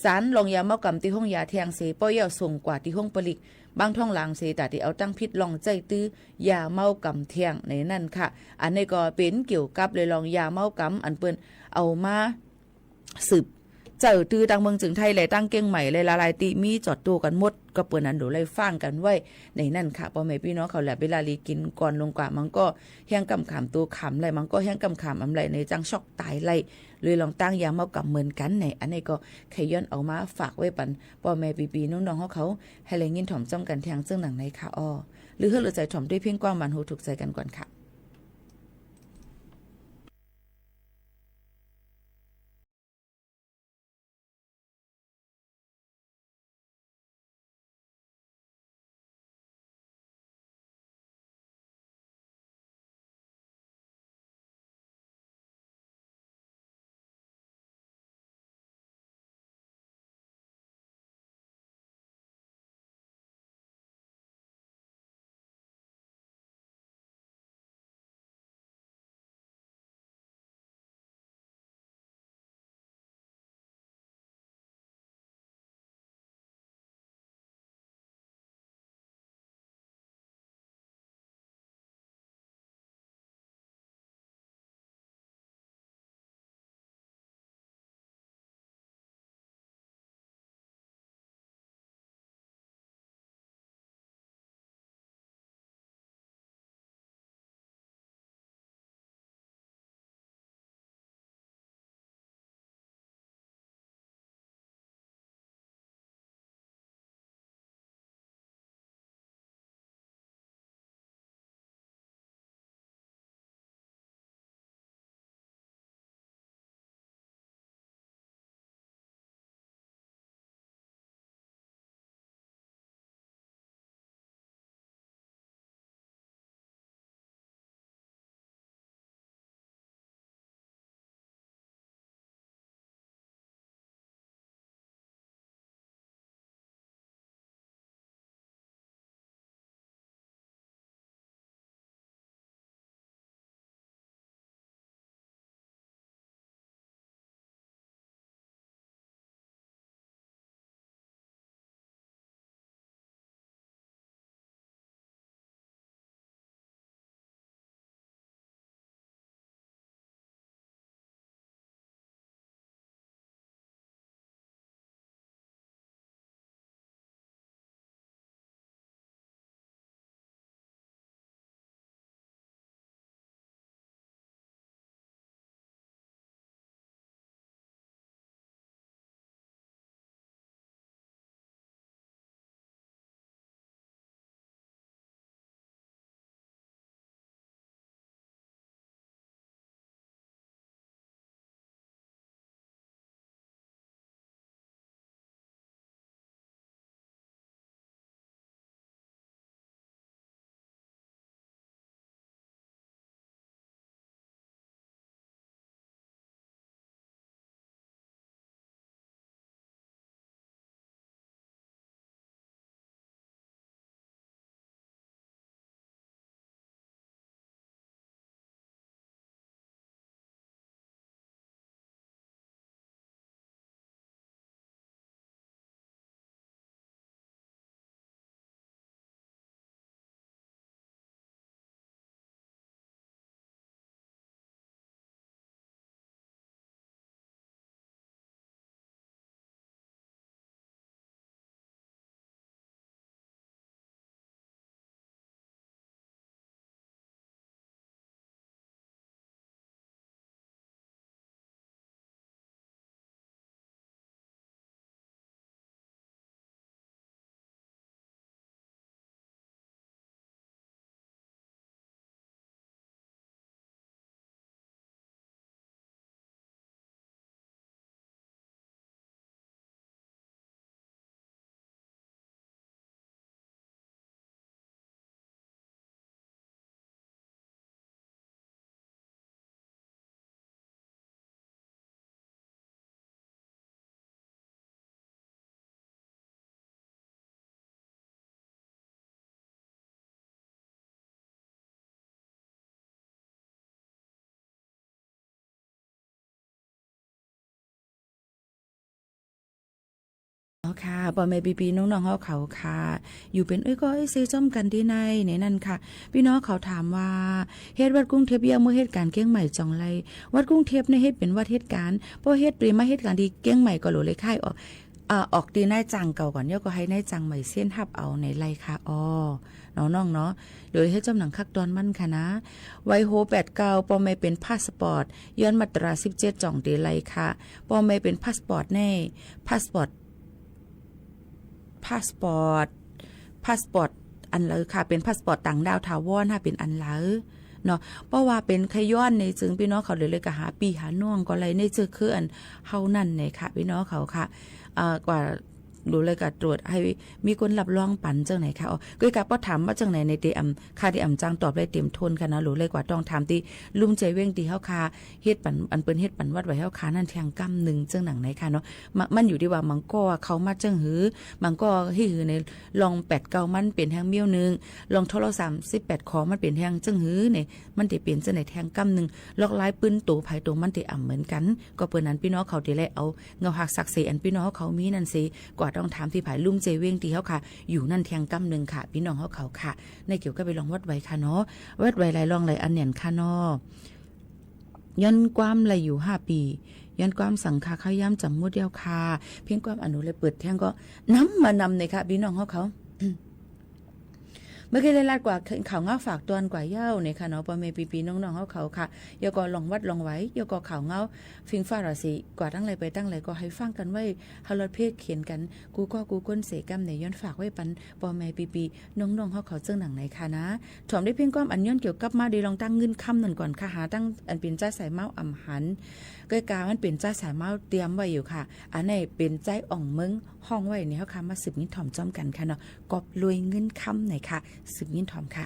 สารลองยาเมากำที่ห้องยาแทงเสป้อยาวส่งกว่าที่ห้องผลิตบางท้องหลังเสแต่ที่เอาตั้งพิษลองใจตื้อยาเมากำแทงในนั่นค่ะอันนี้ก็เป็นเกี่ยวกับเลยลองยาเมากำอันเปิ้นเอามาสืบเจอตื้อตังเมืองจึงไทยเลยตั้งเก่งใหม่เลยละลายตีมีจอดตัวกันหมดก็เปิ้นนั้นดูเลยฟังกันไว้ในนั่นค่ะพ่อแม่พี่น้องเขาแหละเวลาลีกินก่อนลงกว่ามันก็แห้งกำขามตัวขำไรมันก็แห้งกำขามอำไรในจังช็อกตายไรเลยลองตั้งยาเมากำเหมือนกันในอันนี้ก็แค่ย้อนเอามาฝากไว้ปันพ่อแม่ปีน้องๆเขาให้แรงยินถ่อมจ้องกันแทงซึ่งหนังในค่ะหรือเฮือใจถ่อมด้วยเพียงกว้างมันหูถูกใจกันก่อนค่ะ ค่ะพ่อแม่พี่ๆน้องๆเฮาเขาค่ะ อยู่เป็นก็เซจ้อมกันที่ในนั่นค่ะ พี่น้องเขาถามว่าเฮ็ดวัดกรุงเทพเยี่ยมเมื่อเหตุการณ์เกี้ยงใหม่จองไรวัดกรุงเทพในเฮ็ดเป็นวัดเหตุการณ์เพราะเฮ็ดปรีมาเหตุการณ์ที่เกี้ยงใหม่ก็โหลเลยค่ายออกดีนายจังเก่าก่อนเดี๋ยวก็ให้นายจังใหม่เส้นทับเอาในไรค่ะน้องๆเนาะโดยให้จำหนังคักตอนมั่นค่ะนะไวโฮ89ปอไม่เป็นพาสปอร์ตย้อนมาตรา17จ่องเดลัยค่ะปอไม่เป็นพาสปอร์ตแน่พาสปอร์ตอันเลยค่ะเป็นพาสปอร์ตต่างดาวถาวรค่ะเป็นอันเลยเนาะเพราะว่าเป็นขย้อนในจึงพี่น้องเขาเลยก็หาปีหาน่วงก็เลยในจึงคืออันเฮานั่นเนี่ยค่ะพี่น้องเขาค่ะกว่าดูเลยก็ตรวจให้มีคนรับรองปันจังไหนค่ะก็กะป้อถามว่าจังไหนในเตอำค่าที่อำจังตอบได้เต็มทนค่ะนะหรือเลยกว่าต้องถามที่ลุมใจเว้งตีเฮาคาเฮ็ดปันอันเปิ้นเฮ็ดปันวัดไว้เฮาคานั่นแทงกำ1จังหนังไหนค่ะเนาะมันอยู่ที่ว่ามังก็เขามาจังหือมังก็ฮือในลอง8 9มันเป็นแทงเมี้ยวนึงลองโทรศัพท์18ขอมันเป็นแทงจังหือเนี่ยมันสิเป็นจังไหนแทงกำ1ลอกลายปืนโตไผโตมันสิอำเหมือนกันก็เปิ้นนั้นพี่น้องเขาสิได้เอาเงาหักศักดิ์ศรีอันพี่น้องเขามีนั่นสิกว่าต้องถามที่ผายลุ่มเจเว้งตีเขาค่ะอยู่นั่นแทงกำหนึ่งค่ะพี่น้องเขาค่ะในเกี่ยวก็ไปลองวัดไว้ค่ะเนาะวัดไว้หลายลองหลายอันเนี่ยค่ะเนาะย้อนความไหลอยู่5 ปีย้อนความสังฆาข้าย่ำจำงวดเดียวค่ะเพียงความอนุเลยเปิดแทงก็น้ำมานำเลยค่ะพี่น้องเขาเมื่อกี้เลยลาดกว่าข่าวเงาฝากตอนกว่าเย้าเนี่ยค่ะเนาะปอเมปีน้องๆเขาค่ะยก็ลองวัดลองไว้ยก็ข่าวเงาฟิงฟ้าราศีกว่าตั้งไรไปตั้งไรก็ให้ฟังกันไว้ฮาลอดเพศเขียนกันกูก้นเสกัมเนี่ยย้อนฝากไว้ปันปอเมปีน้องๆเขาเจ้าหนังไหนค่ะนะถอมได้เพียงความอันย้อนเกี่ยวกับมาดีลองตั้งเงินคำหนึ่งก่อนค่ะหาตั้งอันเป็นจ้าสายเมาอ่ำหันก็กามันเป็นจ้าสายเมาเตรียมไว้อยู่ค่ะอันไหนเป็นใจอ่องเมืองห้องไว้เนี่ยเขาค่ะมาสืบนิ้นถ่อมจ้อมกันค่ะเนาะกอบรวยเงินคำไหนค่ะสืบนิ้นถ่อมค่ะ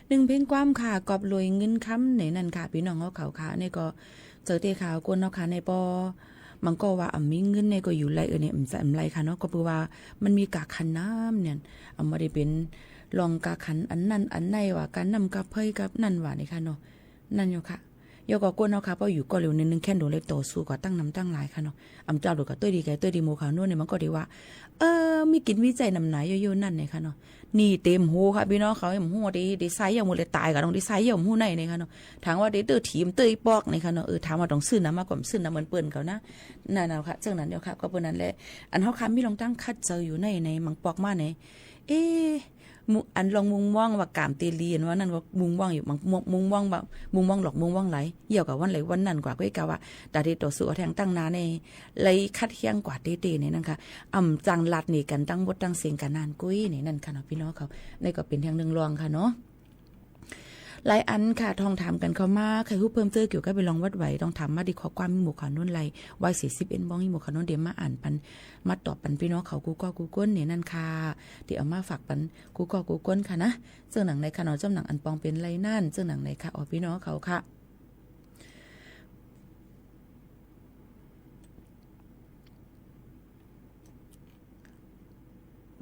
1เพลงความค่ะกอบรวยเงินค้ำในนั่นค่ะพี่น้องเขาค่ะนี่ก็เจอเตขาวกวนเนาะค่ะในปอมันก็ว่ามีเงินในก็อยู่ไรเนี่ยจะไรค่ะเนาะก็เพราะว่ามันมีกากขันน้ำเนี่ยมาได้เป็นลองกากขันอันนั้นอันในว่าการนำกับเผยกับนั่นว่านี่ค่ะเนาะนั่นอยู่ค่ะยก็กวนเนาะค่ะพออยู่ก็เร็วนึงแค่โดนเลยต่อสู้ก็ตั้งน้ำตั้งหลายค่ะเนาะเจ้าดูกับตัวดีแกตัวดีโมค่ะโน่นเนี่ยมันก็ดีว่ามีกินวิจัยนำไหนโยนั่นเนี่ยค่ะเนาะนี่เต็มหูค่ะพี่น้องเขาเห็นหูดีไซน์อย่างหมดเลยตายกับตรงดีไซน์อย่างหูในเนี่ยค่ะเนาะถามว่าเตอทีมเตยปอกเนี่ยค่ะเนาะถามว่าต้องซื้อน้ำมากกว่าซื้อน้ำเหมือนเปิ้นเขานะนั่นค่ะจังนั้นเดียวค่ะก็เปิ้นนั้นแหละอันเขาค่ะมีลองตั้งคัดเจออยู่ในมังปอกมาไหนอันลองมุงว่องว่ากามเตลีนว่านั่นก็มุงว่องอยู่มุงว่องแบบมุงว่องหลอกมุงว่องไหลเหี่ยวกับวันไหลวันนั่นกว่าก็กะว่าดาเดต่อสู้แทงตั้งนาในไหลคัดเคียงกว่าเตเนี่ยนั่นค่ะจังลัดนี่กันตั้งบทตั้งเสียงกันนานกุ้ยนี่นั่นค่ะเนาะพี่น้องเขาในก็เป็นทางหนึ่งรองค่ะเนาะหลายอันค่ะทองถามกันเข้ามาใครรู้เพิ่มเติมเกี่ยวกับไปลองวัดไหวต้องถามมาดีขอความมีหมู่ขอนุ่นไรวัย41บ้องมีหมู่ขอนุ่นเดี๋ยวมาอ่านปันมาตอบปันพี่น้องเขากูก็กูก้นเนี่ยนั่นค่ะเดี๋ยวเอามาฝากปันกูก็กูก้นค่ะนะเจ้าหนังในค่ะเนาะเจ้าหนังอันปองเป็นไรนั่นเจ้าหนังในค่ะพี่น้องเขาค่ะ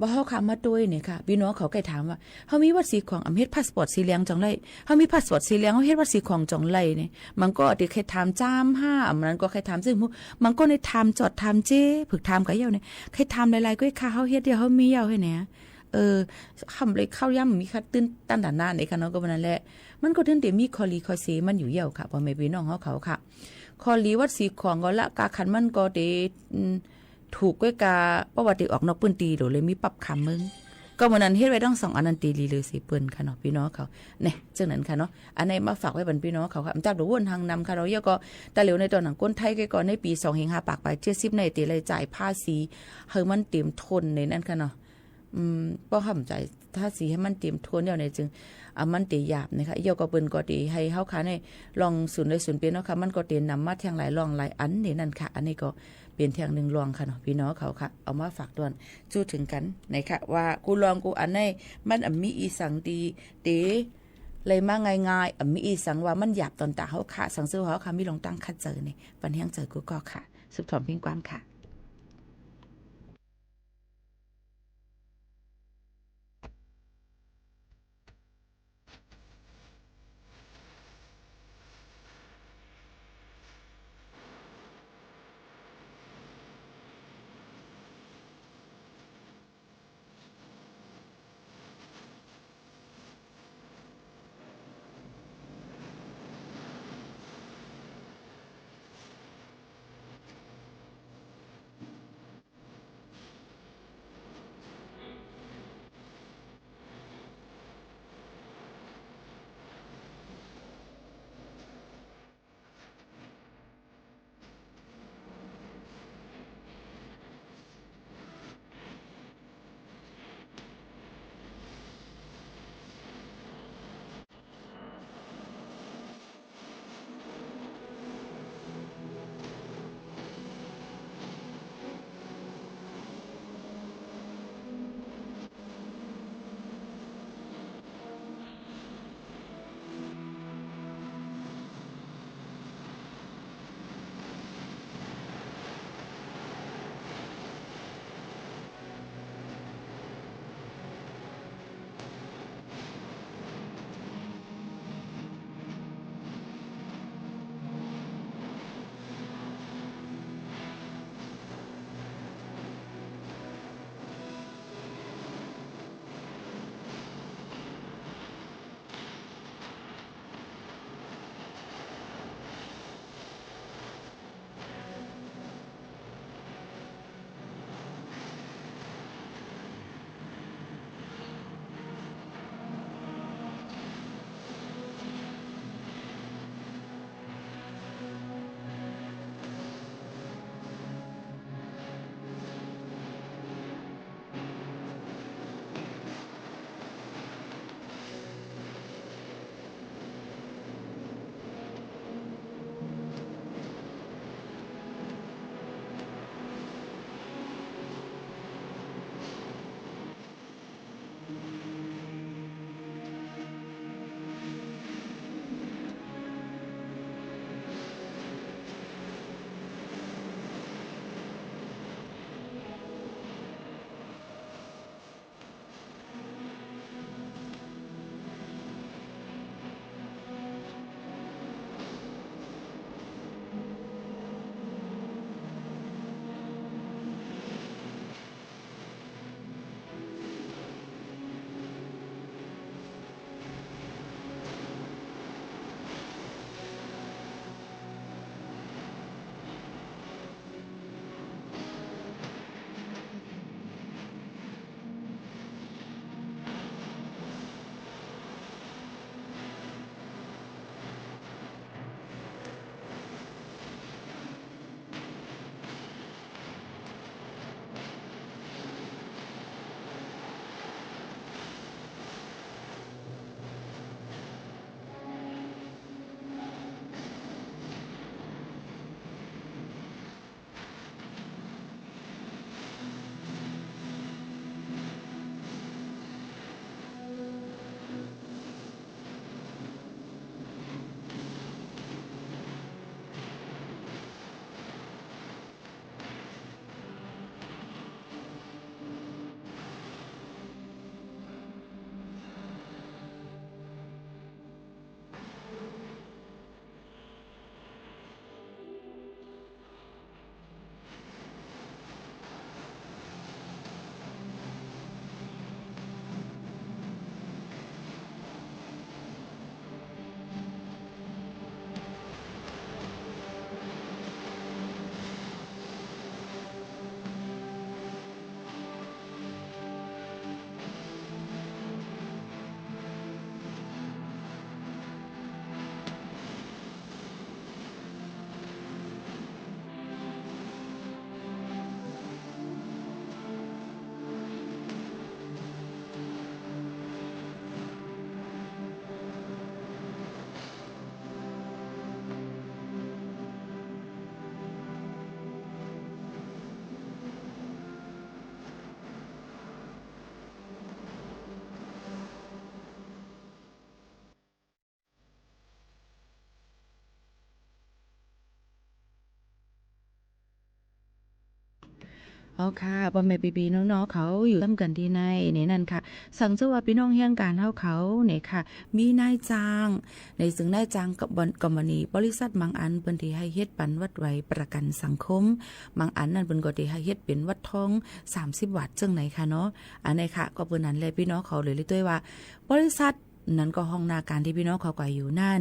บ่เฮาค่ะมาด้วยเนี่ยค่ะพี่น้องเขาใกล้ถามว่าเฮามีวัดสีของเฮ็ดพาสปอร์ตสีเหลืองจังไรเฮามีพาสปอร์ตสีเหลืองเฮาเฮ็ดวัดสีของจังไรเนี่ยมันก็ติเคยถามจ้าม5มันก็เคยถามซึ่งมันก็ในถามจอดถามเจ้ฝึกถามกับเหี่ยวเนี่ยเคยถามหลายๆก็ค่ะเฮาเฮ็ดเดียวเฮามีเหี่ยวให้แหน่คำเลยเข้าย่ำมีคัดตื้นตั้นด่านหน้านี่ค่ะเนาะก็บ่นั่นแหละมันก็ถึงได้มีคอลีคอเซมันอยู่เหี่ยวค่ะพ่อแม่พี่น้องเขาค่ะคอลีวัดสีของก็ละกาคันมันก็ได้ถูกก้วยกาประวัติออกนอกปืนตีโดเลยมีปรับคำมึงก็วันนั้นเฮ็ดไว้ต้อง2อันนั้นตีลีเลยสิเปิ้นค่ะเนาะพี่น้องเขาเนี่ยจังนั้นค่ะเนาะอันไหนมาฝากไว้บรรพี่น้องเขาค่ะจับดูวนทางนำค่ะเราเยอะก็แต่เหลียวในตอนหนังก้นไทยก็ก่อนในปี2-5ปากไป70ในตีรายจ่ายภาษีให้มันเต็มทนในนั้นค่ะเนาะบ่ห้ำใจภาษีให้มันเต็มทนเดี๋ยวในจึงมันตีหยาบนะคะเยอะก็เปิ้นก็ตีให้เฮาค่ะในลองศูนย์เลยศูนย์เป็นเนาะค่ะมันก็เต็มนำมาแทงหลายรองหลายอันนี่นั่นค่ะอันนี้ก็เป็นเทียงหนึ่งลองค่ะเนาะพี่น้องเขาค่ะเอามาฝากด่วนจู้ถึงกันไหนค่ะว่ากูลองกูอันไหนมันมีอีสังดีเตเลยมาง่ายๆมีอีสังว่ามันหยาบตอนตาเขาค่ะสังซื้อเขาค่ะมีลองตั้งคัดเจอนี่ปันเฮียงเจอกูก็ค่ะสืบถอมพิงความค่ะ เอาค่ะพ่อแม่พี่ๆน้องๆเขาอยู่ร่วมกันที่ในนี่นั่นค่ะสังเจว่าพี่น้องเฮียงการเฮาเขาเนี่ยค่ะมีนายจ้างในซึ่งนายจ้างกับบมณีบริษัทบางอันเพิ่นที่ให้เฮ็ดปันวัดไว้ประกันสังคมบางอันนั่นเพิ่นก็ที่ให้เฮ็ดเป็นวัดทอง30วัดจังไหนค่ะเนาะอันไหนค่ะก็เพิ่นนั้นเลยพี่น้องเขาเลยด้วยว่าบริษัทนั้นก็ห้องนาการที่พี่น้องเขาก็อยู่นั่น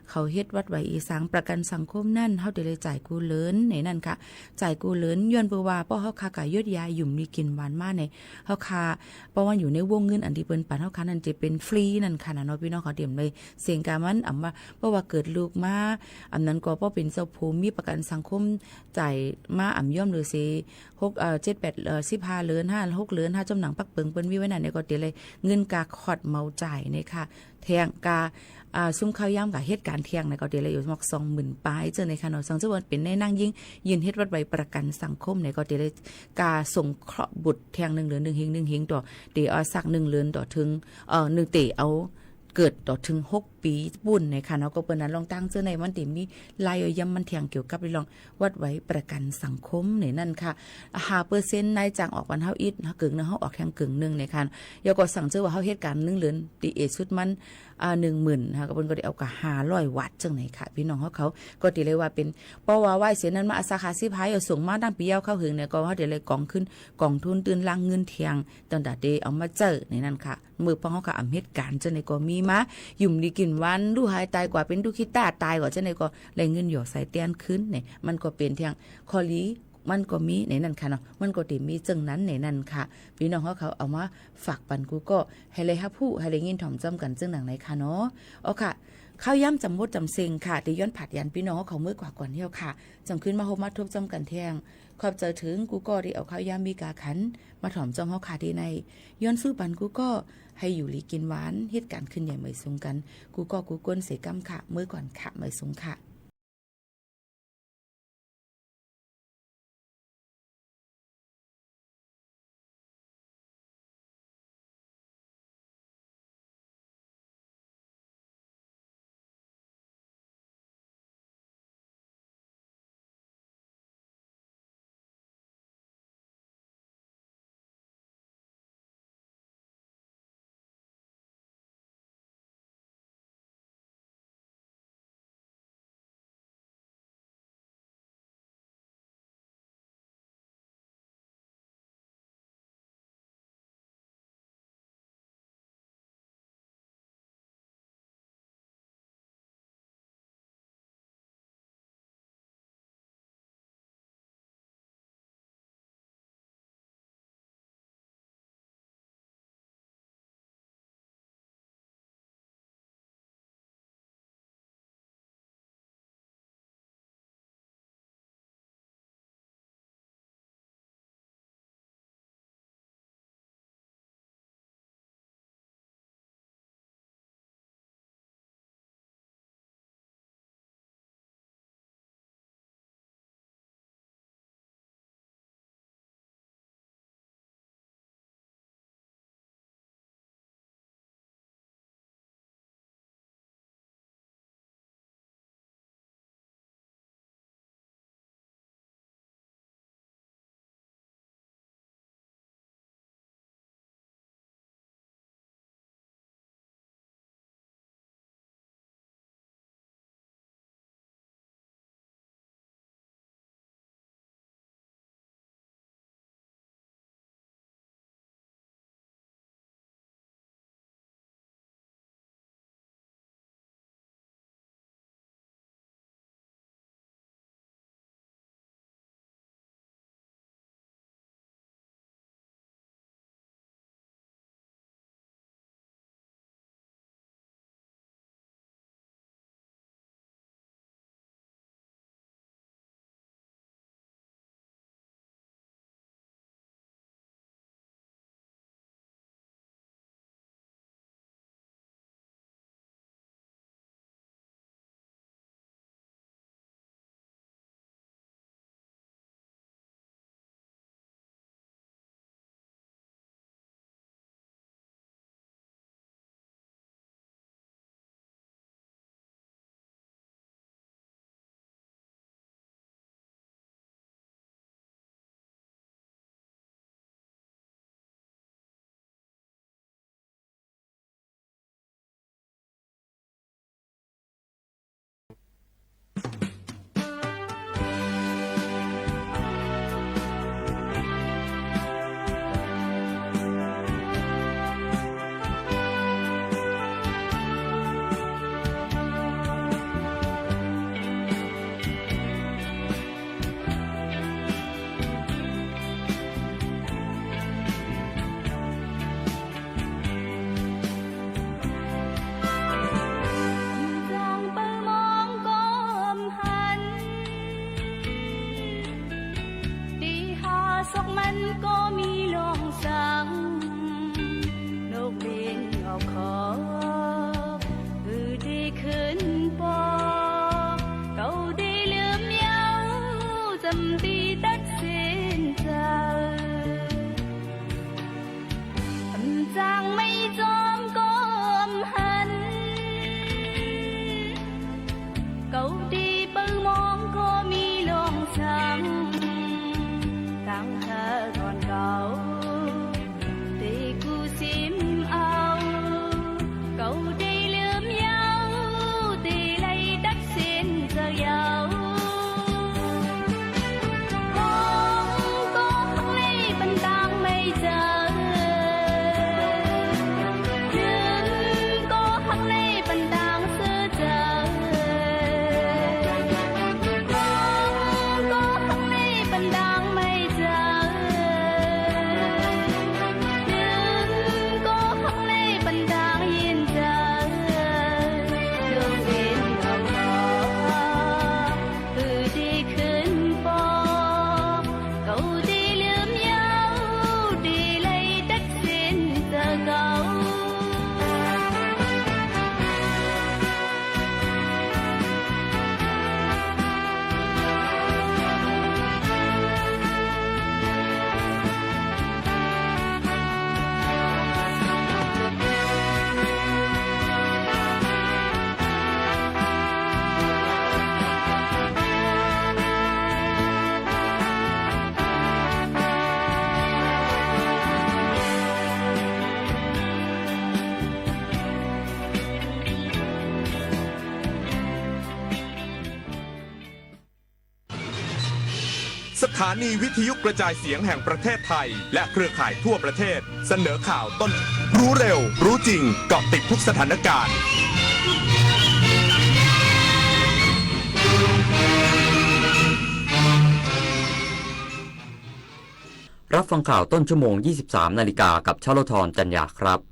เขาเฮ็ดวัดไว้อีสังประกันสังคมนั่นเฮาได้เลยจ่ายกู้เลินในนั่นค่ะจ่ายกู้เลินย้อนเพื่อว่าป้อเฮาคากะยดยาหยุ่มมีกินหวานมาในเฮาคาเพราะว่าอยู่ในวงเงินอันที่เปิ้นปันเฮาคานั่นจะเป็นฟรีนั่นค่ะนะเนาะพี่น้องเขาเตรียมเลยเสียงกามันอำว่าเพราะว่าเกิดลูกมาอันนั้นก็บ่เป็นเจ้าภูมิมีประกันสังคมจ่ายมาอำย่อมหรือสิ6 7 8 15เดือน5 6เดือน5จำหนังปักเปิงเปิ้นมีไว้นั่นก็เตเลยเงินกาคอดเมาจ่ายนี่ค่ะแทงกาซุ้มข้าวย่ำกับเหตุการณ์เที่ยงในก็เดเลยอยู่มอก20,000ปลายเจอในค่ะเนาะสังเจวันเป็นในนั่งยิ่งยืนเฮ็ดวัดไว้ประกันสังคมในก็เดเลยกาส่งเคราะห์บุตรแทง1 เดือน1 หิงต่อเดเอาสัก1 เดือนต่อถึง1เตเอาเกิดต่อถึง6 ปีบุญในค่ะเนาะก็เปิ้นนั้นลองตั้งเจอในมันติมีลายย่ำมันเที่ยงเกี่ยวกับลองวัดไว้ประกันสังคมในนั่นค่ะ5%นายจ้างออกวันเฮาอิดกึ่งนึงเฮาออกแทงกึ่งนึงในค่ะยก็สั่งเจอว่าเฮาเหตุการณ์1 เดือนตีเอชุดมัน10,000นะคะก็เพิ่นก็ได้เอากะ500วัตต์จังไหนค่ะพี่น้องเขาก็ติเลยว่าเป็นเพราะว่าไหว้เสียนั้นมาสาขา10หายเอาส่งมาดังปียาวเข้าหึงเนี่ยก็เฮาได้เลยกองขึ้นกองทุนตื่นลังเงินเที่ยงตั้งแต่เดเอามาเจอในนั้นค่ะมือพอเฮาก็อำเหตุการณ์จังไหนก็มีมายุ่มดีกินวันดูหายตายกว่าเป็นดูคิดตาตายกว่าจังไหนก็ได้เงินหยอใส่เตียนขึ้นเนี่ยมันก็เป็นเที่ยงคอลีมันก็มีในนั้นค่ะเนาะมันก็ติมีจังนั้นในนั้นค่ะพี่น้องเขาเอามาฝากปันกูก็ให้เลยฮับผู้ให้เลยยินถ่อมจำกันจังหนังไหนค่ะเนาะเอาค่ะข้าวย่ำจำมดจำเซงค่ะที่ย้อนผัดยันพี่น้องเขาเมื่อกว่าก่อนเที่ยวค่ะจังขึ้นมาโฮมาทุบจำกันแทงขอบเจอถึงกูก็ได้เอาข้าวย่ำมีกาขันมาถ่อมจำเฮาค่ะที่ในย้อนสู้ปันกูก็ให้อยู่ลีกินหวานเหตุการณ์ขึ้นใหญ่เหมยสูงกันกูก็กูก้นเสกำค่ะเมื่อก่อนค่ะเหมยสูงค่ะ ศกมันก็มีลองสังนกบินออกขอดีขึ้นปอเก่าดีลืมเยาจำปีตัดสินใจจางไม่จอมก้มหันเก่าดีเปิงมองก็มีลองสังตั้งหาก่อนเก่าตีกูซิมเอาเก่าดีลืมเยาตีไล่ตัดสินจะเยามองก็ข้างในบันดังไม่เจอสถานีวิทยุกระจายเสียงแห่งประเทศไทยและเครือข่ายทั่วประเทศเสนอข่าวต้นรู้เร็วรู้จริงเกาะติดทุกสถานการณ์รับฟังข่าวต้นชั่วโมง 23 นาฬิกากับชลธร จันยาครับ